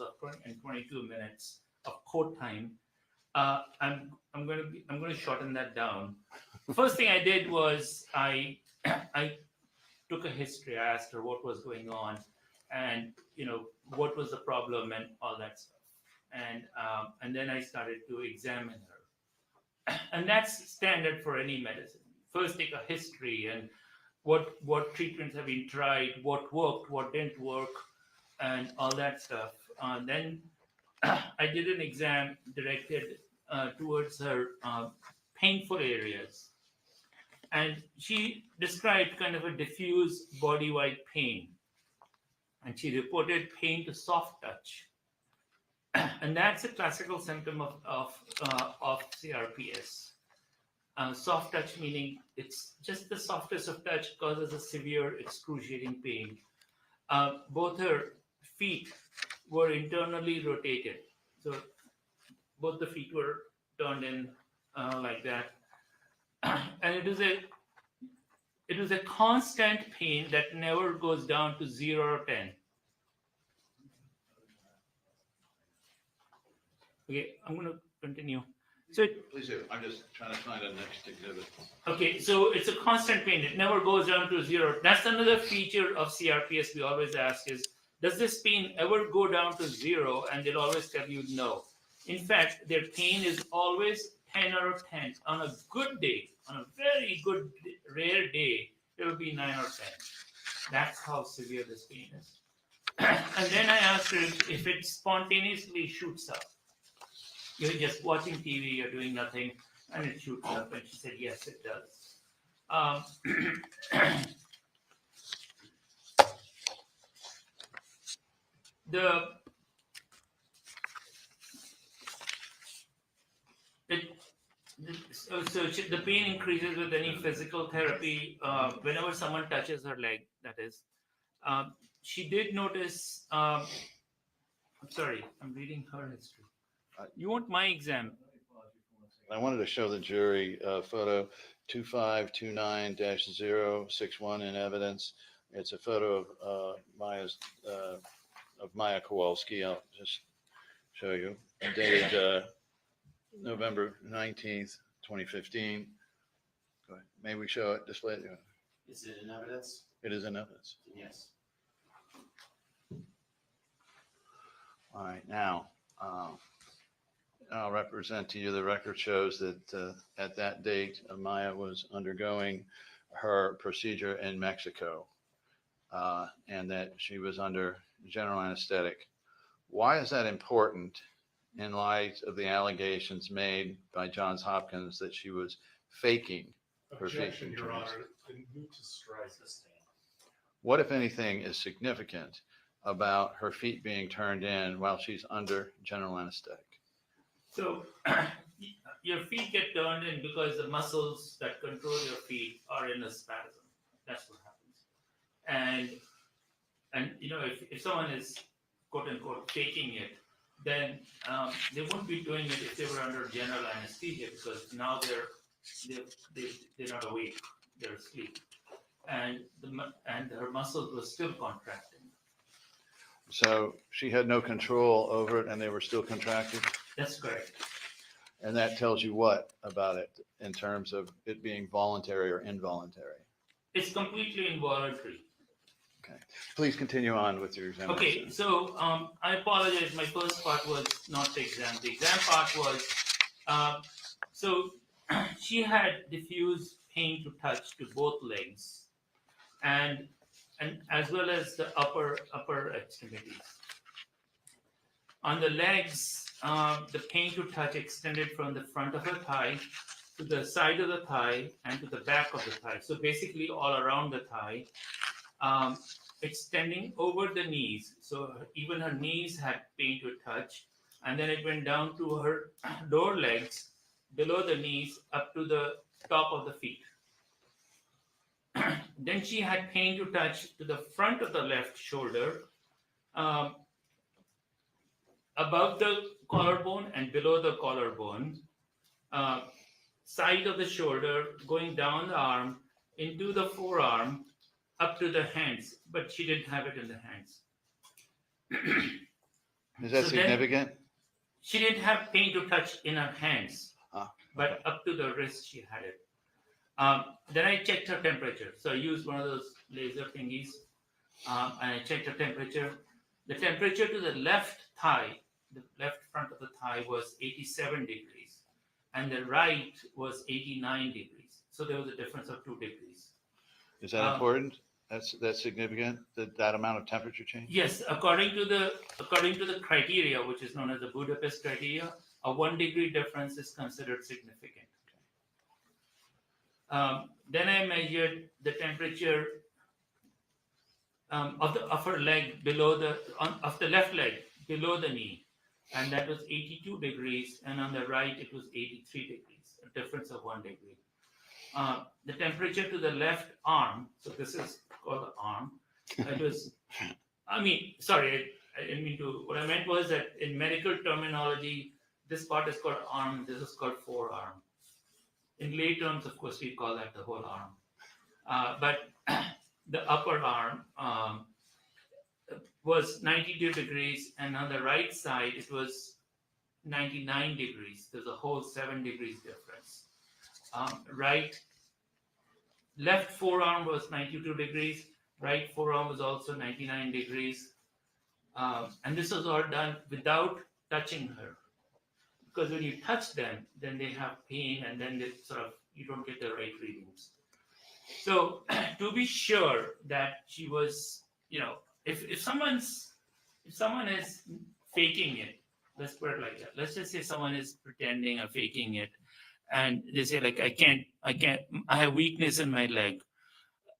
and 22 minutes of court time. I'm going to shorten that down. The first thing I did was I took a history. I asked her what was going on, and what was the problem and all that stuff. And then I started to examine her, and that's standard for any medicine. First, take a history and what treatments have been tried, what worked, what didn't work, and all that stuff. Then I did an exam directed towards her painful areas. And she described kind of a diffuse body-wide pain. And she reported pain to soft touch. And that's a classical symptom of CRPS. Soft touch meaning it's just the softest of touch causes a severe excruciating pain. Both her feet were internally rotated. So both the feet were turned in like that. And it was a constant pain that never goes down to 0 or 10. Okay, I'm going to continue. So Please do. I'm just trying to find a next exhibit. okay, so it's a constant pain. It never goes down to 0. That's another feature of CRPS we always ask is, does this pain ever go down to 0? And they'll always tell you no. In fact, their pain is always 10 out of 10. On a good day, on a very good, rare day, it will be 9 or 10. That's how severe this pain is. And then I asked her if it spontaneously shoots up. You're just watching TV, you're doing nothing, and it shoots up. And she said, yes, it does. The pain increases with any physical therapy. Whenever someone touches her leg, that is. She did notice, I'm sorry, I'm reading her history. You want my exam? I wanted to show the jury photo 2529-061 in evidence. It's a photo of Maya Kowalski. I'll just show you. Dated November 19th, 2015. Go ahead. May we show it? Display it. Is it in evidence? It is in evidence. Yes. All right. Now, I'll represent to you the record shows that at that date, Maya was undergoing her procedure in Mexico and that she was under general anesthetic. Why is that important in light of the allegations made by Johns Hopkins that she was faking her feet? Objection, Your Honor. Move to strike this thing. What, if anything, is significant about her feet being turned in while she's under general anesthetic? So your feet get turned in because the muscles that control your feet are in a spasm. That's what happens. And And if someone is quote unquote faking it, then they wouldn't be doing it if they were under general anesthesia, because now they're not awake, they're asleep, and her muscles were still contracting. So she had no control over it and they were still contracted? That's correct. And that tells you what about it in terms of it being voluntary or involuntary? It's completely involuntary. Okay. Please continue on with your examination. Okay, so I apologize. My first part was not the exam. The exam part was, so she had diffuse pain to touch to both legs, and as well as the upper extremities. On the legs, the pain to touch extended from the front of her thigh to the side of the thigh and to the back of the thigh. So basically all around the thigh, extending over the knees. So even her knees had pain to touch. And then it went down to her lower legs, below the knees, up to the top of the feet. Then she had pain to touch to the front of the left shoulder, above the collarbone and below the collarbone, side of the shoulder, going down the arm, into the forearm, up to the hands, but she didn't have it in the hands. Is that significant? She didn't have pain to touch in her hands, but up to the wrist she had it. Then I checked her temperature. So I used one of those laser thingies, and I checked her temperature. The temperature to the left thigh, the left front of the thigh, was 87 degrees, and the right was 89 degrees. So there was a difference of 2 degrees. Is that important? That's significant, that amount of temperature change? Yes, according to the criteria, which is known as the Budapest criteria, a 1 degree difference is considered significant. Then I measured the temperature of her leg of the left leg below the knee, and that was 82 degrees, and on the right it was 83 degrees, a difference of 1 degree. The temperature to the left arm, so this is called the arm, it was, sorry, I didn't mean to, what I meant was that in medical terminology, this part is called arm, this is called forearm. In lay terms, of course, we call that the whole arm. But the upper arm was 92 degrees, and on the right side, it was 99 degrees. There's a whole 7 degrees difference. Left forearm was 92 degrees, right forearm was also 99 degrees. And this was all done without touching her. Because when you touch them, then they have pain, and then you don't get the right readings. So to be sure that she was, if someone is faking it, let's put it like that. Let's just say someone is pretending or faking it, and they say like, I have weakness in my leg.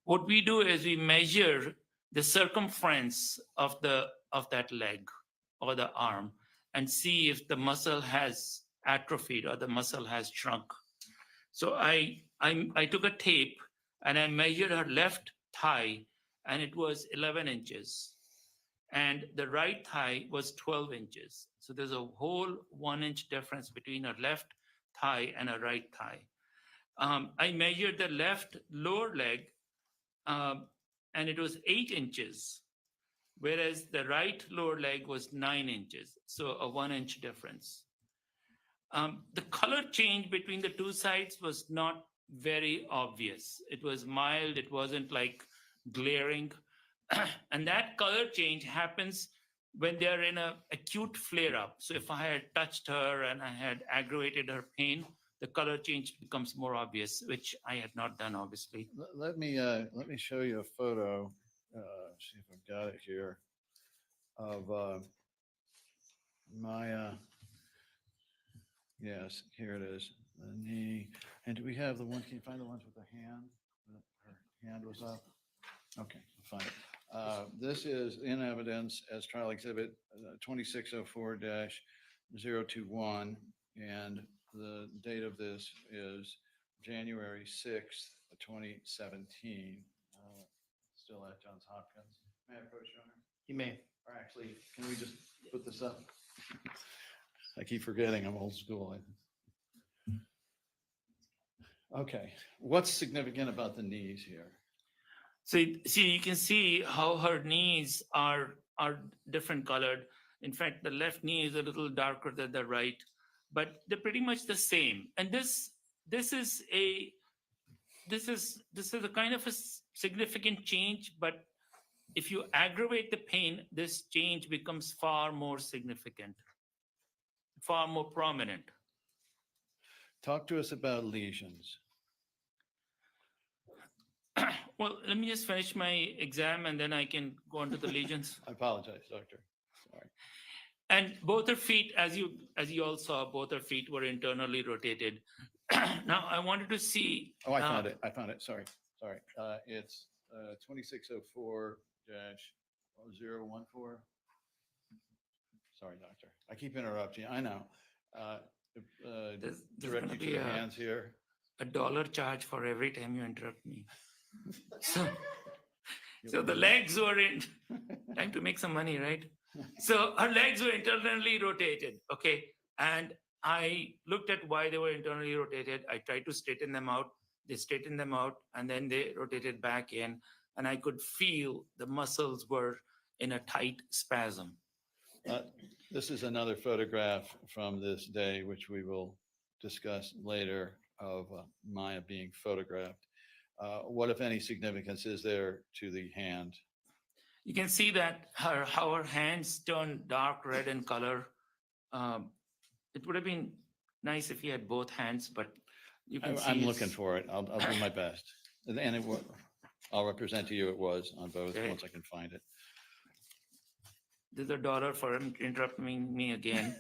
What we do is we measure the circumference of that leg or the arm, and see if the muscle has atrophied or the muscle has shrunk. So I took a tape and I measured her left thigh, and it was 11 inches. And the right thigh was 12 inches. So there's a whole 1 inch difference between her left thigh and her right thigh. I measured the left lower leg, and it was 8 inches. Whereas the right lower leg was 9 inches, so a 1 inch difference. The color change between the two sides was not very obvious. It was mild, it wasn't like glaring. And that color change happens when they're in an acute flare-up. So if I had touched her and I had aggravated her pain, the color change becomes more obvious, which I had not done, obviously. Let me show you a photo. See if I've got it here of my yes, here it is, the knee. And do we have the one? Can you find the ones with the hand? Her hand was up. Okay, I'll find it. This is in evidence as trial exhibit 2604-021, and the date of this is January 6th, 2017. Still at Johns Hopkins. May I approach, Your Honor? You may. Or actually, can we just put this up? I keep forgetting I'm old school. Okay, what's significant about the knees here? So you can see how her knees are different colored. In fact, the left knee is a little darker than the right, but they're pretty much the same. And this is a kind of a significant change, but if you aggravate the pain, this change becomes far more significant, far more prominent. Talk to us about lesions. Well, let me just finish my exam and then I can go on to the lesions. I apologize, doctor. Sorry. And both her feet, as you all saw, both her feet were internally rotated. Now I wanted to see. Oh, I found it. Sorry. It's 2604-014. Sorry, doctor. I keep interrupting. I know. Direct you to the hands here. $1 charge for every time you interrupt me. So the legs were in. Time to make some money, right? So her legs were internally rotated. Okay. And I looked at why they were internally rotated. I tried to straighten them out. They straightened them out and then they rotated back in. And I could feel the muscles were in a tight spasm. This is another photograph from this day, which we will discuss later, of Maya being photographed. What, if any, significance is there to the hand? You can see that how her hands turned dark red in color. It would have been nice if he had both hands, but you can see. I'm looking for it. I'll do my best. And I'll represent to you it was on both once I can find it. There's a dollar for interrupting me again.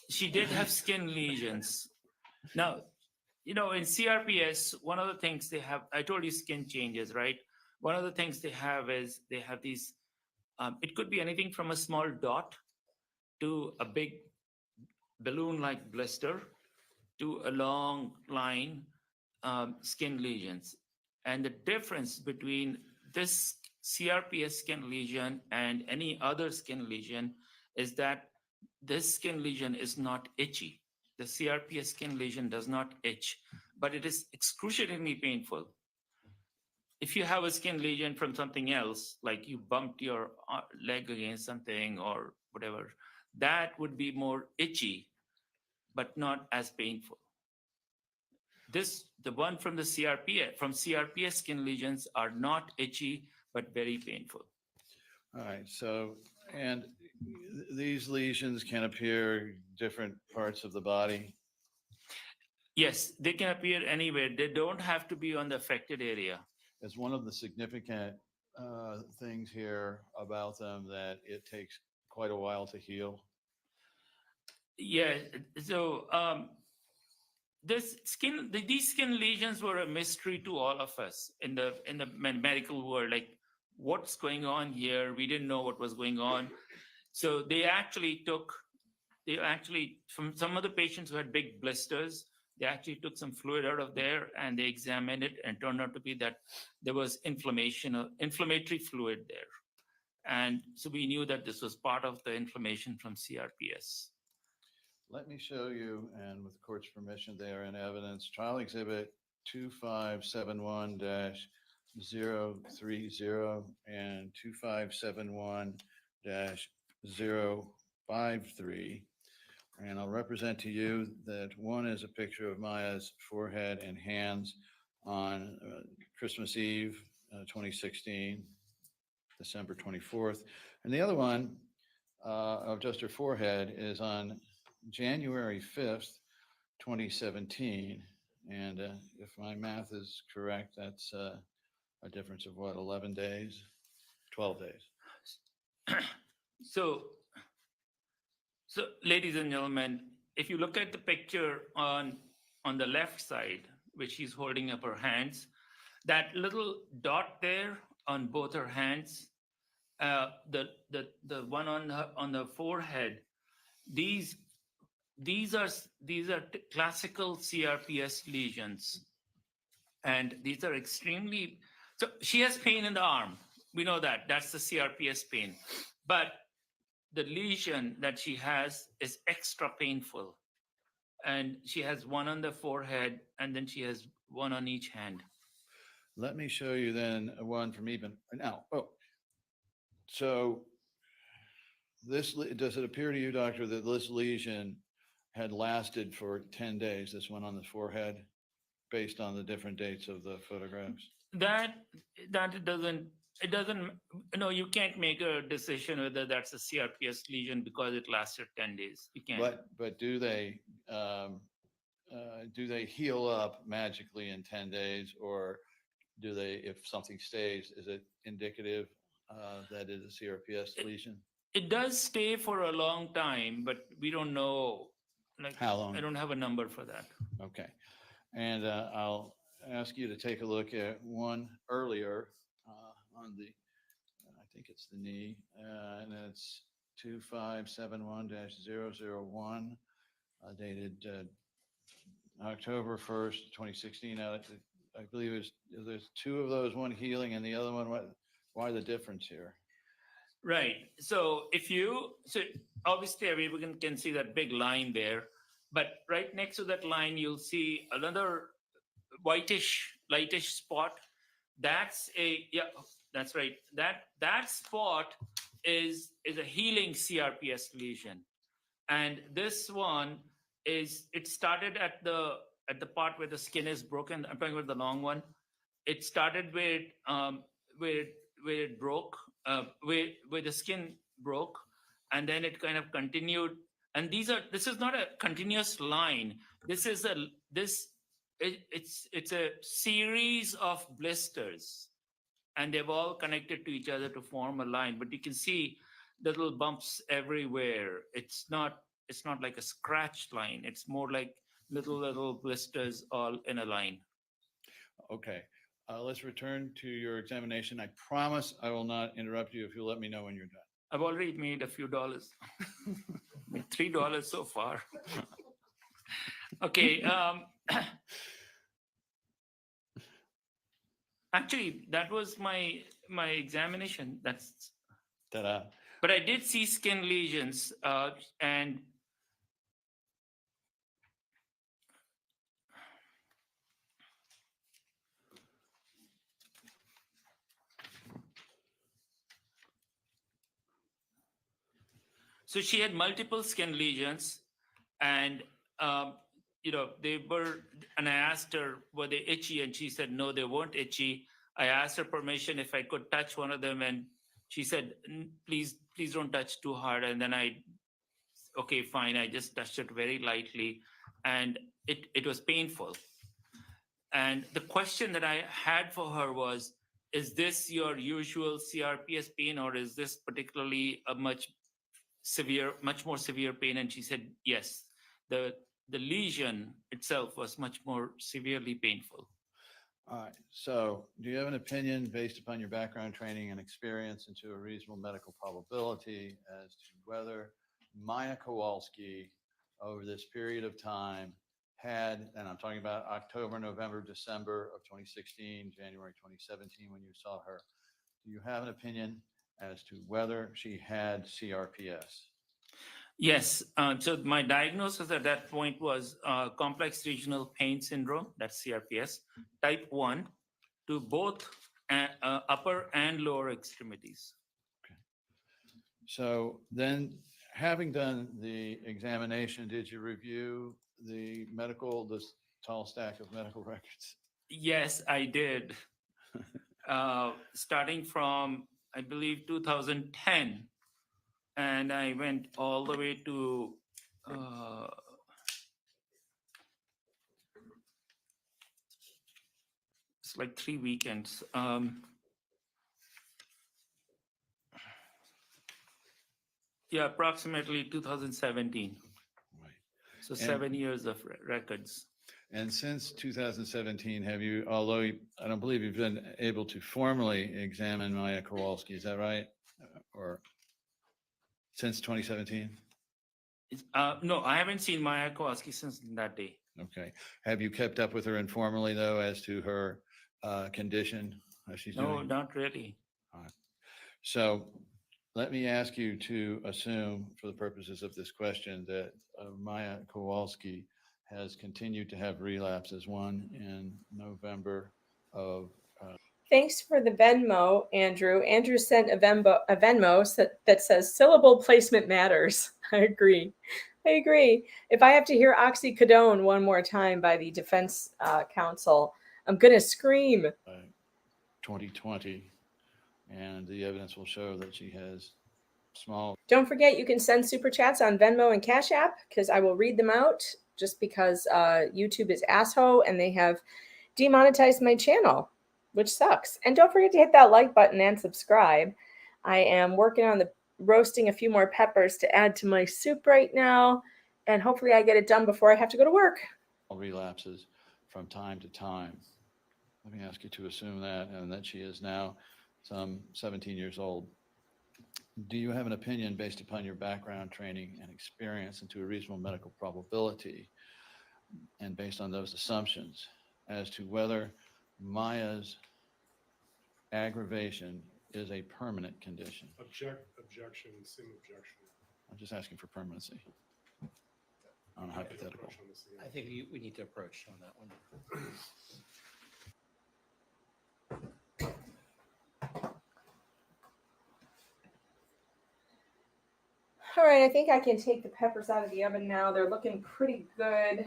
She did have skin lesions. Now, in CRPS, one of the things they have, I told you skin changes, right? One of the things they have is they have these, it could be anything from a small dot to a big balloon-like blister to a long line skin lesions. And the difference between this CRPS skin lesion and any other skin lesion is that this skin lesion is not itchy. The CRPS skin lesion does not itch, but it is excruciatingly painful. If you have a skin lesion from something else, like you bumped your leg against something or whatever, that would be more itchy, but not as painful. The one from the CRPS skin lesions are not itchy, but very painful. All right. So, and these lesions can appear different parts of the body. Yes, they can appear anywhere. They don't have to be on the affected area. As one of the significant things here about them that it takes quite a while to heal. Yeah. So these skin lesions were a mystery to all of us in the medical world. Like, what's going on here? We didn't know what was going on. So they actually from some of the patients who had big blisters, they actually took some fluid out of there and they examined it, and turned out to be that there was inflammatory fluid there. And so we knew that this was part of the inflammation from CRPS. Let me show you, and with the court's permission, they are in evidence. Trial exhibit 2571-030 and 2571-053. And I'll represent to you that one is a picture of Maya's forehead and hands on Christmas Eve, 2016, December 24th. And the other one of just her forehead is on January 5th, 2017. And if my math is correct, that's a difference of what, 11 days, 12 days. So ladies and gentlemen, if you look at the picture on the left side, which she's holding up her hands, that little dot there on both her hands, the one on the forehead, these are classical CRPS lesions, and these are extremely. So she has pain in the arm. we know that that's the CRPS pain, but the lesion that she has is extra painful, and she has one on the forehead, and then she has one on each hand. Let me show you then one from even now. Oh, so does it appear to you, doctor, that this lesion had lasted for 10 days, this one on the forehead, based on the different dates of the photographs? That it doesn't, you can't make a decision whether that's a CRPS lesion because it lasted 10 days. You can't. But do they heal up magically in 10 days, or do they, if something stays, is it indicative that it is a CRPS lesion? It does stay for a long time, but we don't know, like, how long. I don't have a number for that. Okay. And I'll ask you to take a look at one earlier on the, I think it's the knee, and it's 2571-001, dated October 1st, 2016. I believe there's two of those, one healing and the other one, why the difference here? Right. So obviously everyone can see that big line there, but right next to that line, you'll see another whitish, lightish spot. That's that's right. That spot is a healing CRPS lesion. And this one it started at the part where the skin is broken. I'm talking about the long one. It started where it broke, where the skin broke, and then it kind of continued. And this is not a continuous line. This is it's a series of blisters, and they've all connected to each other to form a line. But you can see little bumps everywhere. It's not like a scratch line. It's more like little blisters all in a line. Okay. Let's return to your examination. I promise I will not interrupt you if you'll let me know when you're done. I've already made a few dollars. Made $3 so far. Okay. Actually, that was my examination. That's ta-da. But I did see skin lesions, and so she had multiple skin lesions, and they were, and I asked her, were they itchy? And she said, no, they weren't itchy. I asked her permission if I could touch one of them, and she said, please don't touch too hard. And then okay, fine. I just touched it very lightly, and it was painful. And the question that I had for her was, is this your usual CRPS pain, or is this particularly a much more severe pain? And she said, yes, the lesion itself was much more severely painful. All right. So do you have an opinion based upon your background training and experience into a reasonable medical probability as to whether Maya Kowalski over this period of time had, and I'm talking about October, November, December of 2016, January 2017 when you saw her, do you have an opinion as to whether she had CRPS? Yes. So my diagnosis at that point was complex regional pain syndrome, that's CRPS, type 1, to both upper and lower extremities. Okay. So then, having done the examination, did you review this tall stack of medical records? Yes, I did. Starting from, I believe, 2010. And I went all the way to it's like 3 weekends. Approximately 2017. Right. So 7 years of records. And since 2017, have you, although I don't believe you've been able to formally examine Maya Kowalski, is that right? Or since 2017? No, I haven't seen Maya Kowalski since that day. Okay. Have you kept up with her informally, though, as to her condition? How she's doing? No, not really. All right. So let me ask you to assume, for the purposes of this question, that Maya Kowalski has continued to have relapses, one in November of. Thanks for the Venmo, Andrew. Andrew sent a Venmo that says syllable placement matters. I agree. If I have to hear oxycodone one more time by the defense counsel, I'm going to scream. 2020, and the evidence will show that she has small. Don't forget, you can send super chats on Venmo and Cash App because I will read them out, just because YouTube is asshole and they have demonetized my channel, which sucks. And don't forget to hit that like button and subscribe. I am working on roasting a few more peppers to add to my soup right now, and hopefully I get it done before I have to go to work. Relapses from time to time. Let me ask you to assume that, and that she is now some 17 years old. Do you have an opinion based upon your background, training, and experience, and to a reasonable medical probability, and based on those assumptions, as to whether Maya's aggravation is a permanent condition? Objection, same objection. I'm just asking for permanency on a hypothetical. I think we need to approach on that one. All right, I think I can take the peppers out of the oven now. They're looking pretty good.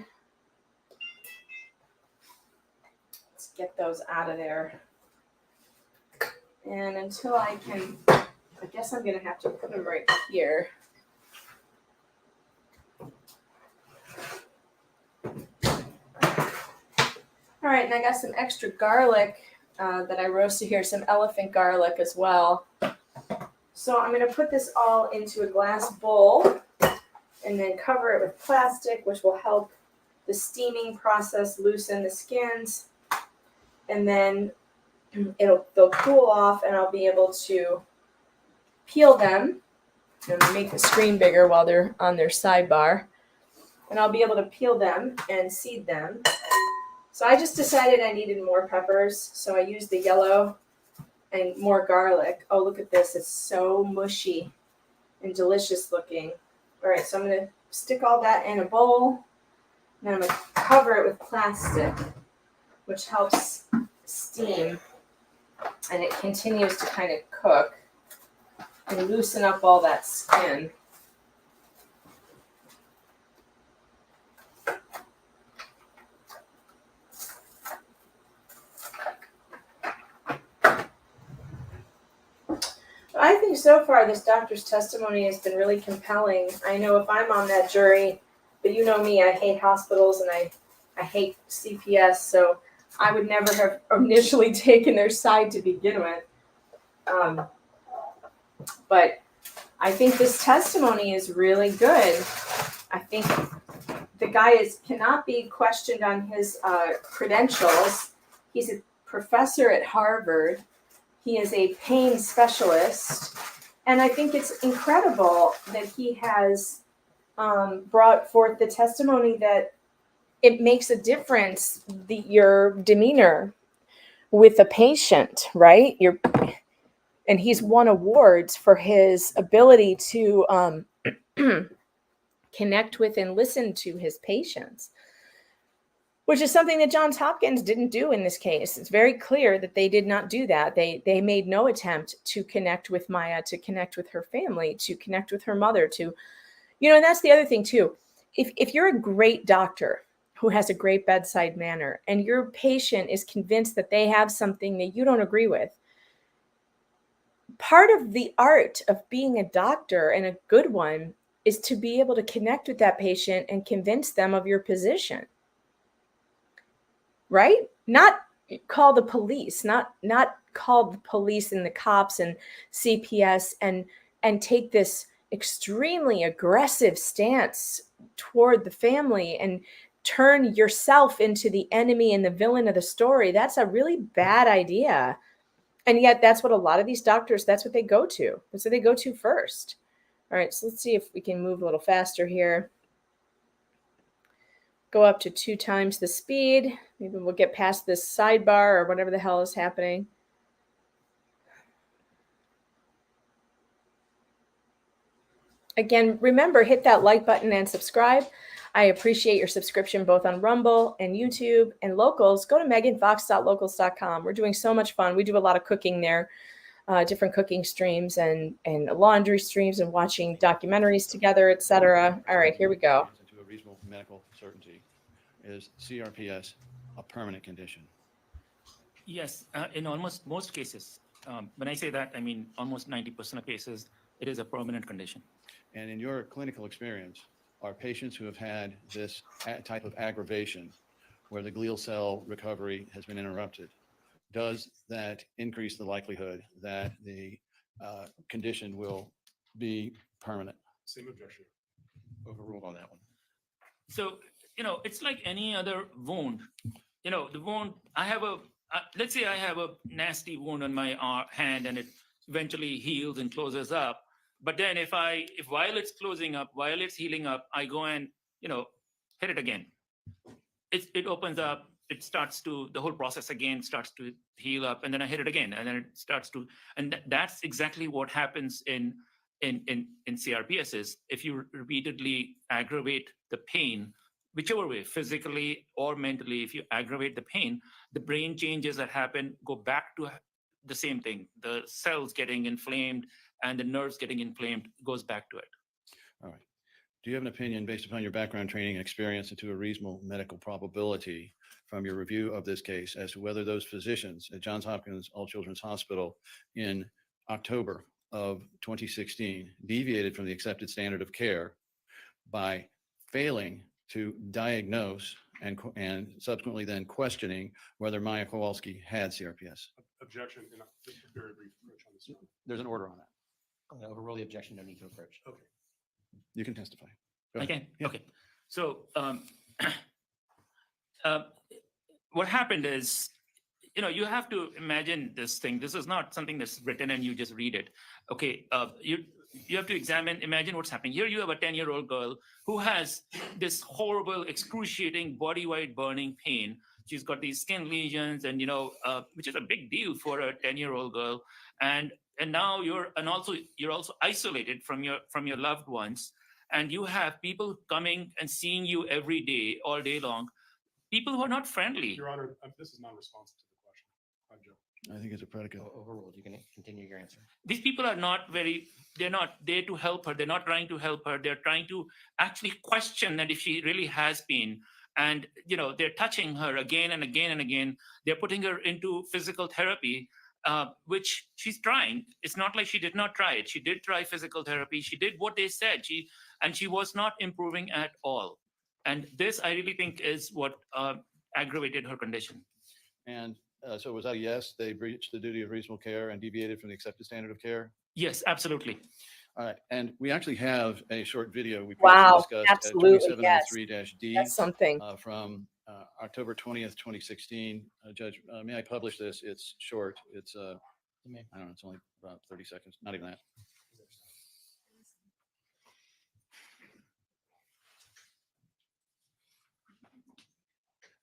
Let's get those out of there. And until I can, I guess I'm going to have to put them right here. All right, and I got some extra garlic that I roasted here, some elephant garlic as well. So I'm going to put this all into a glass bowl and then cover it with plastic, which will help the steaming process loosen the skins. And then they'll cool off, and I'll be able to peel them and make the screen bigger while they're on their sidebar. And I'll be able to peel them and seed them. So I just decided I needed more peppers, so I used the yellow and more garlic. Oh, look at this. It's so mushy and delicious looking. All right, so I'm going to stick all that in a bowl. And then I'm going to cover it with plastic, which helps steam. And it continues to kind of cook and loosen up all that skin. I think so far this doctor's testimony has been really compelling. I know if I'm on that jury, but you know me, I hate hospitals and I hate CPS, so I would never have initially taken their side to begin with. But I think this testimony is really good. I think the guy cannot be questioned on his credentials. He's a professor at Harvard. He is a pain specialist, and I think it's incredible that he has brought forth the testimony that it makes a difference, your demeanor with a patient, right? And he's won awards for his ability to connect with and listen to his patients, which is something that Johns Hopkins didn't do in this case. It's very clear that they did not do that. They made no attempt to connect with Maya, to connect with her family, to connect with her mother, and that's the other thing too. If you're a great doctor who has a great bedside manner and your patient is convinced that they have something that you don't agree with, part of the art of being a doctor, and a good one, is to be able to connect with that patient and convince them of your position. Right? Not call the police, not call the police and the cops and CPS and take this extremely aggressive stance toward the family and turn yourself into the enemy and the villain of the story. That's a really bad idea. And yet that's what a lot of these doctors, that's what they go to. That's what they go to first. All right, so let's see if we can move a little faster here. Go up to 2 times the speed. Maybe we'll get past this sidebar or whatever the hell is happening. Again, remember, hit that like button and subscribe. I appreciate your subscription both on Rumble and YouTube and locals. Go to meganfox.locals.com. We're doing so much fun. We do a lot of cooking there, different cooking streams and laundry streams and watching documentaries together, etc. All right, here we go. To a reasonable medical certainty, is CRPS a permanent condition? Yes, in almost most cases. When I say that, I mean almost 90% of cases, it is a permanent condition. And in your clinical experience, are patients who have had this type of aggravation where the glial cell recovery has been interrupted, does that increase the likelihood that the condition will be permanent? Same objection. Overruled on that one. So, it's like any other wound. The wound, I have let's say I have a nasty wound on my hand and it eventually heals and closes up. But then if while it's closing up, while it's healing up, I go and, hit it again. It opens up, the whole process again starts to heal up, and then I hit it again, and then it starts to, and that's exactly what happens in CRPS is if you repeatedly aggravate the pain, whichever way, physically or mentally, if you aggravate the pain, the brain changes that happen go back to the same thing. The cells getting inflamed and the nerves getting inflamed goes back to it. All right. Do you have an opinion based upon your background training and experience and to a reasonable medical probability from your review of this case as to whether those physicians at Johns Hopkins All Children's Hospital in October of 2016 deviated from the accepted standard of care by failing to diagnose and subsequently then questioning whether Maya Kowalski had CRPS? Objection, and just a very brief approach on this. There's an order on that. I'm going to overrule the objection. No need to approach. Okay. You can testify. Go ahead. Okay. Yeah. Okay. So what happened is, you have to imagine this thing. This is not something that's written and you just read it. Okay. You have to imagine what's happening. Here you have a 10-year-old girl who has this horrible, excruciating, body-wide burning pain. She's got these skin lesions and, which is a big deal for a 10-year-old girl. And now you're also isolated from your loved ones. And you have people coming and seeing you every day, all day long, people who are not friendly. Your Honor, this is non-responsive to the question. I'm joking. I think it's a predicate. Overruled. You can continue your answer. These people are they're not there to help her. They're not trying to help her. They're trying to actually question that if she really has been. And, they're touching her again and again and again. They're putting her into physical therapy, which she's trying. It's not like she did not try it. She did try physical therapy. She did what they said. She was not improving at all. And this, I really think, is what aggravated her condition. And so was that a yes? They breached the duty of reasonable care and deviated from the accepted standard of care? Yes, absolutely. All right. And we actually have a short video we Wow, discussed absolutely, at yes. 2703-D That's something. From October 20th, 2016. Judge, may I publish this? It's short. It's, I don't know, it's only about 30 seconds, not even that.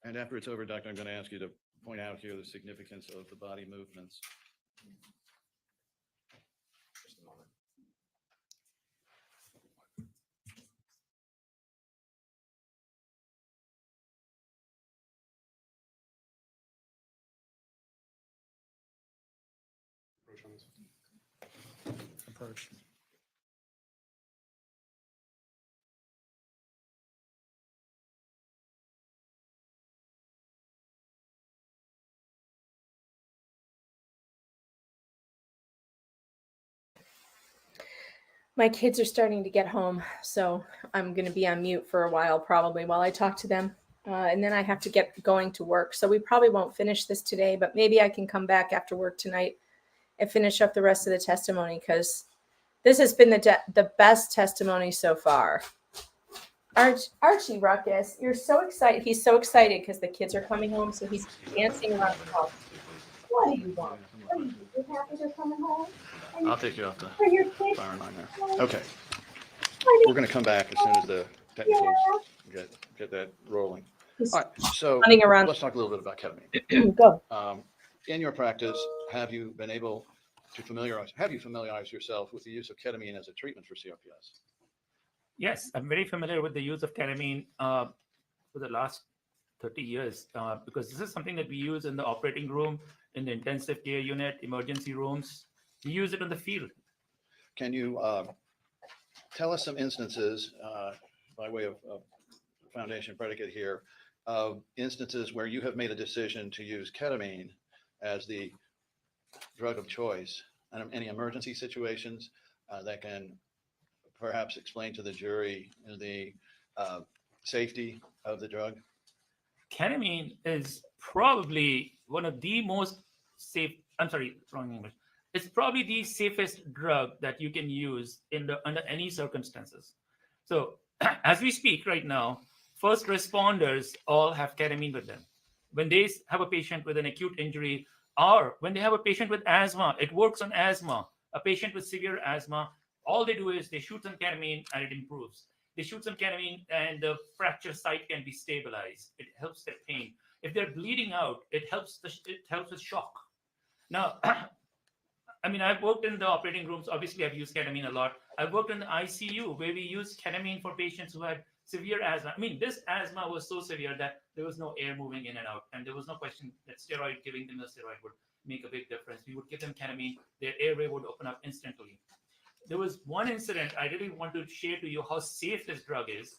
And after it's over, Doctor, I'm going to ask you to point out here the significance of the body movements. Just a moment. Approach on this. Approach. My kids are starting to get home, so I'm going to be on mute for a while, probably while I talk to them. And then I have to get going to work. So we probably won't finish this today, but maybe I can come back after work tonight and finish up the rest of the testimony, because this has been the best testimony so far. Archie Ruckus, you're so excited. He's so excited because the kids are coming home, so he's dancing around the house. What do you want? What are you happy they're coming home? I'll take you off the For your kids? fire line there. Okay. We're going to come back as soon as the technicals get that rolling. He's All right. So running around. let's talk a little bit about ketamine. Go. In your practice, have you been able to familiarize yourself with the use of ketamine as a treatment for CRPS? Yes, I'm very familiar with the use of ketamine for the last 30 years because this is something that we use in the operating room, in the intensive care unit, emergency rooms. We use it in the field. Can you tell us some instances, by way of foundation predicate here, of instances where you have made a decision to use ketamine as the drug of choice, and any emergency situations that can perhaps explain to the jury the safety of the drug? Ketamine is probably one of the most safe, I'm sorry, wrong English. It's probably the safest drug that you can use under any circumstances. So as we speak right now, first responders all have ketamine with them. When they have a patient with an acute injury, or when they have a patient with asthma, it works on asthma. A patient with severe asthma, all they do is they shoot some ketamine and it improves. They shoot some ketamine and the fracture site can be stabilized. It helps their pain. If they're bleeding out, it helps with shock. Now, I mean, I've worked in the operating rooms. Obviously, I've used ketamine a lot. I've worked in the ICU where we used ketamine for patients who had severe asthma. I mean, this asthma was so severe that there was no air moving in and out. And there was no question that giving them the steroid would make a big difference. We would give them ketamine, their airway would open up instantly. There was one incident I really want to share to you how safe this drug is.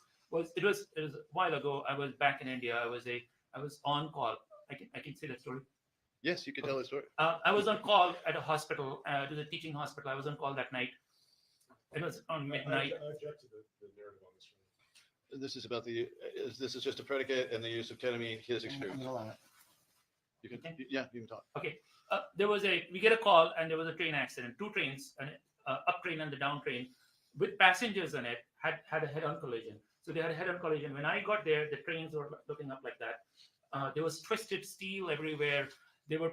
It was a while ago. I was back in India. I was on call. I can say that story. Yes, you can tell the story. I was on call at a hospital, to the teaching hospital. I was on call that night. It was on midnight. I object to the narrative on this one. This is about this is just a predicate and the use of ketamine, his experience. You can, yeah, you can talk. Okay. We get a call and there was a train accident. Two trains, an up train and the down train with passengers in it had a head-on collision. So they had a head-on collision. When I got there, the trains were looking up like that. There was twisted steel everywhere. There were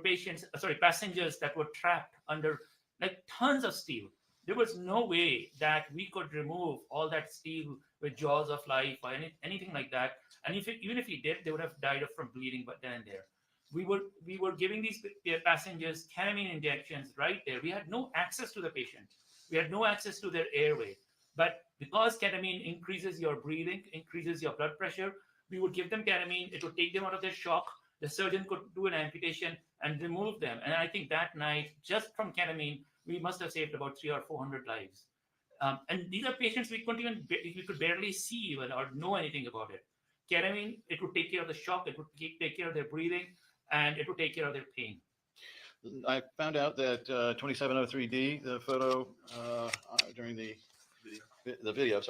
passengers that were trapped under like tons of steel. There was no way that we could remove all that steel with jaws of life or anything like that. And even if we did, they would have died from bleeding, but then and there. We were giving these passengers ketamine injections right there. We had no access to the patient. We had no access to their airway. But because ketamine increases your breathing, increases your blood pressure, we would give them ketamine. It would take them out of their shock. The surgeon could do an amputation and remove them. And I think that night, just from ketamine, we must have saved about 300 or 400 lives. And these are patients we could barely see or know anything about it. Ketamine, it would take care of the shock, it would take care of their breathing, and it would take care of their pain. I found out that 2703D, the photo during the video,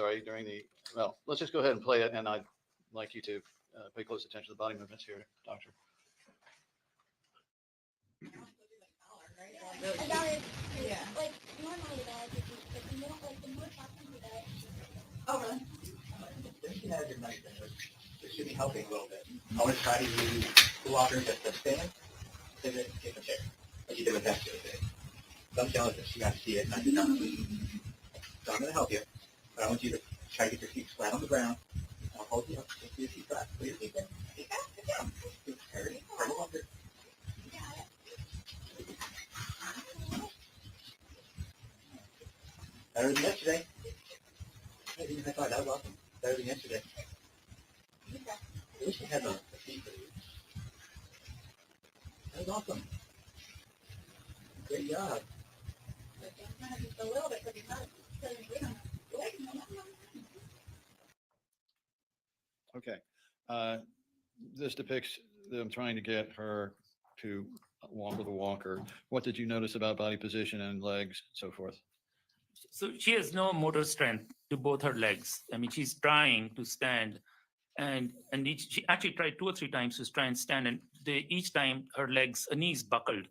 well, let's just go ahead and play it, and I'd like you to pay close attention to the body movements here, doctor. Yeah. Like normally if you don't like the more talking to that. Oh really? Then you can have your knife in it. It should be helping a little bit. I want to try to use the walker just to stand, pivot, take a chair. Like you did with that the other day. So I'm telling you, you got to see it, and I did not see it. So I'm going to help you, but I want you to try to get your feet flat on the ground. I'll hold you up, get your feet flat. Put your feet down. Feet down, sit down. Turn it longer. Better than yesterday. Maybe I thought that was awesome. Better than yesterday. I wish I had a feed for you. That was awesome. Great job. Just a little bit, because it's not. Okay. This depicts them trying to get her to walk with a walker. What did you notice about body position and legs, and so forth? So she has no motor strength to both her legs. I mean, she's trying to stand, and she actually tried 2 or 3 times to try and stand, and each time her knees buckled,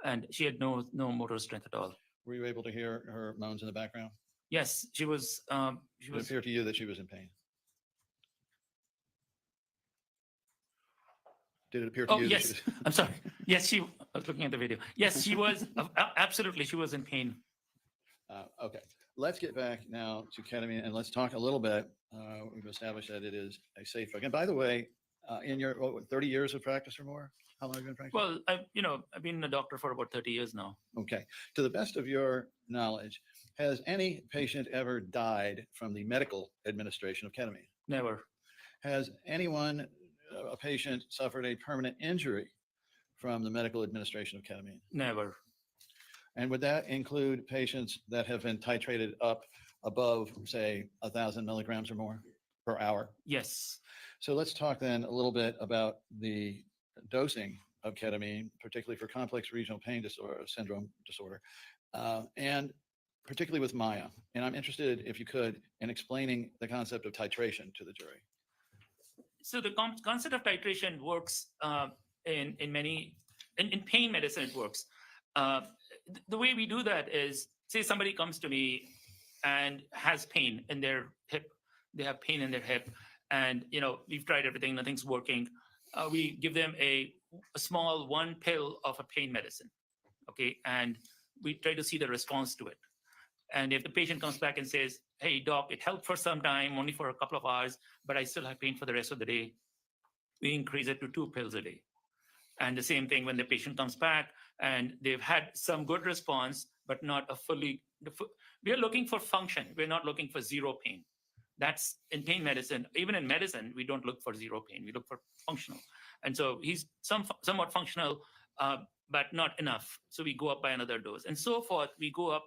and she had no motor strength at all. Were you able to hear her moans in the background? Yes, she was. It appeared to you that she was in pain. Did it appear to you? Yes. That she was... I'm sorry. Yes, I was looking at the video. Yes, she was. Absolutely, she was in pain. Okay, let's get back now to ketamine and let's talk a little bit. We've established that it is a safe drug. And by the way, in your 30 years of practice or more, how long have you been practicing? Well, I've been a doctor for about 30 years now. Okay, to the best of your knowledge, Has any patient ever died from the medical administration of ketamine? Never. Has anyone, a patient, suffered a permanent injury from the medical administration of ketamine? Never. And would that include patients that have been titrated up above, say, 1,000 milligrams or more per hour? Yes. So let's talk then a little bit about the dosing of ketamine, particularly for complex regional pain syndrome disorder, and particularly with Maya. And I'm interested, if you could, in explaining the concept of titration to the jury. So the concept of titration works in pain medicine. It works. The way we do that is, say somebody comes to me and has pain in their hip. They have pain in their hip, and we've tried everything, nothing's working. We give them a small 1 pill of a pain medicine, okay, and we try to see the response to it. And if the patient comes back and says, "Hey, doc, it helped for some time, only for a couple of hours, but I still have pain for the rest of the day," we increase it to 2 pills a day. And the same thing when the patient comes back and they've had some good response, but not a fully. We are looking for function. We're not looking for zero pain. That's in pain medicine. Even in medicine, we don't look for zero pain. We look for functional. And so he's somewhat functional, but not enough. So we go up by another dose, and so forth. We go up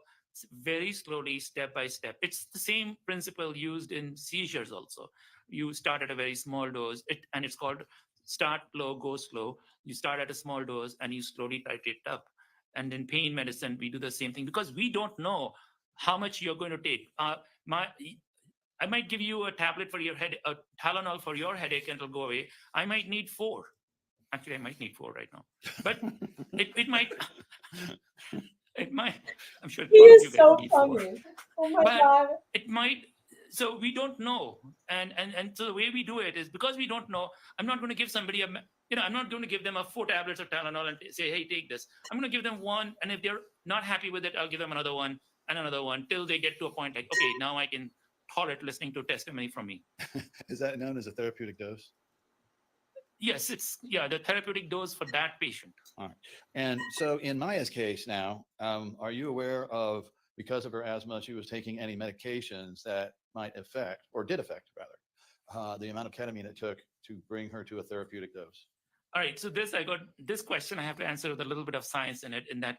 very slowly, step by step. It's the same principle used in seizures also. You start at a very small dose, and it's called start low, go slow. You start at a small dose and you slowly titrate up. And in pain medicine, we do the same thing because we don't know how much you're going to take. I might give you a tablet for your head, a Tylenol for your headache, and it'll go away. I might need 4. Actually, I might need 4 right now, but it might. It might. I'm sure. He is so funny. Oh my God. It might. So we don't know, and so the way we do it is because we don't know. I'm not going to give somebody I'm not going to give them 4 tablets of Tylenol and say, "Hey, take this." I'm going to give them 1, and if they're not happy with it, I'll give them another one and another one till they get to a point like, okay, now I can tolerate listening to testimony from me. Is that known as a therapeutic dose? Yes, it's the therapeutic dose for that patient. All right. And so in Maya's case now, are you aware of, because of her asthma, she was taking any medications that might affect, or did affect rather, the amount of ketamine it took to bring her to a therapeutic dose? All right, so I got this question I have to answer with a little bit of science in it, in that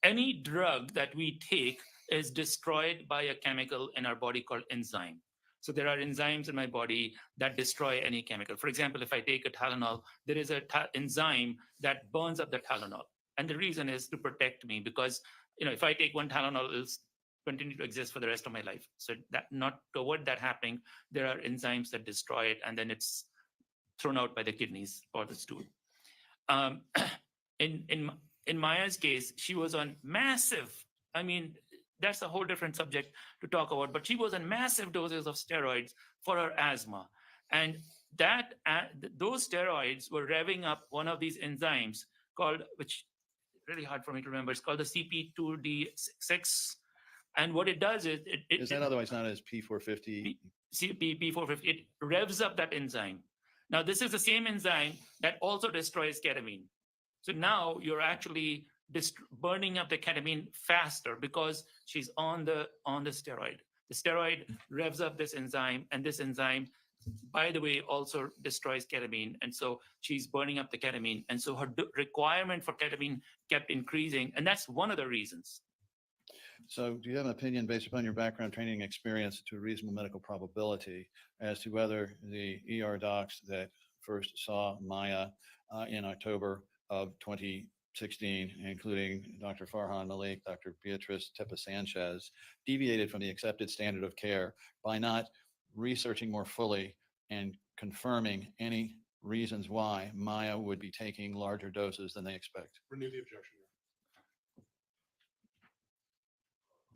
any drug that we take is destroyed by a chemical in our body called enzyme. So there are enzymes in my body that destroy any chemical. For example, if I take a Tylenol, there is an enzyme that burns up the Tylenol. And the reason is to protect me because, if I take one Tylenol, it'll continue to exist for the rest of my life. So that not to avoid that happening, there are enzymes that destroy it, and then it's thrown out by the kidneys or the stool. In Maya's case, she was on massive, that's a whole different subject to talk about, but she was on massive doses of steroids for her asthma. And those steroids were revving up one of these enzymes called, which really hard for me to remember, it's called the CP2D6. And what it does is is that otherwise known as P450? P450, it revs up that enzyme. Now, this is the same enzyme that also destroys ketamine. So now you're actually burning up the ketamine faster because she's on the steroid. The steroid revs up this enzyme, and this enzyme, by the way, also destroys ketamine. And so she's burning up the ketamine. And so her requirement for ketamine kept increasing. And that's one of the reasons. So do you have an opinion based upon your background, training, and experience to a reasonable medical probability as to whether the ER docs that first saw Maya in October of 2016, including Dr. Farhan Malik, Dr. Beatrice Tepa-Sanchez, deviated from the accepted standard of care by not researching more fully and confirming any reasons why Maya would be taking larger doses than they expect? Renew the objection.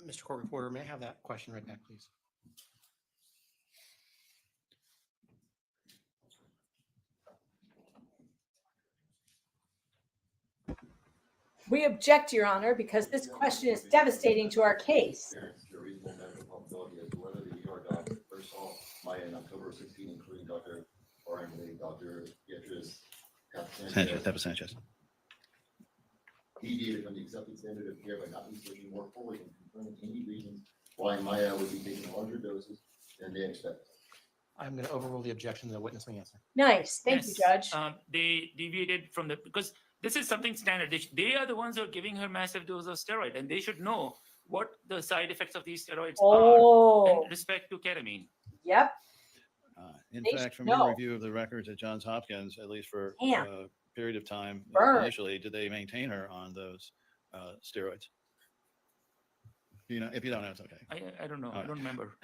Mr. Court Reporter, may I have that question right back, please? We object, Your Honor, because this question is devastating to our case. Your reasonable medical probability as to whether the ER doc first saw Maya in October 16, including Dr. Farhan Malik, Dr. Beatrice Tepa-Sanchez. Deviated from the accepted standard of care by not researching more fully and confirming any reasons why Maya would be taking larger doses than they expect. I'm going to overrule the objection. The witness may answer. Nice. Thank you, Judge. They deviated from because this is something standard. They are the ones who are giving her massive dose of steroid, and they should know what the side effects of these steroids are in respect to ketamine. Yep. In They fact, should from your know. review of the records at Johns Hopkins, at least for Damn. a period of time Burn. initially, did they maintain her on those steroids? You know, if you don't know, it's okay. I don't know. I don't remember.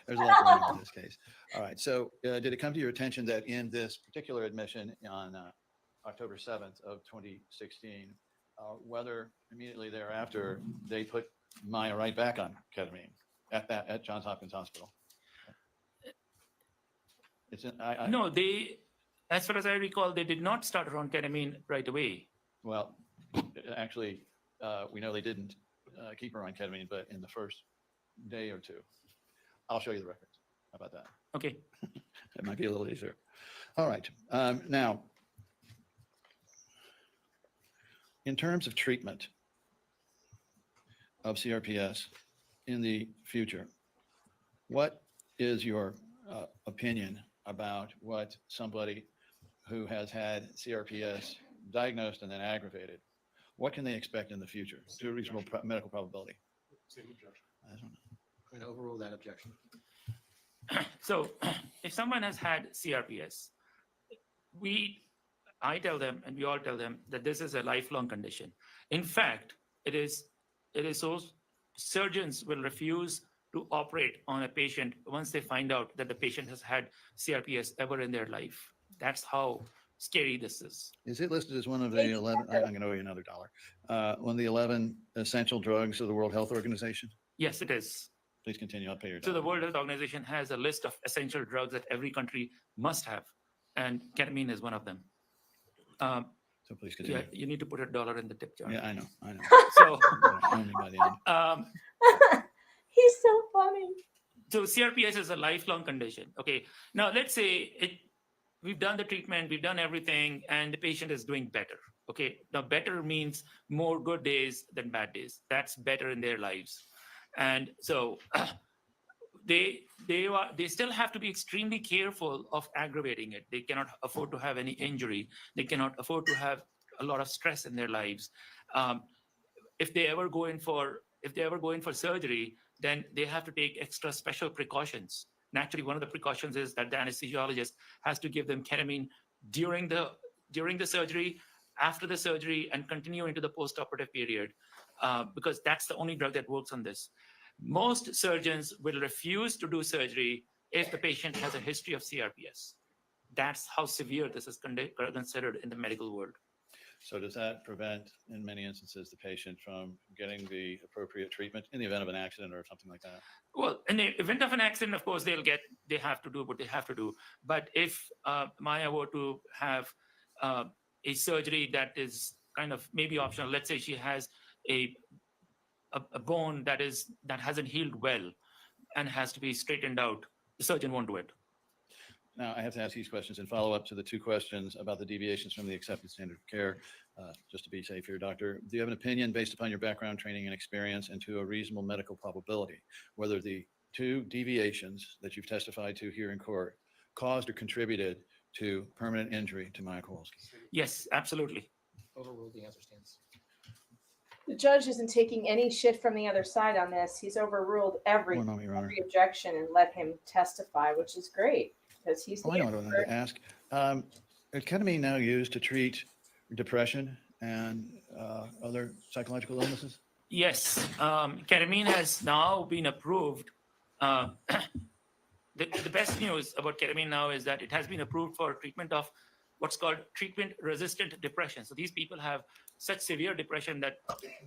There's a lot going on in this case. All right. So did it come to your attention that in this particular admission on October 7th of 2016, whether immediately thereafter they put Maya right back on ketamine at Johns Hopkins Hospital? No, they, as far as I recall, they did not start her on ketamine right away. Well, actually, we know they didn't keep her on ketamine, but in the first day or two. I'll show you the records. How about that? Okay. It might be a little easier. All right. Now, in terms of treatment of CRPS in the future, what is your opinion about what somebody who has had CRPS diagnosed and then aggravated, what can they expect in the future to a reasonable medical probability? Same objection. I don't know. I'm going to overrule that objection. So if someone has had CRPS, I tell them, and we all tell them, that this is a lifelong condition. In fact, it is so surgeons will refuse to operate on a patient once they find out that the patient has had CRPS ever in their life. That's how scary this is. Is it listed as one of the 11? I'm going to owe you another $1. One of the 11 essential drugs of the World Health Organization? Yes, it is. Please continue. I'll pay your So the World Health Organization has a list of essential drugs that every country must have, and ketamine is one of them. So please continue. Yeah, you need to put $1 in the tip jar. Yeah, I know. So only by the end. He's so funny. So CRPS is a lifelong condition. Okay. Now let's say we've done the treatment, we've done everything, and the patient is doing better. Okay. Now better means more good days than bad days. That's better in their lives. And so they still have to be extremely careful of aggravating it. They cannot afford to have any injury. They cannot afford to have a lot of stress in their lives. If they ever go in for surgery, then they have to take extra special precautions. Naturally, one of the precautions is that the anesthesiologist has to give them ketamine during the surgery, after the surgery, and continue into the post-operative period, because that's the only drug that works on this. Most surgeons will refuse to do surgery if the patient has a history of CRPS. That's how severe this is considered in the medical world. So does that prevent, in many instances, the patient from getting the appropriate treatment in the event of an accident or something like that? Well, in the event of an accident, of course, they have to do what they have to do. But if Maya were to have a surgery that is kind of maybe optional, let's say she has a bone that hasn't healed well and has to be straightened out, the surgeon won't do it. Now, I have to ask these questions in follow-up to the two questions about the deviations from the accepted standard of care, just to be safe here, Doctor. Do you have an opinion based upon your background, training, and experience, and to a reasonable medical probability, whether the two deviations that you've testified to here in court caused or contributed to permanent injury to Maya Kowalski? Yes, absolutely. Overruled. The answer stands. The judge isn't taking any shit from the other side on this. He's overruled every objection and let him testify, which is great because he's the I know what I wanted to ask. Is ketamine now used to treat depression and other psychological illnesses? Yes, ketamine has now been approved. The best news about ketamine now is that it has been approved for treatment of what's called treatment-resistant depression. So these people have such severe depression that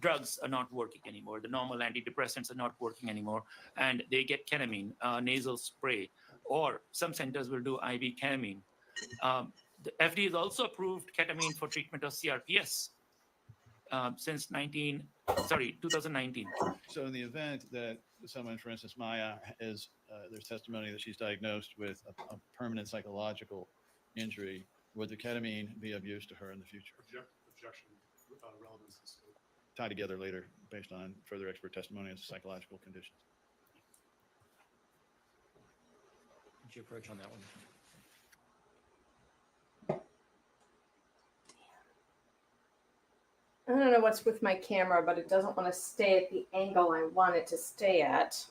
drugs are not working anymore. The normal antidepressants are not working anymore, and they get ketamine, nasal spray, or some centers will do IV ketamine. The FDA has also approved ketamine for treatment of CRPS since 2019. So in the event that someone, for instance, Maya, there's testimony that she's diagnosed with a permanent psychological injury, would the ketamine be of use to her in the future? Objection, relevance and scope. Tie together later based on further expert testimony of psychological conditions. What's your approach on that one? I don't know what's with my camera, but it doesn't want to stay at the angle I want it to stay at.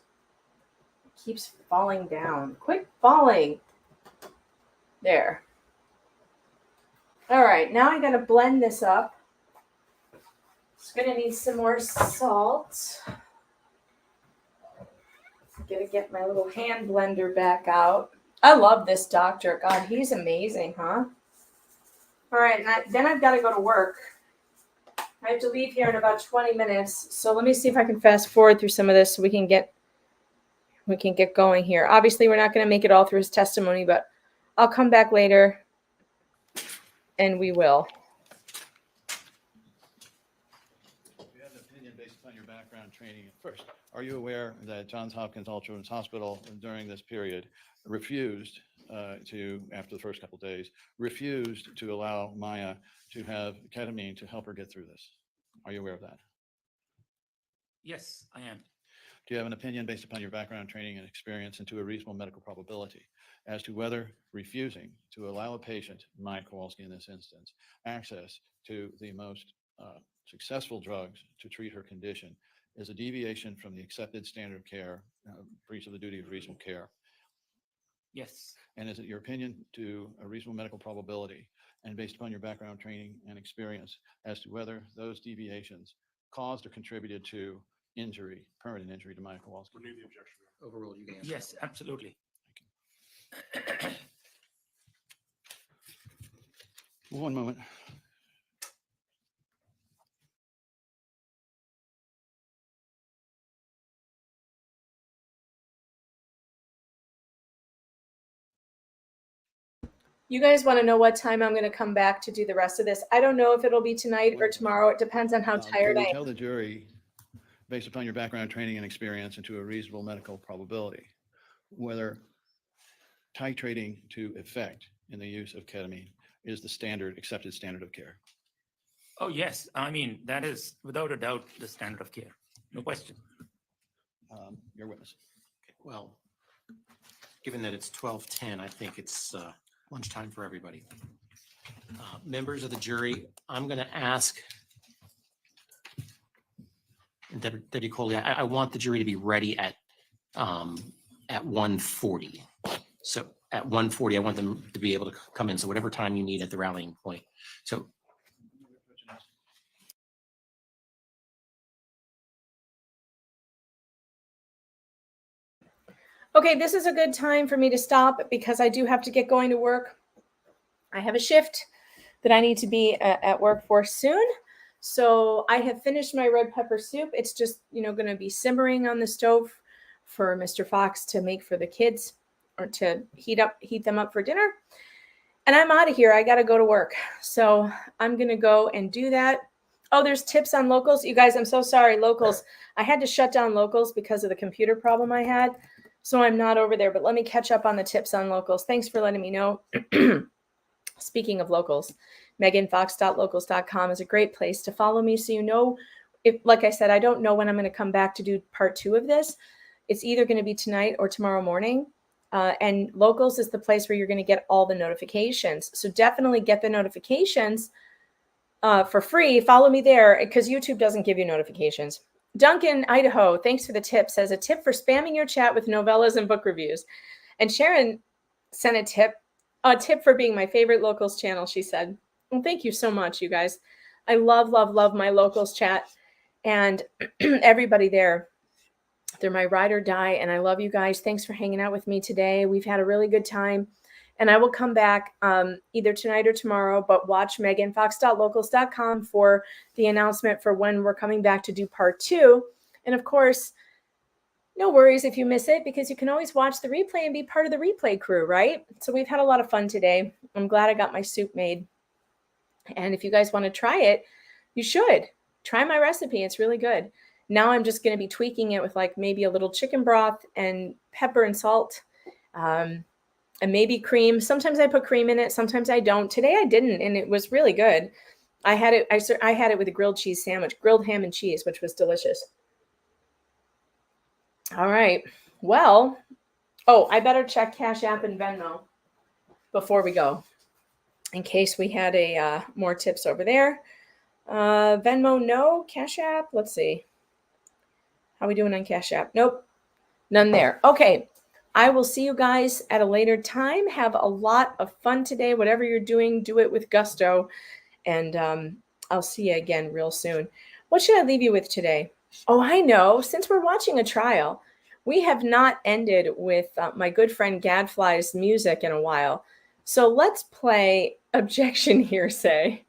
It keeps falling down. Quit falling. There. All right, now I got to blend this up. It's going to need some more salt. I'm going to get my little hand blender back out. I love this doctor. God, he's amazing, huh? All right, then I've got to go to work. I have to leave here in about 20 minutes. So let me see if I can fast forward through some of this so we can get going here. Obviously, we're not going to make it all through his testimony, but I'll come back later and we will. You have an opinion based upon your background training. First, are you aware that Johns Hopkins All Children's Hospital during this period refused after the first couple of days, refused to allow Maya to have ketamine to help her get through this? Are you aware of that? Yes, I am. Do you have an opinion based upon your background training and experience and to a reasonable medical probability as to whether refusing to allow a patient, Maya Kowalski in this instance, access to the most successful drugs to treat her condition is a deviation from the accepted standard of care, breach of the duty of reasonable care? Yes. And is it your opinion to a reasonable medical probability and based upon your background training and experience as to whether those deviations caused or contributed to injury, permanent injury to Maya Kowalski? Renew the objection. Overruled. You can answer. Yes, absolutely. One moment. You guys want to know what time I'm going to come back to do the rest of this? I don't know if it'll be tonight or tomorrow. It depends on how tired Can I you am. tell the jury, based upon your background training and experience and to a reasonable medical probability, whether titrating to effect in the use of ketamine is the accepted standard of care? Oh, yes. I mean, that is without a doubt the standard of care. No question. Your witness. Okay, well, given that it's 12:10, I think it's lunchtime for everybody. Members of the jury, I'm going to ask Deputy Coley, I want the jury to be ready at 1:40. So at 1:40, I want them to be able to come in. So whatever time you need at the rallying point. So Okay, this is a good time for me to stop because I do have to get going to work. I have a shift that I need to be at work for soon. So I have finished my red pepper soup. It's just, going to be simmering on the stove for Mr. Fox to make for the kids or to heat them up for dinner. And I'm out of here. I got to go to work. So I'm going to go and do that. Oh, there's tips on locals. You guys, I'm so sorry. Locals. I had to shut down locals because of the computer problem I had. So I'm not over there, but let me catch up on the tips on locals. Thanks for letting me know. Speaking of locals, meganfox.locals.com is a great place to follow me. So, if, like I said, I don't know when I'm going to come back to do part 2 of this. It's either going to be tonight or tomorrow morning. And locals is the place where you're going to get all the notifications. So definitely get the notifications for free. Follow me there because YouTube doesn't give you notifications. Duncan, Idaho, thanks for the tip, says a tip for spamming your chat with novellas and book reviews. And Sharon sent a tip for being my favorite locals channel, she said. Well, thank you so much, you guys. I love, love, love my locals chat and everybody there. They're my ride or die, and I love you guys. Thanks for hanging out with me today. We've had a really good time, and I will come back either tonight or tomorrow, but watch meganfox.locals.com for the announcement for when we're coming back to do part 2. And of course, no worries if you miss it because you can always watch the replay and be part of the replay crew, right? So we've had a lot of fun today. I'm glad I got my soup made. And if you guys want to try it, you should. Try my recipe. It's really good. Now I'm just going to be tweaking it with like maybe a little chicken broth and pepper and salt and maybe cream. Sometimes I put cream in it. Sometimes I don't. Today I didn't, and it was really good. I had it with a grilled cheese sandwich, grilled ham and cheese, which was delicious. All right. Well, Oh, I better check Cash App and Venmo before we go, in case we had a more tips over there. Venmo, no. Cash App, let's see. How we doing on Cash App? Nope, none there. Okay, I will see you guys at a later time. Have a lot of fun today. Whatever you're doing, do it with gusto. And I'll see you again real soon. What should I leave you with today? Oh, I know. Since we're watching a trial, we have not ended with my good friend Gadfly's music in a while. So let's play Objection Hearsay,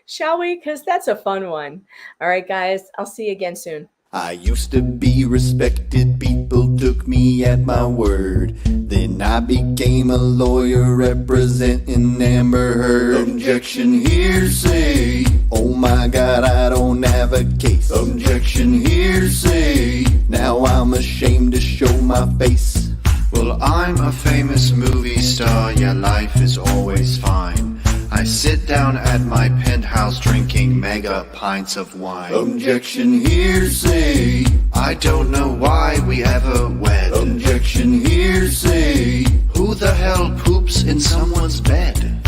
shall we? Because that's a fun one. All right, guys, I'll see you again soon. I used to be respected, people took me at my word. Then I became a lawyer representing Amber Heard. Objection hearsay, oh my God, I don't have a case. Objection hearsay, now I'm ashamed to show my face. Well, I'm a famous movie star, yeah, life is always fine. I sit down at my penthouse drinking mega pints of wine. Objection hearsay, I don't know why we ever wed. Objection hearsay, who the hell poops in someone's bed?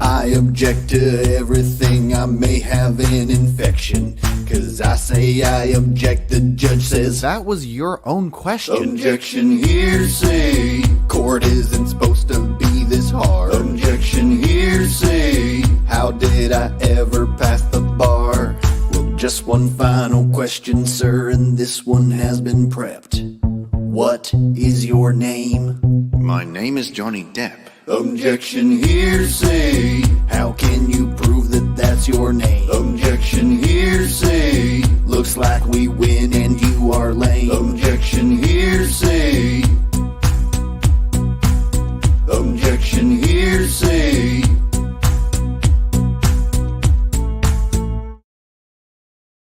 I object to everything, I may have an infection. Cause I say I object, the judge says that was your own question. Objection hearsay, court isn't supposed to be this hard. Objection hearsay, how did I ever pass the bar? Well, just one final question, sir, and this one has been prepped. What is your name? My name is Johnny Depp. Objection hearsay, how can you prove that that's your name?